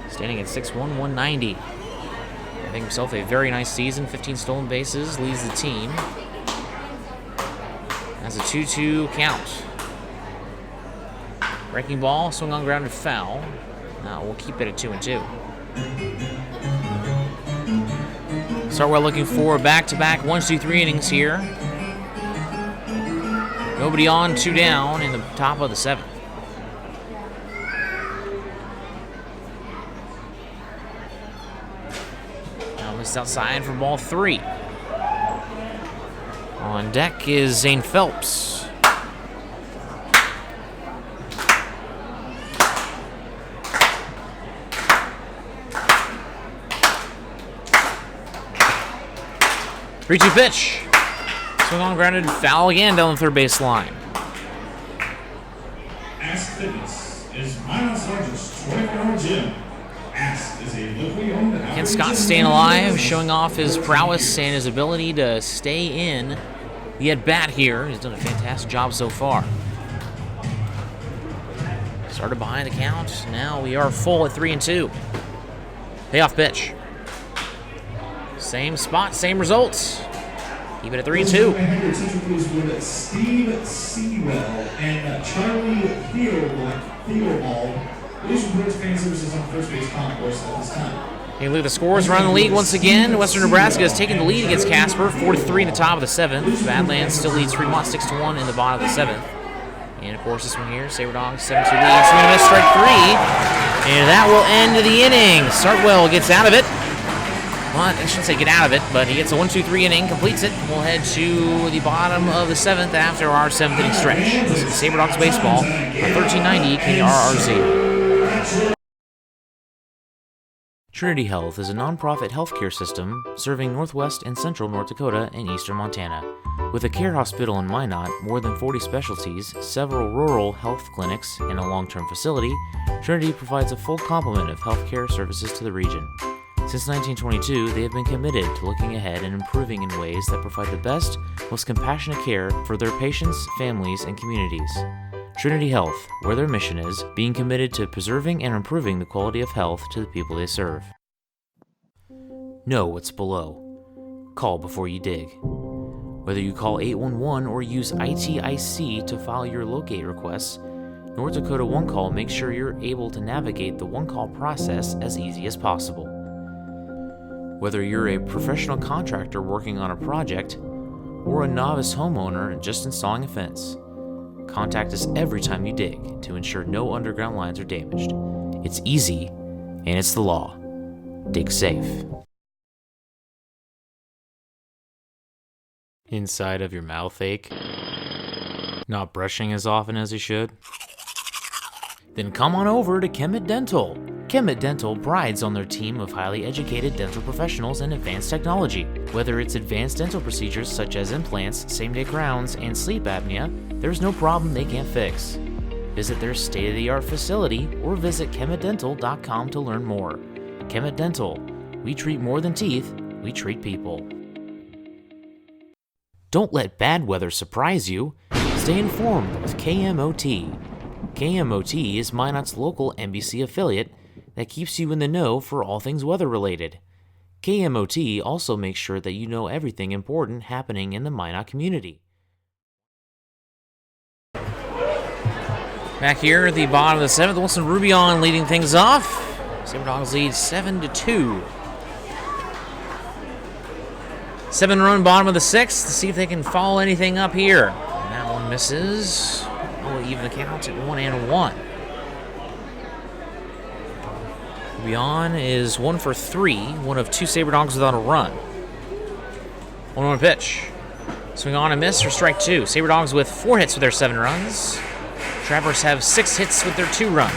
Speaker 1: standing at 6'1", 190. Having himself a very nice season. 15 stolen bases, leads the team. That's a 2-2 count. Breaking ball, swung on ground and foul. Now we'll keep it at 2-2. Sartwell looking for back-to-back 1-2-3 innings here. Nobody on, 2 down in the top of the seventh. Now missed outside for ball 3. On deck is Zane Phelps. Three-two pitch. Swing on, grounded, foul again down the third base line.
Speaker 6: Ask Fitness is Miles' largest 24-hour gym. Ask is a locally owned.
Speaker 1: Ken Scott staying alive, showing off his prowess and his ability to stay in the at-bat here. He's done a fantastic job so far. Started behind the count. Now we are full at 3-2. Payoff pitch. Same spot, same results. Keep it at 3-2.
Speaker 6: With Steve Sewell and Charlie Theobald. These reports fan services on first base concourse at this time.
Speaker 1: Hey, look at the scores around the league once again. Western Nebraska has taken the lead against Casper, 4-3 in the top of the seventh. Badlands still leads Fremont 6-1 in the bottom of the seventh. And of course, this one here, Sabre Dogs 7-2 lead. Swing and miss, strike 3, and that will end the inning. Sartwell gets out of it. Well, I shouldn't say get out of it, but he gets a 1-2-3 inning, completes it. We'll head to the bottom of the seventh after our seventh inning stretch. This is Sabre Dogs baseball on 1390 KRRZ. Trinity Health is a nonprofit healthcare system serving northwest and central North Dakota and eastern Montana. With a care hospital in Minot, more than 40 specialties, several rural health clinics, and a long-term facility, Trinity provides a full complement of healthcare services to the region. Since 1922, they have been committed to looking ahead and improving in ways that provide the best, most compassionate care for their patients, families, and communities. Trinity Health, where their mission is, being committed to preserving and improving the quality of health to the people they serve. Know what's below. Call before you dig. Whether you call 811 or use ITIC to file your locate requests, North Dakota One Call makes sure you're able to navigate the One Call process as easy as possible. Whether you're a professional contractor working on a project or a novice homeowner just installing a fence, contact us every time you dig to ensure no underground lines are damaged. It's easy, and it's the law. Dig safe.
Speaker 3: Inside of your mouth ache? Not brushing as often as you should? Then come on over to Kemet Dental. Kemet Dental prides on their team of highly educated dental professionals and advanced technology. Whether it's advanced dental procedures such as implants, same-day crowns, and sleep apnea, there's no problem they can't fix. Visit their state-of-the-art facility or visit kemetdental.com to learn more. Kemet Dental. We treat more than teeth, we treat people. Don't let bad weather surprise you. Stay informed with KMOT. KMOT is Minot's local NBC affiliate, that keeps you in the know for all things weather-related. KMOT also makes sure that you know everything important happening in the Minot community.
Speaker 1: Back here at the bottom of the 7th, Wilson Rubion leading things off. Sabre Dogs lead 7-2. 7-run bottom of the 6th to see if they can follow anything up here. And that one misses. We'll even the count at 1-1. Rubion is 1 for 3, one of 2 Sabre Dogs without a run. 1-1 pitch. Swing on and miss for strike 2. Sabre Dogs with 4 hits with their 7 runs. Trappers have 6 hits with their 2 runs.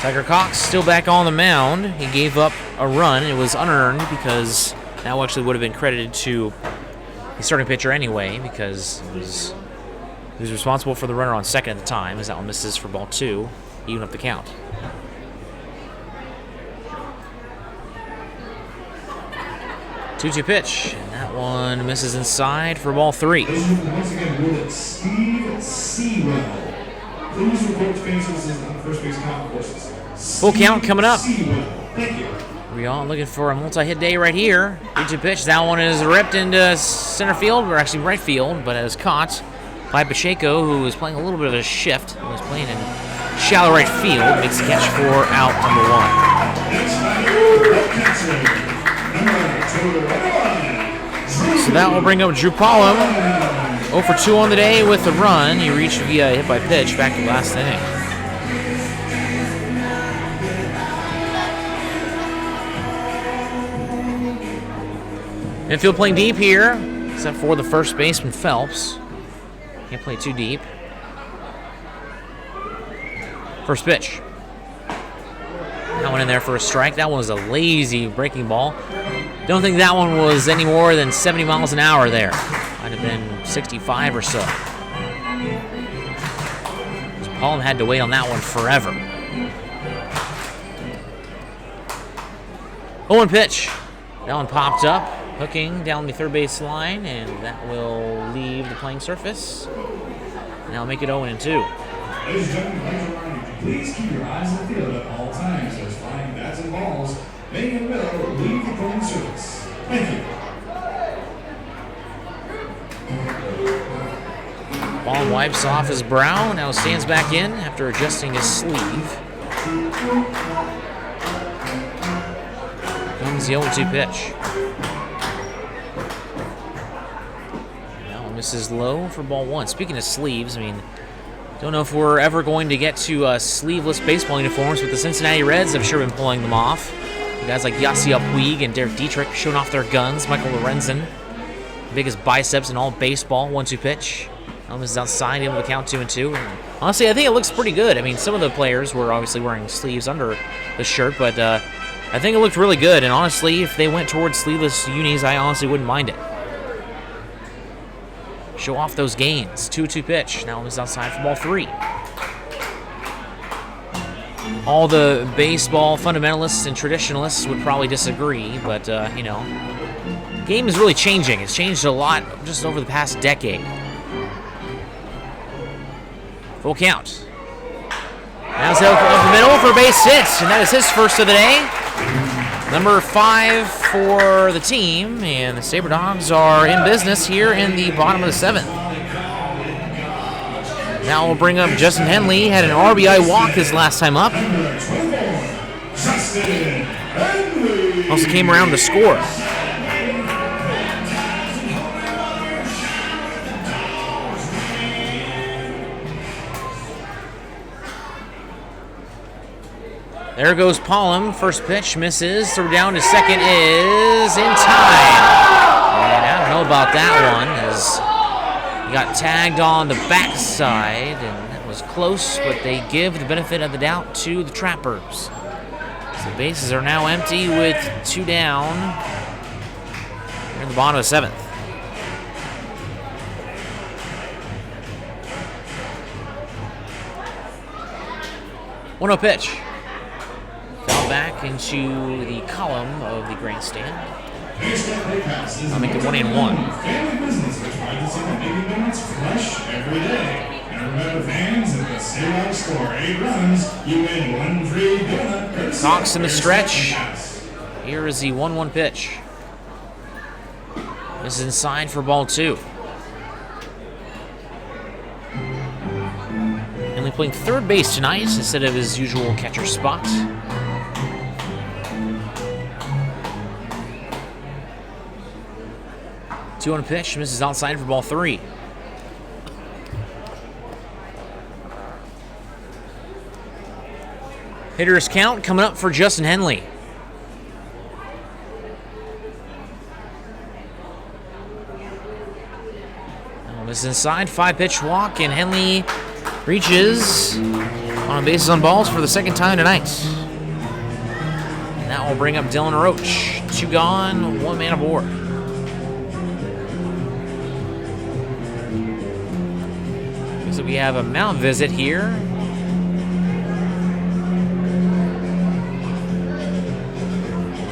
Speaker 1: Tiger Cox still back on the mound. He gave up a run. It was unearned because that actually would have been credited to the starting pitcher anyway because he was responsible for the runner on second at the time as that one misses for ball 2, even up the count. Two-two pitch, and that one misses inside for ball 3.
Speaker 6: Once again, will it Steve Sewell. Please report to fan services on first base count courses.
Speaker 1: Full count coming up.
Speaker 6: Thank you.
Speaker 1: We all looking for a multi-hit day right here. 3-2 pitch. That one is ripped into center field, or actually right field, but it was caught by Pacheco, who was playing a little bit of a shift. He was playing in shallow right field. Makes the catch for out number 1. So that will bring up Drew Pollum. 0 for 2 on the day with a run. He reached via hit by pitch back to last inning. Infield playing deep here, except for the first baseman Phelps. Can't play too deep. First pitch. That one in there for a strike. That one was a lazy breaking ball. Don't think that one was any more than 70 miles an hour there. Might have been 65 or so. Paul had to wait on that one forever. 0-1 pitch. That one popped up, hooking down the third base line, and that will leave the playing surface. And that'll make it 0-2.
Speaker 6: Ladies and gentlemen, I'd like to remind you, please keep your eyes on the field at all times. There's flying bats and balls. Making in the middle, leave the playing surface. Thank you.
Speaker 1: Ball wipes off his brow, now stands back in after adjusting his sleeve. Comes the 0-2 pitch. Now misses low for ball 1. Speaking of sleeves, I mean, don't know if we're ever going to get to sleeveless baseball uniforms with the Cincinnati Reds. I'm sure been pulling them off. Guys like Yasiel Puig and Derek Dietrich showing off their guns. Michael Lorenzen, biggest biceps in all baseball. 1-2 pitch. Elvis is outside, able to count 2-2. And honestly, I think it looks pretty good. I mean, some of the players were obviously wearing sleeves under the shirt, but I think it looked really good. And honestly, if they went towards sleeveless unis, I honestly wouldn't mind it. Show off those gains. 2-2 pitch. Now Elvis outside for ball 3. All the baseball fundamentalists and traditionalists would probably disagree, but, you know, the game is really changing. It's changed a lot just over the past decade. Full count. Now it's up the middle for a base hit, and that is his first of the day. Number 5 for the team, and the Sabre Dogs are in business here in the bottom of the 7th. Now we'll bring up Justin Henley. Had an RBI walk his last time up. Also came around to score. There goes Pollum. First pitch misses. Throw down to second is in time. And I don't know about that one, as he got tagged on the backside, and that was close, but they give the benefit of the doubt to the Trappers. So the bases are now empty with 2 down. We're in the bottom of the 7th. One-0 pitch. Fell back into the column of the grandstand. I'll make it 1-1.
Speaker 6: like to see them making donuts fresh every day. And remember, fans, at the Sabre store, 8 runs, you win 1 free donut.
Speaker 1: Cox in the stretch. Here is the 1-1 pitch. This is inside for ball 2. Henley playing third base tonight instead of his usual catcher spot. Two on a pitch, misses outside for ball 3. Hitters count coming up for Justin Henley. This is inside, 5-pitch walk, and Henley reaches on bases on balls for the second time tonight. And that will bring up Dylan Roach. 2 gone, 1 man aboard. So we have a mound visit here.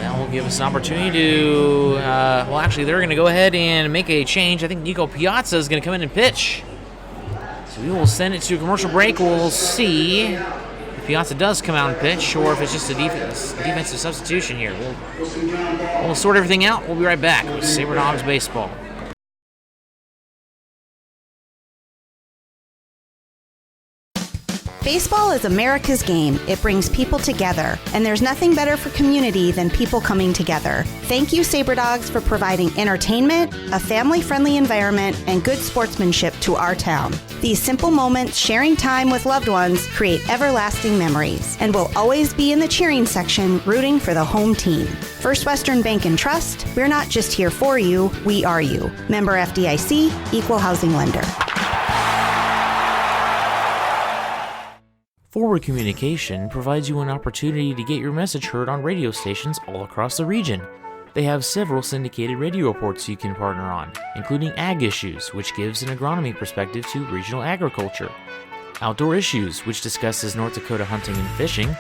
Speaker 1: That will give us an opportunity to, well, actually, they're going to go ahead and make a change. I think Nico Piazza is going to come in and pitch. So we will send it to a commercial break. We'll see if Piazza does come out and pitch or if it's just a defensive substitution here. We'll sort everything out. We'll be right back with Sabre Dogs Baseball.
Speaker 4: Baseball is America's game. It brings people together, and there's nothing better for community than people coming together. Thank you, Sabre Dogs, for providing entertainment, a family-friendly environment, and good sportsmanship to our town. These simple moments, sharing time with loved ones, create everlasting memories, and will always be in the cheering section, rooting for the home team. First Western Bank and Trust, we're not just here for you, we are you. Member FDIC, Equal Housing Lender.
Speaker 3: Forward Communication provides you an opportunity to get your message heard on radio stations all across the region. They have several syndicated radio reports you can partner on, including Ag Issues, which gives an agronomy perspective to regional agriculture, Outdoor Issues, which discusses North Dakota hunting and fishing,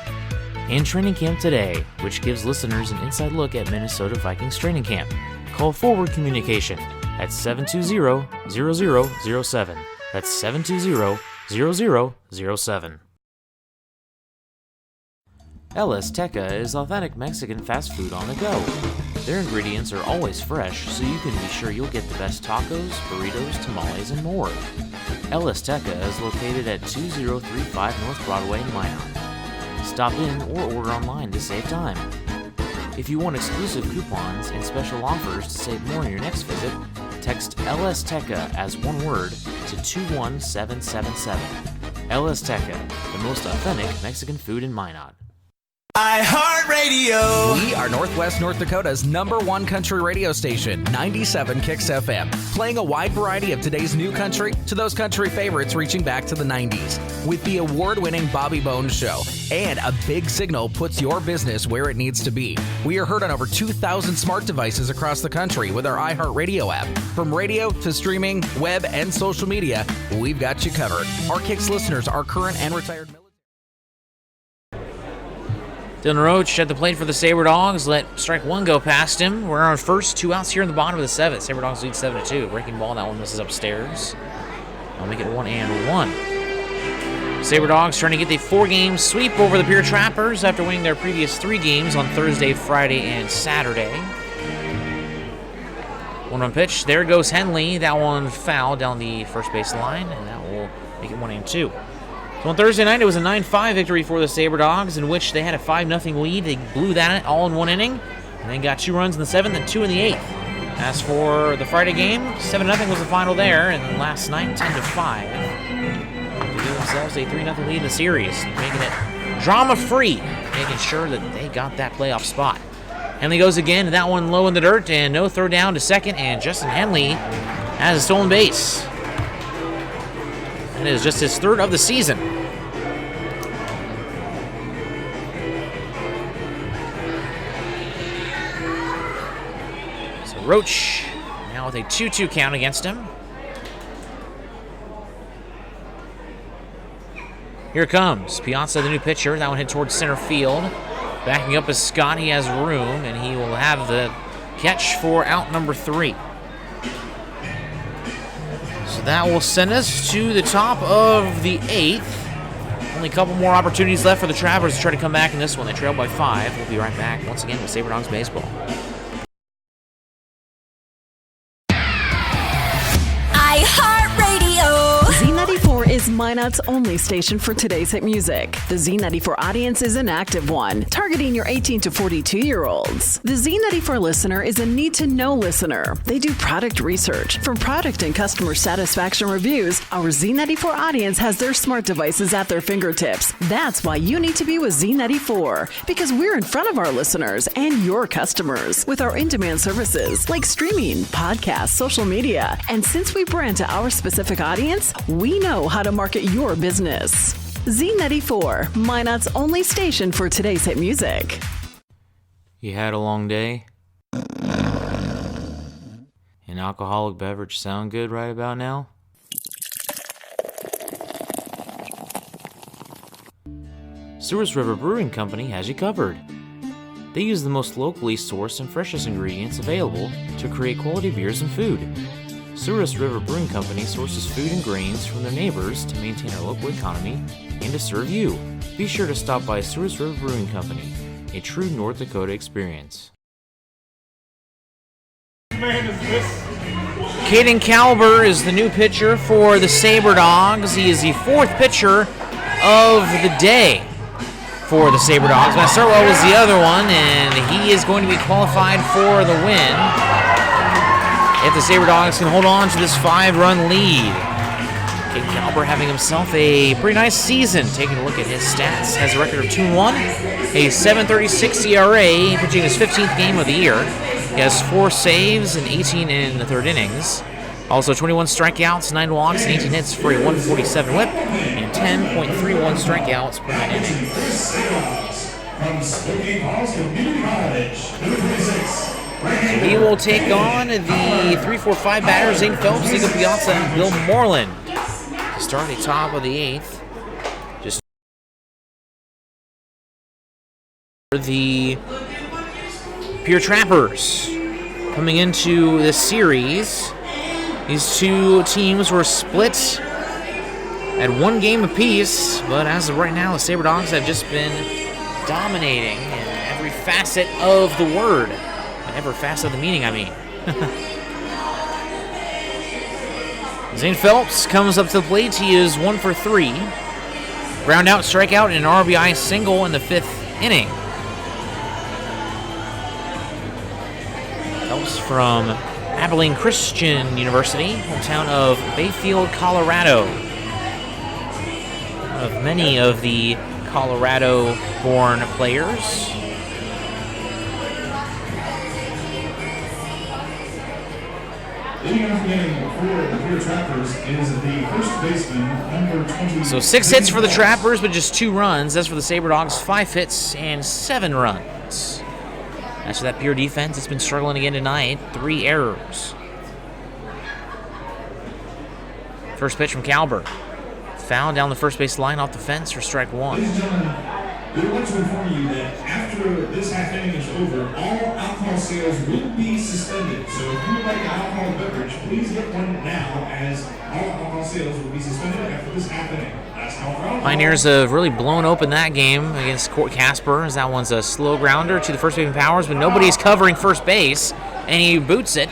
Speaker 3: and Training Camp Today, which gives listeners an inside look at Minnesota Vikings training camp. Call Forward Communication at 720-0007. That's 720-0007. El Azteca is authentic Mexican fast food on the go. Their ingredients are always fresh, so you can be sure you'll get the best tacos, burritos, tamales, and more. El Azteca is located at 2035 North Broadway in Minot. Stop in or order online to save time. If you want exclusive coupons and special offers to save more on your next visit, text El Azteca as one word to 21777. El Azteca, the most authentic Mexican food in Minot.
Speaker 5: iHeartRadio. We are Northwest North Dakota's #1 country radio station, 97 Kicks FM, playing a wide variety of today's new country to those country favorites reaching back to the 90s. With the award-winning Bobby Bones Show, and a big signal puts your business where it needs to be. We are heard on over 2,000 smart devices across the country with our iHeartRadio app. From radio to streaming, web, and social media, we've got you covered. Our Kicks listeners are current and retired military.
Speaker 1: Dylan Roach at the plate for the Sabre Dogs. Let strike one go past him. We're on first, 2 outs here in the bottom of the 7th. Sabre Dogs lead 7-2. Breaking ball, that one misses upstairs. I'll make it 1-1. Sabre Dogs trying to get the 4-game sweep over the Pierre Trappers after winning their previous 3 games on Thursday, Friday, and Saturday. 1-1 pitch. There goes Henley. That one foul down the first base line, and that will make it 1-2. So on Thursday night, it was a 9-5 victory for the Sabre Dogs, in which they had a 5-0 lead. They blew that all in 1 inning, and then got 2 runs in the 7th and 2 in the 8th. As for the Friday game, 7-0 was the final there, and then last night, 10-5. They gave themselves a 3-0 lead in the series, making it drama-free, making sure that they got that playoff spot. Henley goes again, that one low in the dirt, and no throw down to second, and Justin Henley has a stolen base. It is just his 3rd of the season. So Roach now with a 2-2 count against him. Here comes Piazza, the new pitcher. That one hit towards center field. Backing up is Scott. He has room, and he will have the catch for out number 3. So that will send us to the top of the 8th. Only a couple more opportunities left for the Trappers to try to come back in this one. They trail by 5. We'll be right back once again with Sabre Dogs Baseball.
Speaker 2: Z94 is Minot's only station for today's hit music. The Z94 audience is an active one, targeting your 18 to 42-year-olds. The Z94 listener is a need-to-know listener. They do product research. From product and customer satisfaction reviews, our Z94 audience has their smart devices at their fingertips. That's why you need to be with Z94, because we're in front of our listeners and your customers with our in-demand services like streaming, podcasts, social media. And since we brand to our specific audience, we know how to market your business. Z94, Minot's only station for today's hit music.
Speaker 3: You had a long day? An alcoholic beverage sound good right about now? Sabre River Brewing Company has you covered. They use the most locally sourced and freshest ingredients available to create quality beers and food. Sabre River Brewing Company sources food and grains from their neighbors to maintain our local economy and to serve you. Be sure to stop by Sabre River Brewing Company, a true North Dakota experience.
Speaker 1: Caden Kalber is the new pitcher for the Sabre Dogs. He is the 4th pitcher of the day for the Sabre Dogs. Matt Sarwell was the other one, and he is going to be qualified for the win if the Sabre Dogs can hold on to this 5-run lead. Caden Kalber having himself a pretty nice season. Taking a look at his stats, has a record of 2-1, a 7.36 ERA, pitching his 15th game of the year. He has 4 saves and 18 in the 3rd innings. Also 21 strikeouts, 9 walks, and 18 hits for a 147 whip, and 10.31 strikeouts per 9 innings.
Speaker 6: From Spokane Falls Community College, number 26.
Speaker 1: He will take on the 3-4-5 batters, Zane Phelps, Nico Piazza, and Bill Moreland to start the top of the 8th. Just the Pierre Trappers coming into this series. These two teams were split at 1 game apiece, but as of right now, the Sabre Dogs have just been dominating in every facet of the word. Every facet of the meaning, I mean. Zane Phelps comes up to the plate. He is 1 for 3. Ground out, strikeout, and an RBI single in the 5th inning. Phelps from Abilene Christian University, hometown of Bayfield, Colorado. One of many of the Colorado-born players. So 6 hits for the Trappers, but just 2 runs. As for the Sabre Dogs, 5 hits and 7 runs. As for that Pierre defense, it's been struggling again tonight. 3 errors. First pitch from Kalber. Foul down the first base line off the fence for strike 1.
Speaker 6: Ladies and gentlemen, we would like to inform you that after this half inning is over, all alcohol sales will be suspended. So if you would like an alcoholic beverage, please get one now, as all alcohol sales will be suspended after this half inning. That's how
Speaker 1: Pioneers have really blown open that game against Court Casper, as that one's a slow grounder to the first baseman Powers, but nobody's covering first base, and he boots it.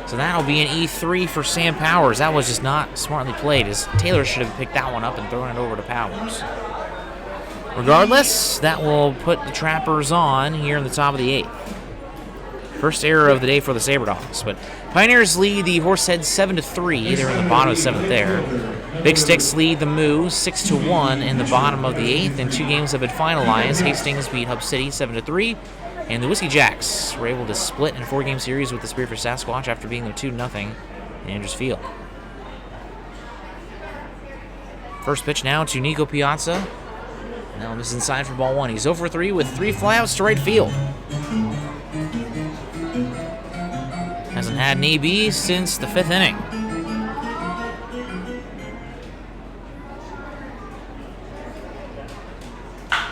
Speaker 1: So that'll be an E3 for Sam Powers. That was just not smartly played, as Taylor should have picked that one up and thrown it over to Powers. Regardless, that will put the Trappers on here in the top of the 8th. First error of the day for the Sabre Dogs, but Pioneers lead the Horsehead 7-3. They're in the bottom of 7th there. Big Sticks lead the Moo 6-1 in the bottom of the 8th, and 2 games have been finalized. Hastings beat Hub City 7-3, and the Whiskey Jacks were able to split in a 4-game series with the Spirit for Sasquatch after being there 2-0 in Andrews Field. First pitch now to Nico Piazza. Now this is inside for ball 1. He's 0 for 3 with 3 flyouts to right field. Hasn't had an AB since the 5th inning.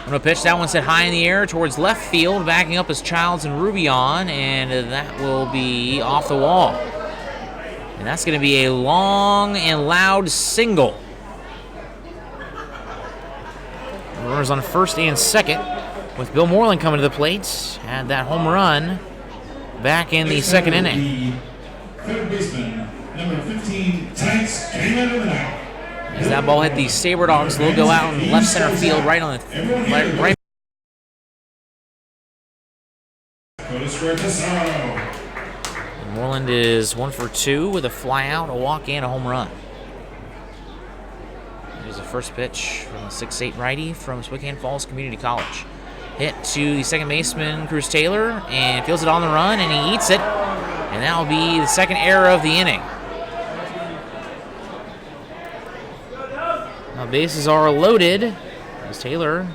Speaker 1: On a pitch, that one set high in the air towards left field, backing up as Childs and Rubion, and that will be off the wall. And that's going to be a long and loud single. Runners on first and second, with Bill Moreland coming to the plate. Had that home run back in the second inning.
Speaker 6: Third baseman, number 15, Tanks, came into the night.
Speaker 1: As that ball hit the Sabre Dogs logo out in left center field, right on the right. Moreland is 1 for 2 with a fly out, a walk, and a home run. Here's the first pitch from the 6'8 righty from Spokane Falls Community College. Hit to the second baseman, Cruz Taylor, and feels it on the run, and he eats it. And that will be the second error of the inning. Now bases are loaded. As Taylor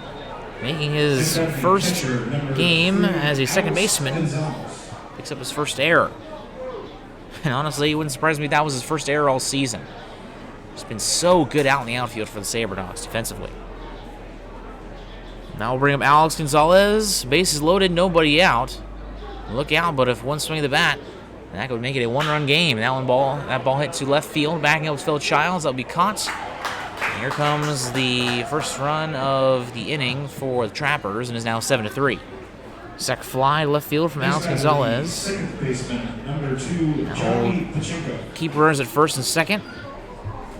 Speaker 1: making his first game as a second baseman. Picks up his first error. And honestly, it wouldn't surprise me if that was his first error all season. He's been so good out in the outfield for the Sabre Dogs defensively. Now we'll bring up Alex Gonzalez. Bases loaded, nobody out. Look out, but if one swing of the bat, that would make it a one-run game. That ball hit to left field, backing up with Phil Childs. That'll be caught. And here comes the first run of the inning for the Trappers, and is now 7-3. Sac fly left field from Alex Gonzalez.
Speaker 6: Second baseman, number 2, Johnny Pacheco.
Speaker 1: Keep runners at first and second.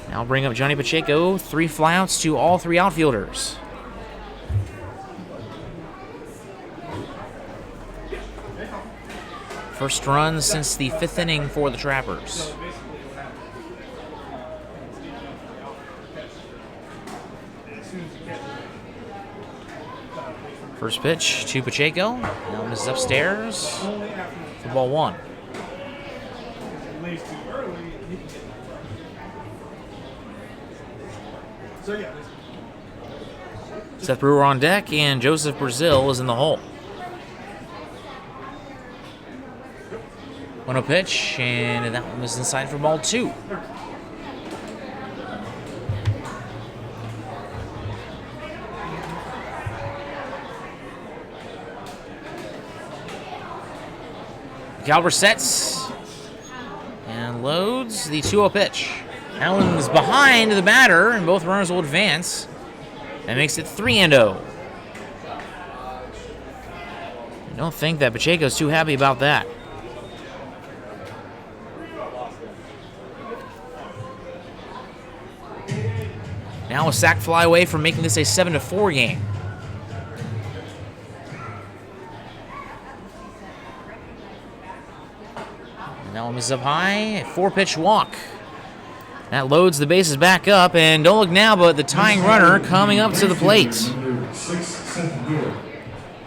Speaker 1: Now bring up Johnny Pacheco. 3 flyouts to all 3 outfielders. First run since the 5th inning for the Trappers. First pitch to Pacheco. Now misses upstairs for ball 1. Seth Brewer on deck, and Joseph Brazil is in the hole. 1-0 pitch, and that one was inside for ball 2. Caliber sets and loads the 2-0 pitch. That one's behind the batter, and both runners will advance. That makes it 3-0. I don't think that Pacheco's too happy about that. Now a sac fly away from making this a 7-4 game. And that one misses up high. A 4-pitch walk. That loads the bases back up, and don't look now, but the tying runner coming up to the plate.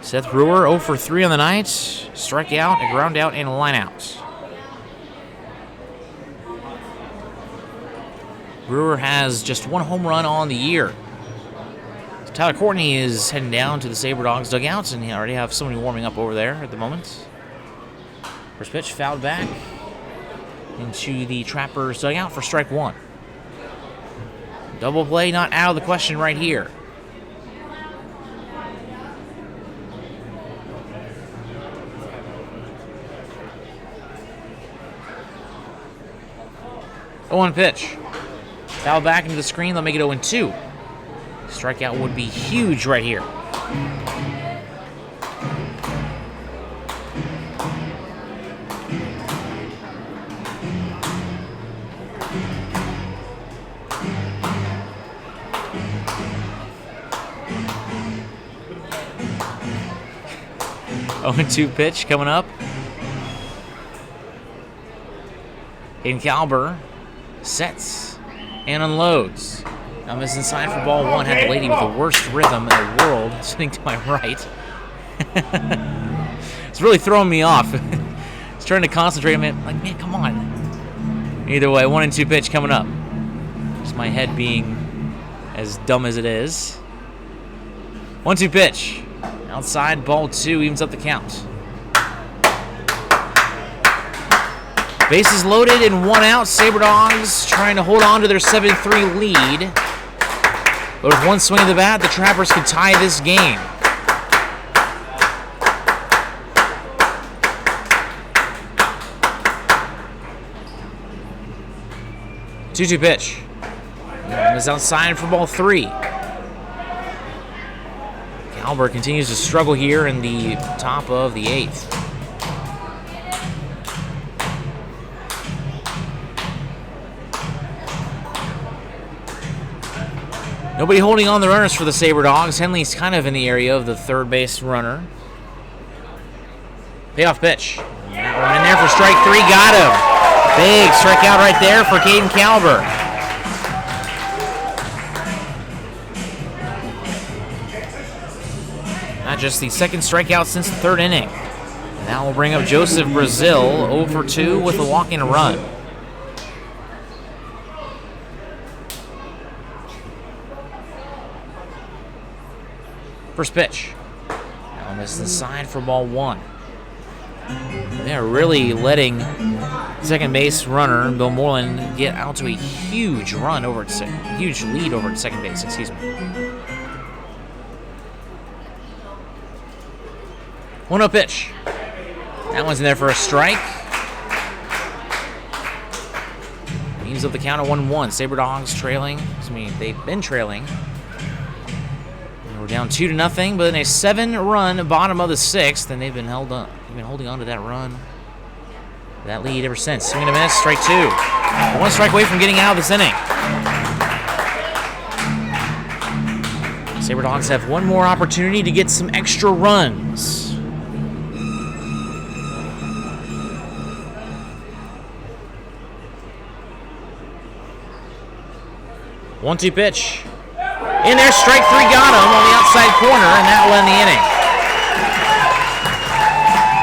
Speaker 1: Seth Brewer 0 for 3 on the night. Strikeout, a ground out, and a line out. Brewer has just 1 home run on the year. So Tyler Courtney is heading down to the Sabre Dogs dugouts, and he already have somebody warming up over there at the moment. First pitch fouled back into the Trappers dugout for strike 1. Double play not out of the question right here. Oh, 1 pitch. Foul back into the screen. They'll make it 0-2. Strikeout would be huge right here. Oh, 0-2 pitch coming up. Hayden Calber sets and unloads. Now misses inside for ball 1. Had the lady with the worst rhythm in the world sitting to my right. It's really throwing me off. It's trying to concentrate. I'm like, man, come on. Either way, 1-2 pitch coming up. Just my head being as dumb as it is. 1-2 pitch. Outside, ball 2 evens up the count. Bases loaded and 1 out. Sabre Dogs trying to hold on to their 7-3 lead. But with 1 swing of the bat, the Trappers could tie this game. 2-2 pitch. Is outside for ball 3. Calber continues to struggle here in the top of the 8th. Nobody holding on the runners for the Sabre Dogs. Henley's kind of in the area of the third base runner. Payoff pitch. That one in there for strike 3. Got him. Big strikeout right there for Caden Calber. Not just the second strikeout since the 3rd inning. And that will bring up Joseph Brazil, 0 for 2 with a walk and a run. First pitch. That one is inside for ball 1. They're really letting second base runner Bill Moreland get out to a huge run over at huge lead over at second base. Excuse me. 1-0 pitch. That one's in there for a strike. Means of the count at 1-1. Sabre Dogs trailing. They've been trailing. We're down 2-0, but in a 7-run bottom of the 6th, and they've been holding on to that run, that lead ever since. Swing and a miss, strike 2. 1 strike away from getting out of this inning. Sabre Dogs have one more opportunity to get some extra runs. One-two pitch. In there, strike 3 got him on the outside corner, and that will end the inning.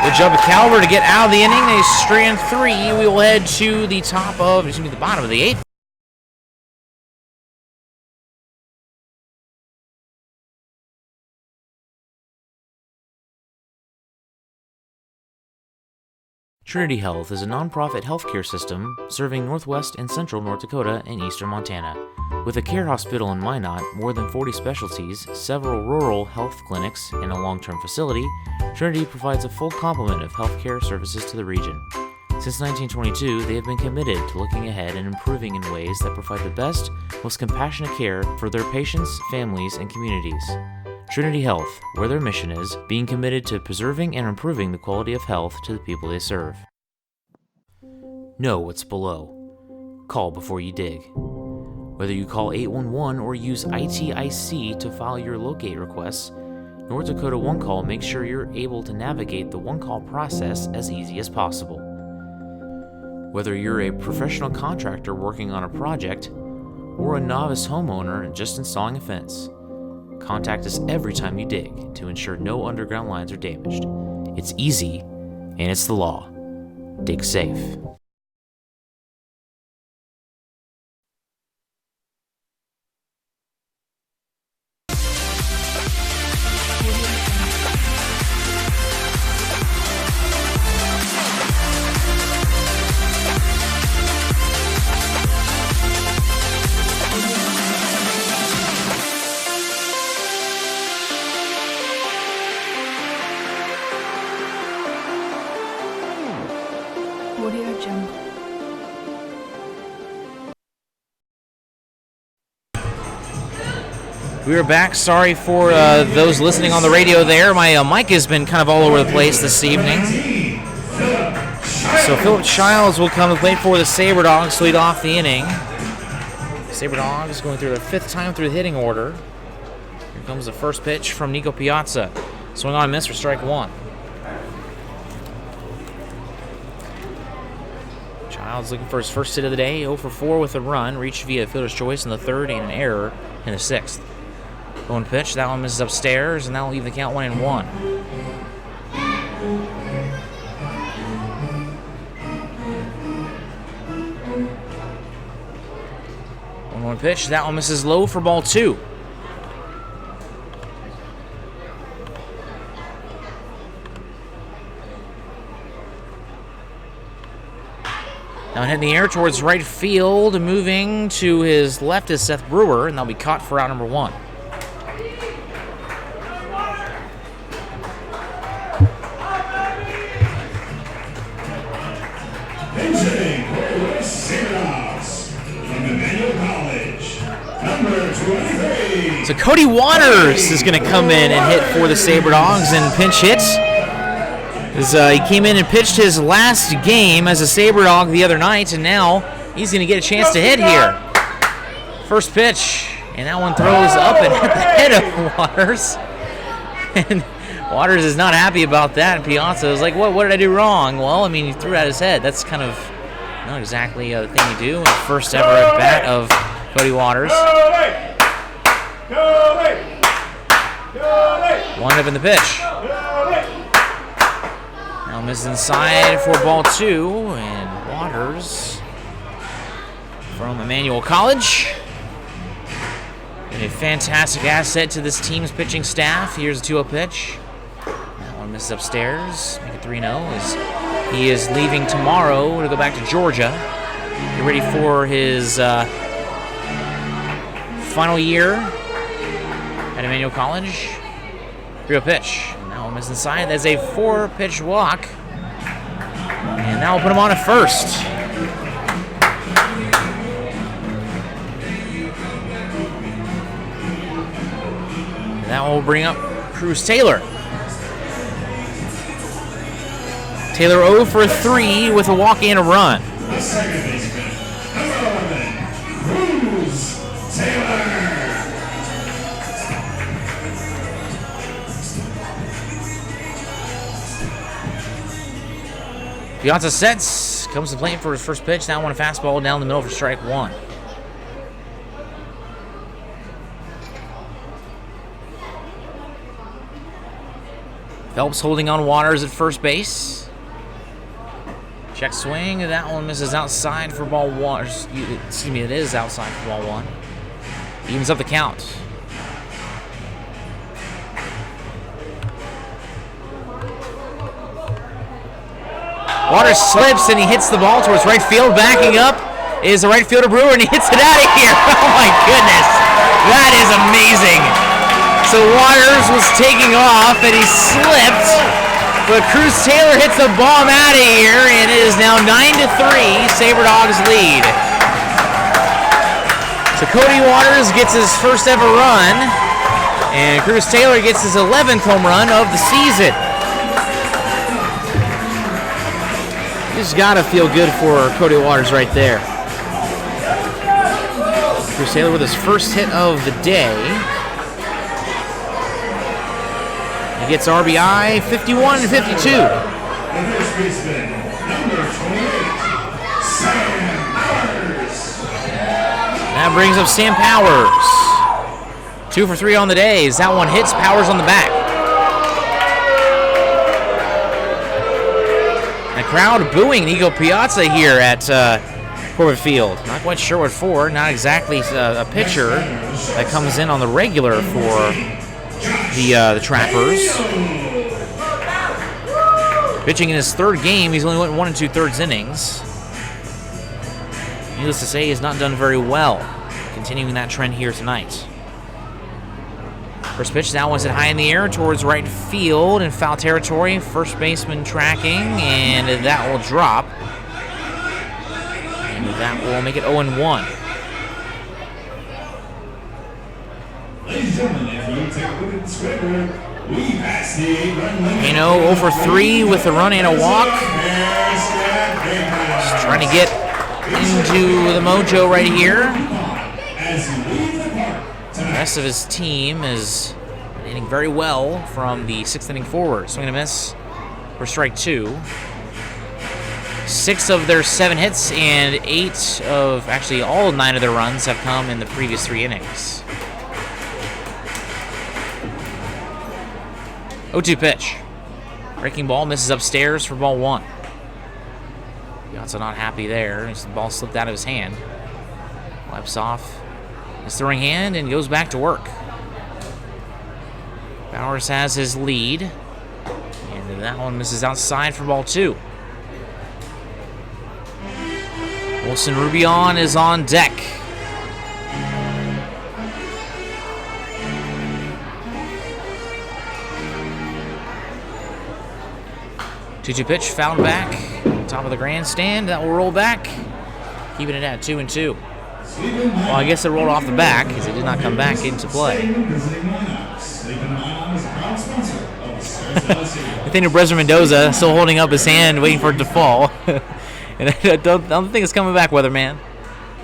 Speaker 1: Good job of Calber to get out of the inning. They strand 3. We will head to the the bottom of the 8th. Trinity Health is a nonprofit healthcare system serving northwest and central North Dakota and eastern Montana. With a care hospital in Minot, more than 40 specialties, several rural health clinics, and a long-term facility, Trinity provides a full complement of healthcare services to the region. Since 1922, they have been committed to looking ahead and improving in ways that provide the best, most compassionate care for their patients, families, and communities. Trinity Health, where their mission is, being committed to preserving and improving the quality of health to the people they serve. Know what's below. Call before you dig. Whether you call 811 or use ITIC to file your locate requests, North Dakota One Call makes sure you're able to navigate the One Call process as easy as possible. Whether you're a professional contractor working on a project or a novice homeowner just installing a fence, contact us every time you dig to ensure no underground lines are damaged. It's easy, and it's the law. Dig safe. We are back. Sorry for those listening on the radio there. My mic has been kind of all over the place this evening. So Philip Childs will come and play for the Sabre Dogs to lead off the inning. Sabre Dogs going through their 5th time through the hitting order. Here comes the first pitch from Nico Piazza. Swing on and miss for strike 1. Childs looking for his first hit of the day. 0 for 4 with a run. Reached via fielder's choice in the 3rd and an error in the 6th. One pitch, that one misses upstairs, and that will leave the count 1-1. 1-1 pitch, that one misses low for ball 2. Now hitting the air towards right field, moving to his left is Seth Brewer, and they'll be caught for out number 1.
Speaker 6: 23.
Speaker 1: So Cody Waters is going to come in and hit for the Sabre Dogs and pinch hit. He came in and pitched his last game as a Sabre Dog the other night, and now he's going to get a chance to hit here. First pitch, and that one throws up and hit the head of Waters. And Waters is not happy about that. And Piazza is like, what did I do wrong? Well, I mean, he threw it at his head. That's kind of not exactly the thing you do. The first ever at bat of Cody Waters. Wound up in the pitch. Now misses inside for ball 2, and Waters from Emmanuel College. And a fantastic asset to this team's pitching staff. Here's a 2-0 pitch. That one misses upstairs. Make it 3-0 as he is leaving tomorrow to go back to Georgia. Get ready for his final year at Emmanuel College. 3-0 pitch. And that one misses inside. That's a 4-pitch walk. And that will put him on at first. That will bring up Cruz Taylor. Taylor 0 for 3 with a walk and a run.
Speaker 6: The second baseman, number 11, Cruz Taylor.
Speaker 1: Piazza sets, comes to plate for his first pitch. That one a fastball down the middle for strike 1. Phelps holding on Waters at first base. Check swing. That one misses outside for ball 1. Excuse me, it is outside for ball 1. Evens up the count. Waters slips and he hits the ball towards right field. Backing up is the right fielder Brewer, and he hits it out of here. Oh my goodness. That is amazing. So Waters was taking off and he slipped, but Cruz Taylor hits the bomb out of here, and it is now 9-3, Sabre Dogs lead. So Cody Waters gets his first ever run, and Cruz Taylor gets his 11th home run of the season. Just gotta feel good for Cody Waters right there. Cruz Taylor with his first hit of the day. He gets RBI 51 and 52.
Speaker 6: The first baseman, number 28, Sam Powers.
Speaker 1: That brings up Sam Powers. 2 for 3 on the day. As that one hits Powers on the back. The crowd booing Nico Piazza here at Corbett Field. Not quite sure what for. Not exactly a pitcher that comes in on the regular for the Trappers. Pitching in his 3rd game, he's only went 1 2/3 innings. Needless to say, he's not done very well. Continuing that trend here tonight. First pitch, that one's hit high in the air towards right field in foul territory. First baseman tracking, and that will drop. And that will make it 0-1.
Speaker 6: Ladies and gentlemen, if you take a look at the scoreboard, we pass the 8-run limit.
Speaker 1: 0 for 3 with a run and a walk. Just trying to get into the mojo right here.
Speaker 6: As you leave the park
Speaker 1: The
Speaker 6: tonight.
Speaker 1: rest of his team is hitting very well from the 6th inning forward. Swing and a miss for strike 2. 6 of their 7 hits and 8 of, actually all 9 of their runs have come in the previous 3 innings. 0-2 pitch. Breaking ball misses upstairs for ball 1. Piazza not happy there. The ball slipped out of his hand. Wipes off his throwing hand and goes back to work. Bowers has his lead. And that one misses outside for ball 2. Wilson Rubion is on deck. Two-two pitch, fouled back. Top of the grandstand. That will roll back. Keeping it at 2-2. Well, I guess it rolled off the back because it did not come back into play. Nathaniel Bresner Mendoza still holding up his hand, waiting for it to fall. And I don't think it's coming back, Weatherman.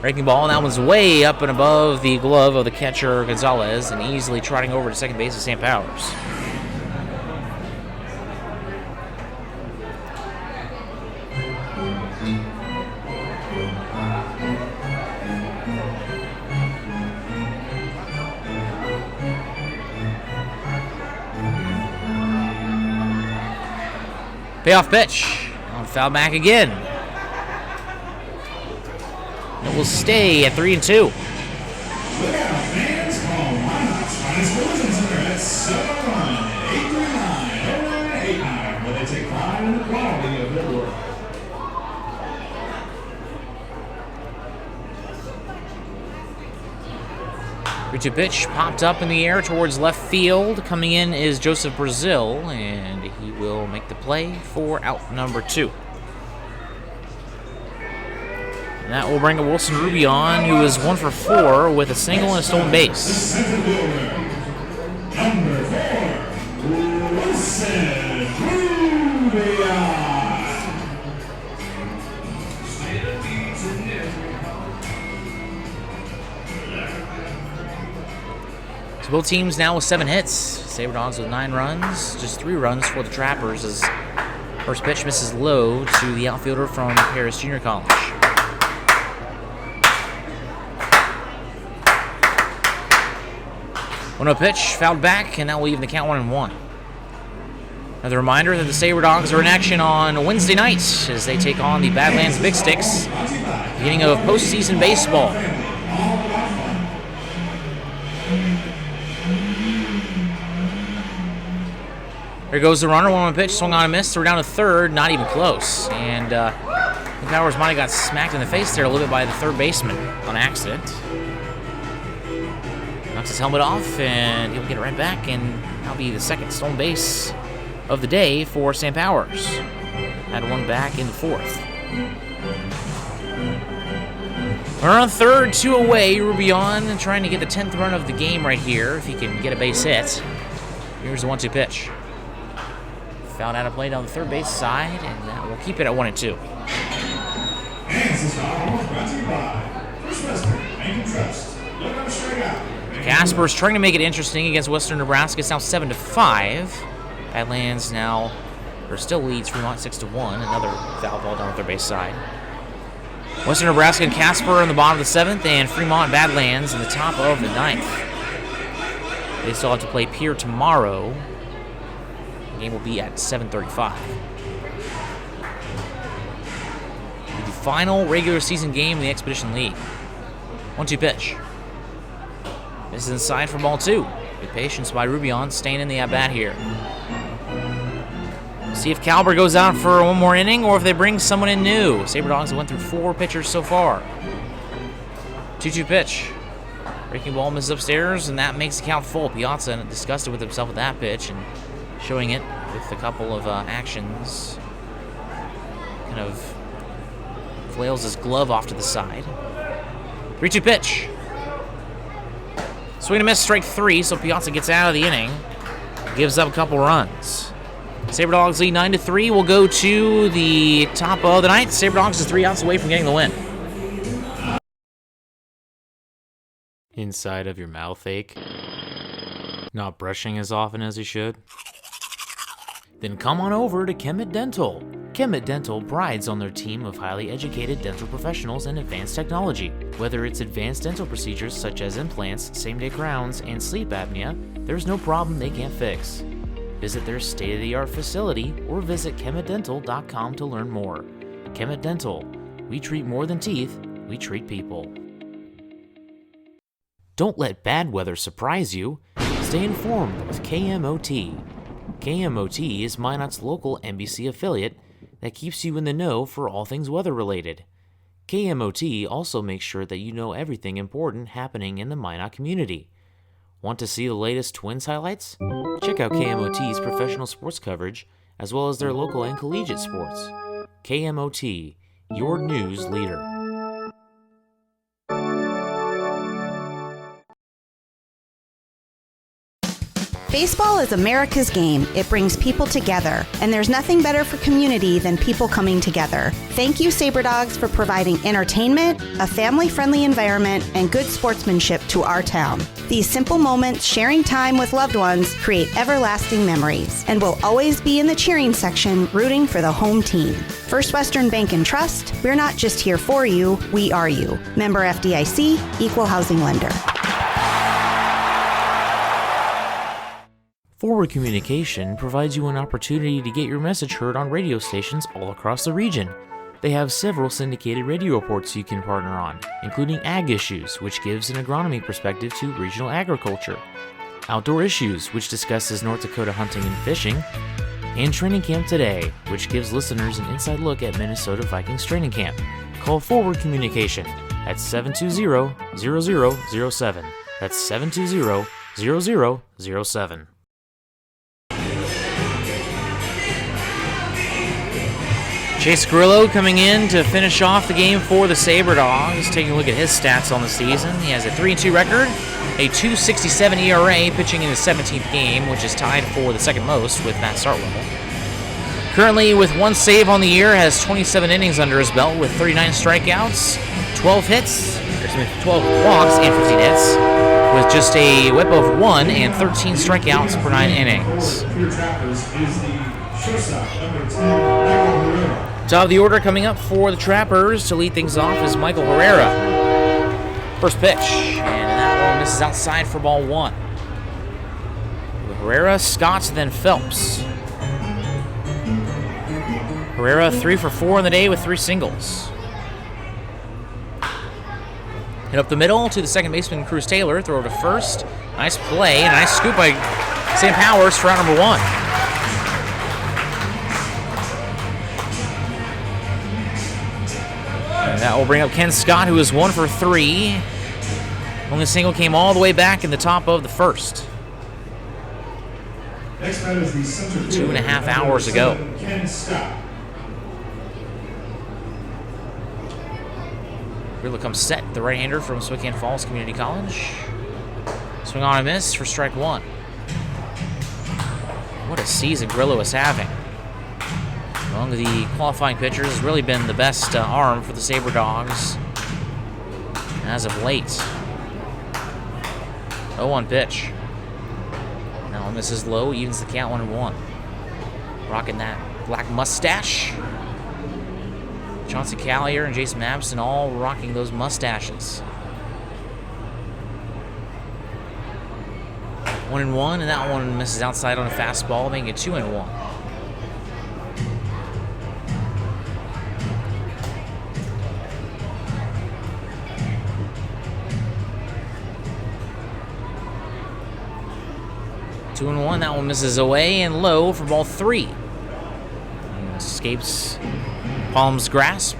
Speaker 1: Breaking ball, and that one's way up and above the glove of the catcher, Gonzalez, and easily trotting over to second base of Sam Powers. Payoff pitch. On foul back again. It will stay at 3-2.
Speaker 6: Look out, fans. Call Minot's finest collision center at 7-1-839-0989, where they take pride in the quality of their work.
Speaker 1: Three-two pitch popped up in the air towards left field. Coming in is Joseph Brazil, and he will make the play for out number 2. And that will bring a Wilson Ruby on, who is 1 for 4 with a single and a stolen base.
Speaker 6: Center fielder, number 4, Wilson Rubion.
Speaker 1: So both teams now with 7 hits. Sabre Dogs with 9 runs, just 3 runs for the Trappers as first pitch misses low to the outfielder from Paris Junior College. 1-0 pitch, fouled back, and that will even the count 1-1. Another reminder that the Sabre Dogs are in action on Wednesday night as they take on the Badlands Big Sticks, beginning of postseason baseball. Here goes the runner, 1-1 pitch, swung on a miss, threw down to third, not even close. And Powers might have got smacked in the face there a little bit by the third baseman on accident. Knocks his helmet off, and he'll get it right back, and that'll be the second stolen base of the day for Sam Powers. Had one back in the 4th. We're on third, 2 away. Rubion trying to get the 10th run of the game right here, if he can get a base hit. Here's the 1-2 pitch. Fouled out of play down the third base side, and that will keep it at 1-2.
Speaker 6: And this is brought to you by First Western Bank and Trust. Look up straight out.
Speaker 1: Casper's trying to make it interesting against Western Nebraska. It's now 7-5. Badlands now, or still leads Fremont 6-1. Another foul ball down the third base side. Western Nebraska and Casper in the bottom of the 7th, and Fremont Badlands in the top of the 9th. They still have to play Pierre tomorrow. The game will be at 7:35. The final regular season game in the Expedition League. 1-2 pitch. This is inside for ball 2. Good patience by Rubion, staying in the at-bat here. See if Calber goes out for one more inning or if they bring someone in new. Sabre Dogs have went through 4 pitchers so far. 2-2 pitch. Breaking ball misses upstairs, and that makes the count full. Piazza disgusted with himself with that pitch and showing it with a couple of actions. Kind of flails his glove off to the side. 3-2 pitch. Swing and a miss, strike 3, so Piazza gets out of the inning. Gives up a couple runs. Sabre Dogs lead 9-3. We'll go to the top of the 9th. Sabre Dogs is 3 outs away from getting the win.
Speaker 3: Inside of your mouth ache? Not brushing as often as you should? Then come on over to Kemet Dental. Kemet Dental prides on their team of highly educated dental professionals and advanced technology. Whether it's advanced dental procedures such as implants, same-day crowns, and sleep apnea, there's no problem they can't fix. Visit their state-of-the-art facility or visit kemetdental.com to learn more. Kemet Dental. We treat more than teeth, we treat people. Don't let bad weather surprise you. Stay informed with KMOT. KMOT is Minot's local NBC affiliate that keeps you in the know for all things weather-related. KMOT also makes sure that you know everything important happening in the Minot community. Want to see the latest Twins highlights? Check out KMOT's professional sports coverage, as well as their local and collegiate sports. KMOT, your news leader.
Speaker 4: Baseball is America's game. It brings people together, and there's nothing better for community than people coming together. Thank you, Sabre Dogs, for providing entertainment, a family-friendly environment, and good sportsmanship to our town. These simple moments, sharing time with loved ones, create everlasting memories, and will always be in the cheering section, rooting for the home team. First Western Bank and Trust, we're not just here for you, we are you. Member FDIC, Equal Housing Lender.
Speaker 3: Forward Communication provides you an opportunity to get your message heard on radio stations all across the region. They have several syndicated radio reports you can partner on, including Ag Issues, which gives an agronomy perspective to regional agriculture, Outdoor Issues, which discusses North Dakota hunting and fishing, and Training Camp Today, which gives listeners an inside look at Minnesota Vikings training camp. Call Forward Communication at 720-0007. That's 720-0007.
Speaker 1: Chase Grillo coming in to finish off the game for the Sabre Dogs. Taking a look at his stats on the season. He has a 3-2 record, a 2.67 ERA, pitching in his 17th game, which is tied for the second most with Matt Sartwell. Currently with one save on the year, has 27 innings under his belt with 39 strikeouts, 12 walks, and 15 hits, with just a whip of 1 and 13 strikeouts per 9 innings. Top of the order coming up for the Trappers to lead things off is Michael Herrera. First pitch, and that one misses outside for ball 1. Herrera, Scott, then Phelps. Herrera 3 for 4 in the day with 3 singles. Hit up the middle to the second baseman, Cruz Taylor. Throw to first. Nice play and a nice scoop by Sam Powers for out number 1. And that will bring up Ken Scott, who is 1 for 3. Only single came all the way back in the top of the first.
Speaker 6: Next man is the center fielder,
Speaker 1: 2.5 hours ago.
Speaker 6: Ken Scott.
Speaker 1: Grillo comes set, the right-hander from Spokane Falls Community College. Swing on a miss for strike 1. What a season Grillo is having. Among the qualifying pitchers, has really been the best arm for the Sabre Dogs as of late. 0-1 pitch. Now misses low, evens the count 1-1. Rocking that black mustache. Chauncey Callier and Jason Mabson all rocking those mustaches. 1-1, and that one misses outside on a fastball, making it 2-1. Two and one. That one misses away and low for ball 3. And escapes Palm's grasp.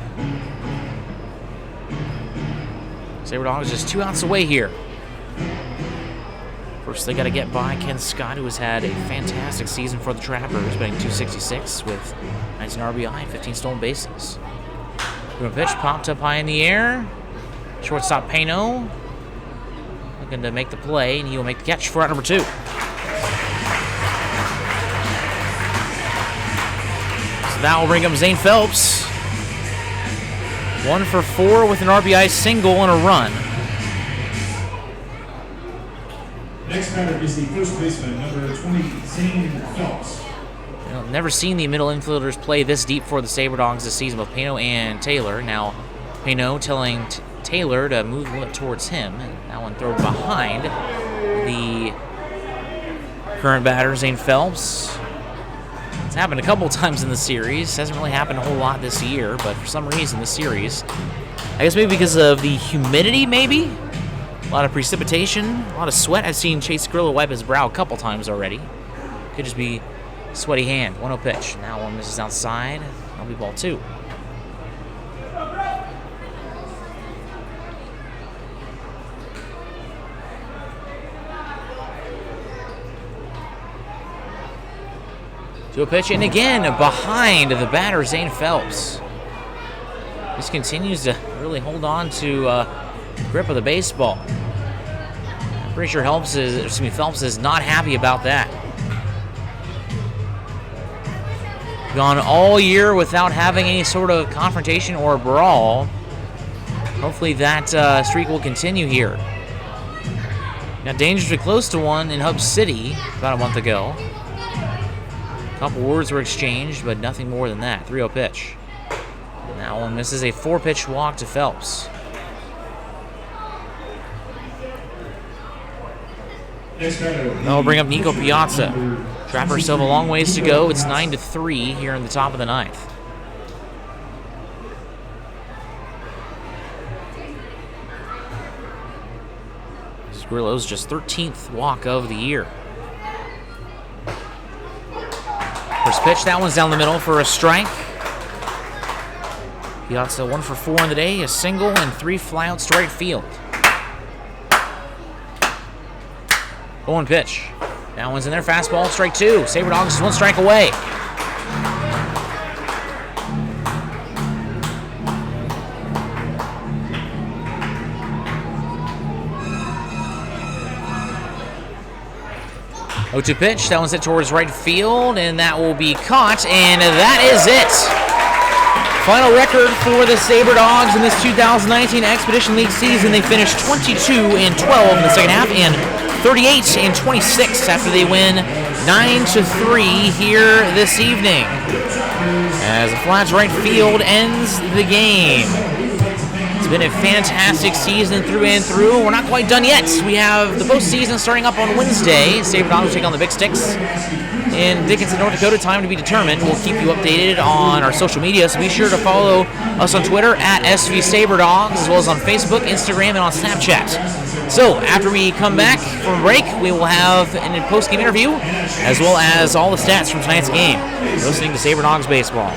Speaker 1: Sabre Dogs just 2 outs away here. First, they got to get by Ken Scott, who has had a fantastic season for the Trappers, batting .266 with 19 RBI and 15 stolen bases. One pitch popped up high in the air. Shortstop Payno looking to make the play, and he will make the catch for out number 2. So that will bring up Zane Phelps. 1 for 4 with an RBI single and a run.
Speaker 6: Next batter is the first baseman, number 20, Zane Phelps.
Speaker 1: Never seen the middle infielders play this deep for the Sabre Dogs this season with Payno and Taylor. Now Payno telling Taylor to move a little towards him. And that one thrown behind the current batter, Zane Phelps. It's happened a couple times in the series. Hasn't really happened a whole lot this year, but for some reason this series, I guess maybe because of the humidity, maybe? A lot of precipitation, a lot of sweat. I've seen Chase Grillo wipe his brow a couple times already. Could just be sweaty hand. 1-0 pitch. Now one misses outside. That'll be ball 2. To a pitch, and again, behind the batter, Zane Phelps. This continues to really hold on to grip of the baseball. Pretty sure Phelps is not happy about that. Gone all year without having any sort of confrontation or brawl. Hopefully that streak will continue here. Got dangerously close to one in Hub City about a month ago. A couple words were exchanged, but nothing more than that. 3-0 pitch. That one misses. A 4-pitch walk to Phelps. That'll bring up Nico Piazza. Trapper still have a long ways to go. It's 9-3 here in the top of the ninth. Grillo's just 13th walk of the year. First pitch, that one's down the middle for a strike. Piazza 1 for 4 in the day, a single and 3 flyouts to right field. 0-1 pitch. That one's in there, fastball, strike 2. Sabre Dogs is 1 strike away. Oh, 2 pitch. That one's hit towards right field, and that will be caught, and that is it. Final record for the Sabre Dogs in this 2019 Expedition League season. They finished 22-12 in the second half and 38-26 after they win 9-3 here this evening. As a flat right field ends the game. It's been a fantastic season through and through. We're not quite done yet. We have the postseason starting up on Wednesday. Sabre Dogs will take on the Big Sticks in Dickinson, North Dakota. Time to be determined. We'll keep you updated on our social media, so be sure to follow us on Twitter at SV Sabre Dogs, as well as on Facebook, Instagram, and on Snapchat. So after we come back from break, we will have a post-game interview, as well as all the stats from tonight's game. You're listening to Sabre Dogs Baseball.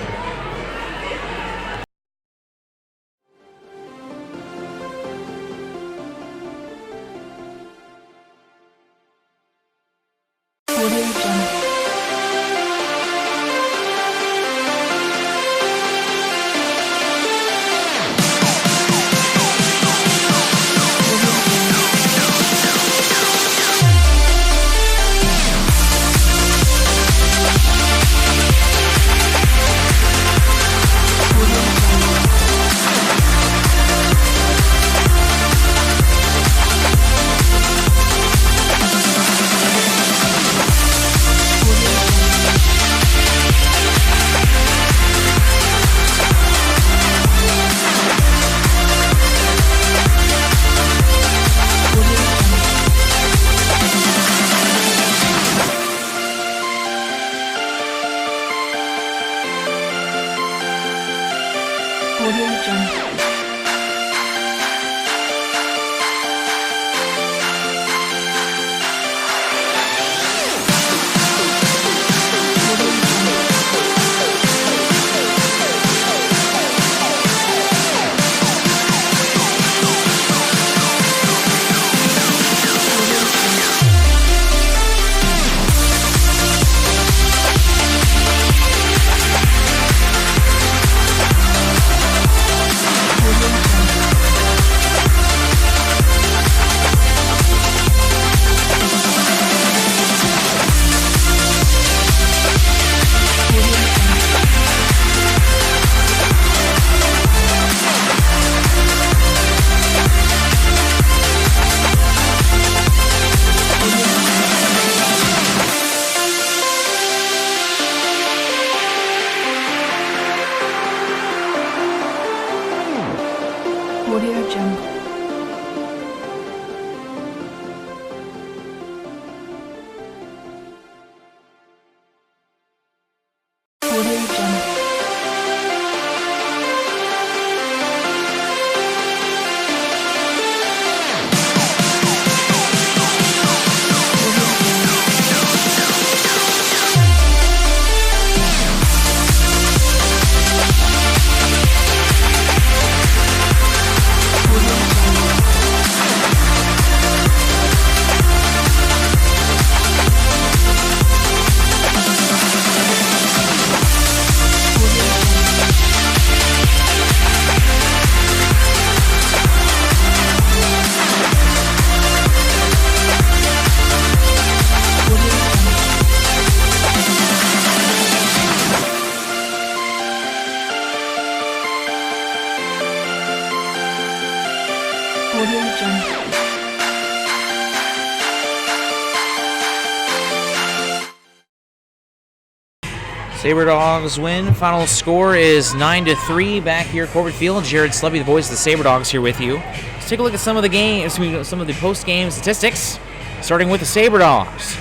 Speaker 1: Sabre Dogs win. Final score is 9-3 back here at Corbett Field. Jared Slebby, the voice of the Sabre Dogs, here with you. Let's take a look at some of the post-game statistics, starting with the Sabre Dogs.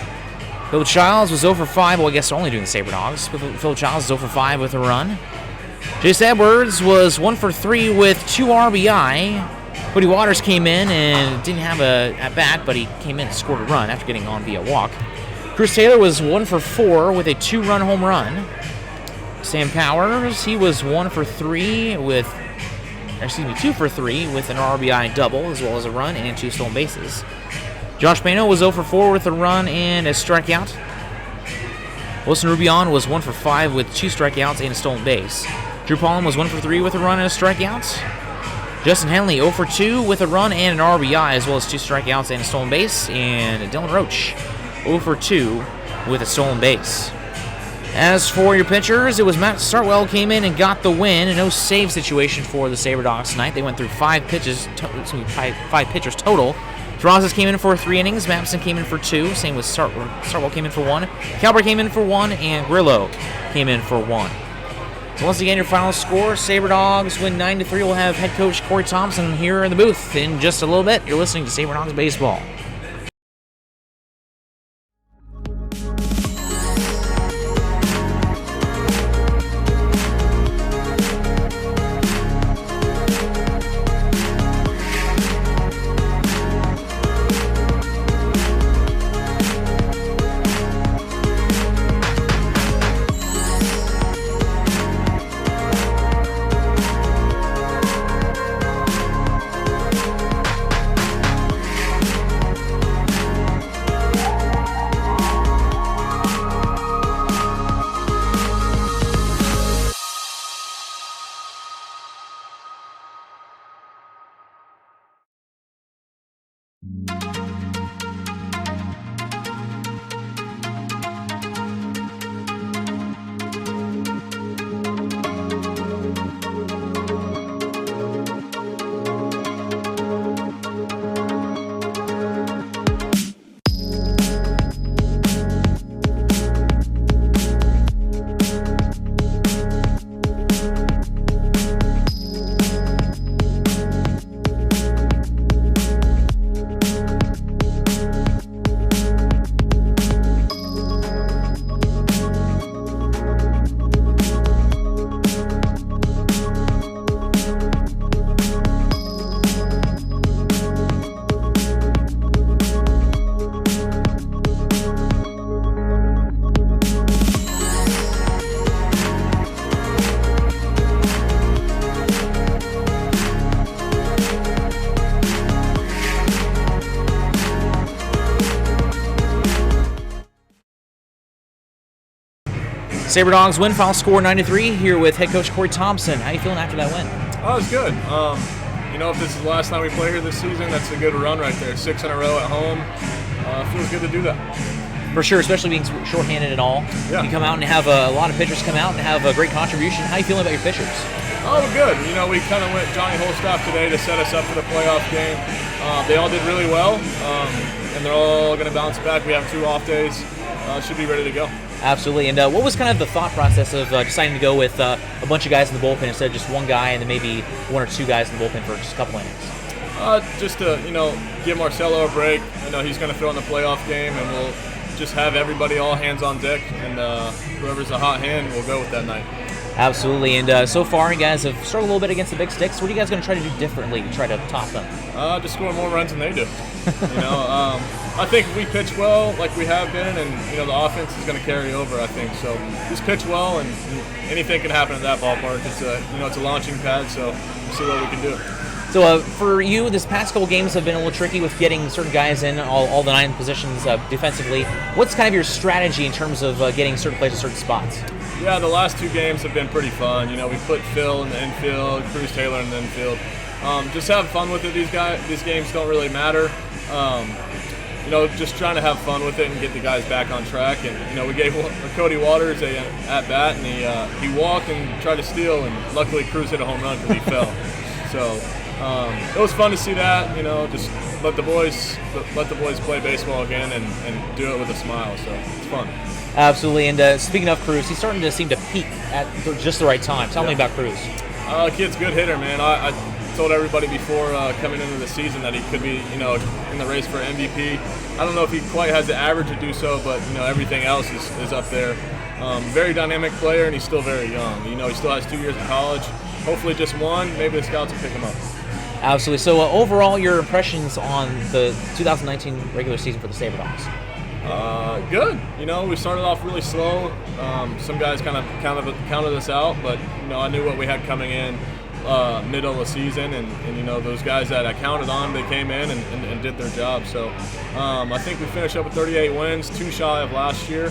Speaker 1: Phil Childs was 0 for 5. Well, I guess only doing the Sabre Dogs. Phil Childs is 0 for 5 with a run. Jace Edwards was 1 for 3 with 2 RBI. Cody Waters came in and didn't have a at-bat, but he came in and scored a run after getting on via walk. Cruz Taylor was 1 for 4 with a 2-run home run. Sam Powers, he was 2 for 3 with an RBI double, as well as a run and 2 stolen bases. Josh Pano was 0 for 4 with a run and a strikeout. Wilson Rubion was 1 for 5 with 2 strikeouts and a stolen base. Drew Pollan was 1 for 3 with a run and a strikeout. Justin Henley 0 for 2 with a run and an RBI, as well as 2 strikeouts and a stolen base. And Dylan Roach 0 for 2 with a stolen base. As for your pitchers, it was Matt Startwell came in and got the win. A no save situation for the Sabre Dogs tonight. They went through 5 pitchers total. Terrazas came in for 3 innings. Mapson came in for 2. Same with Startwell came in for 1. Calbert came in for 1, and Grillo came in for 1. So once again, your final score: Sabre Dogs win 9-3. We'll have head coach Corey Thompson here in the booth in just a little bit. You're listening to Sabre Dogs Baseball. Sabre Dogs win, final score 9-3. Here with head coach Corey Thompson. How you feeling after that win?
Speaker 9: Oh, it's good. If this is the last time we play here this season, that's a good run right there. 6 in a row at home. Feels good to do that.
Speaker 1: For sure, especially being shorthanded and all.
Speaker 9: Yeah.
Speaker 1: You come out and have a lot of pitchers come out and have a great contribution. How you feeling about your pitchers?
Speaker 9: Oh, good. We kind of went Johnny Holstaff today to set us up for the playoff game. They all did really well, and they're all going to bounce back. We have 2 off days. Should be ready to go.
Speaker 1: Absolutely. And what was kind of the thought process of deciding to go with a bunch of guys in the bullpen instead of just one guy and then maybe 1 or 2 guys in the bullpen for just a couple innings?
Speaker 9: Just to, give Marcelo a break. He's going to throw in the playoff game, and we'll just have everybody all hands on deck, and whoever's a hot hand will go with that night.
Speaker 1: Absolutely. And so far, you guys have struggled a little bit against the big sticks. What are you guys going to try to do differently to try to top them?
Speaker 9: Just score more runs than they do. I think if we pitch well, like we have been, and the offense is going to carry over. I think so. Just pitch well, and anything can happen in that ballpark. It's a launching pad, so we'll see what we can do.
Speaker 1: So for you, this past couple games have been a little tricky with getting certain guys in all the 9 positions defensively. What's kind of your strategy in terms of getting certain players in certain spots?
Speaker 9: Yeah, the last 2 games have been pretty fun. We put Phil in the infield, Cruz Taylor in the infield. Just have fun with it. These games don't really matter. Just trying to have fun with it and get the guys back on track. And we gave Cody Waters a at bat, and he walked and tried to steal, and luckily Cruz hit a home run because he fell. So it was fun to see that. Just let the boys play baseball again and do it with a smile. So it's fun.
Speaker 1: Absolutely. And speaking of Cruz, he's starting to seem to peak at just the right time. Tell me about Cruz.
Speaker 9: Kid's a good hitter, man. I told everybody before coming into the season that he could be, in the race for MVP. I don't know if he quite has the average to do so, but everything else is up there. Very dynamic player, and he's still very young. He still has 2 years of college. Hopefully, just one. Maybe the scouts will pick him up.
Speaker 1: Absolutely. So overall, your impressions on the 2019 regular season for the Sabre Dogs?
Speaker 9: Good. We started off really slow. Some guys kind of counted us out, but I knew what we had coming in middle of the season, and those guys that I counted on, they came in and did their job. So I think we finished up with 38 wins, 2 shy of last year.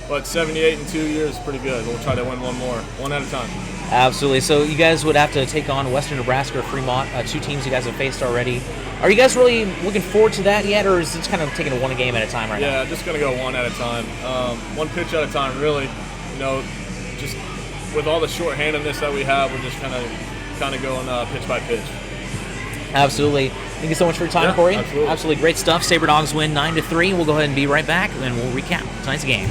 Speaker 9: But 78 in 2 years is pretty good. We'll try to win one more, one at a time.
Speaker 1: Absolutely. So you guys would have to take on Western Nebraska or Fremont, 2 teams you guys have faced already. Are you guys really looking forward to that yet, or is it just kind of taking it one game at a time right now?
Speaker 9: Yeah, just going to go one at a time. One pitch at a time, really. Just with all the shorthandedness that we have, we're just kind of going pitch by pitch.
Speaker 1: Absolutely. Thank you so much for your time, Corey.
Speaker 9: Absolutely.
Speaker 1: Great stuff. Sabre Dogs win 9-3. We'll go ahead and be right back, and we'll recap tonight's game.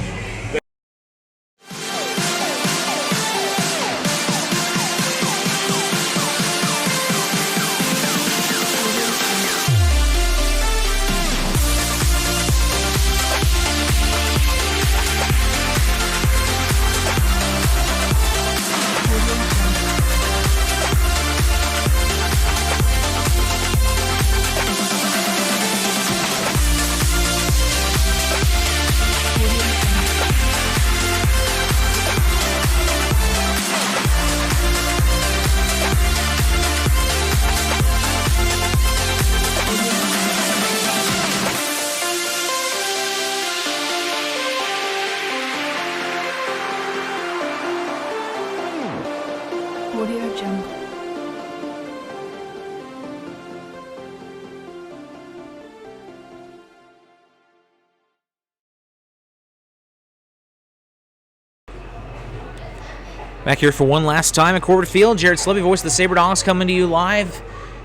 Speaker 1: Back here for one last time at Corbett Field. Jared Slevy, voice of the Sabre Dogs, coming to you live.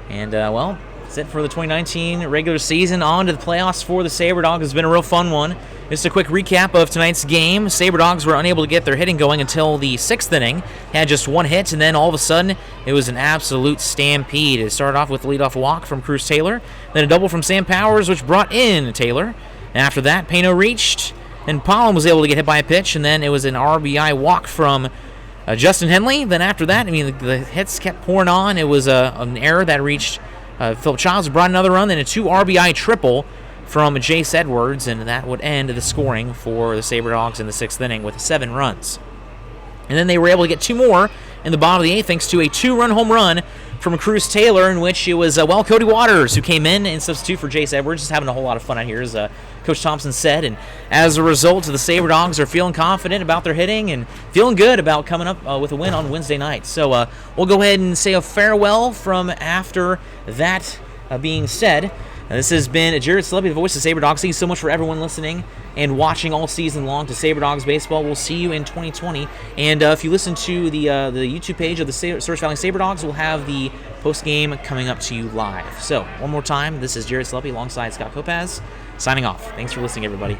Speaker 1: And, that's it for the 2019 regular season. On to the playoffs for the Sabre Dogs. It's been a real fun one. Just a quick recap of tonight's game. Sabre Dogs were unable to get their hitting going until the 6th inning. Had just 1 hit, and then all of a sudden, it was an absolute stampede. It started off with a leadoff walk from Cruz Taylor, then a double from Sam Powers, which brought in Taylor. And after that, Pano reached, and Pollen was able to get hit by a pitch, and then it was an RBI walk from Justin Henley. Then after that, the hits kept pouring on. It was an error that reached Philip Childs, brought another run, then a 2 RBI triple from Jace Edwards, and that would end the scoring for the Sabre Dogs in the 6th inning with 7 runs. And then they were able to get 2 more in the bottom of the 8th thanks to a 2-run home run from Cruz Taylor, in which it was Cody Waters who came in and substitute for Jace Edwards. Just having a whole lot of fun out here, as Coach Thompson said. And as a result, the Sabre Dogs are feeling confident about their hitting and feeling good about coming up with a win on Wednesday night. So we'll go ahead and say a farewell from after that being said. This has been Jared Slevy, the voice of Sabre Dogs. Thank you so much for everyone listening and watching all season long to Sabre Dogs Baseball. We'll see you in 2020. And if you listen to the YouTube page of the Source Valley Sabre Dogs, we'll have the post-game coming up to you live. So, one more time, this is Jared Slevy alongside Scott Kopaz, signing off. Thanks for listening, everybody.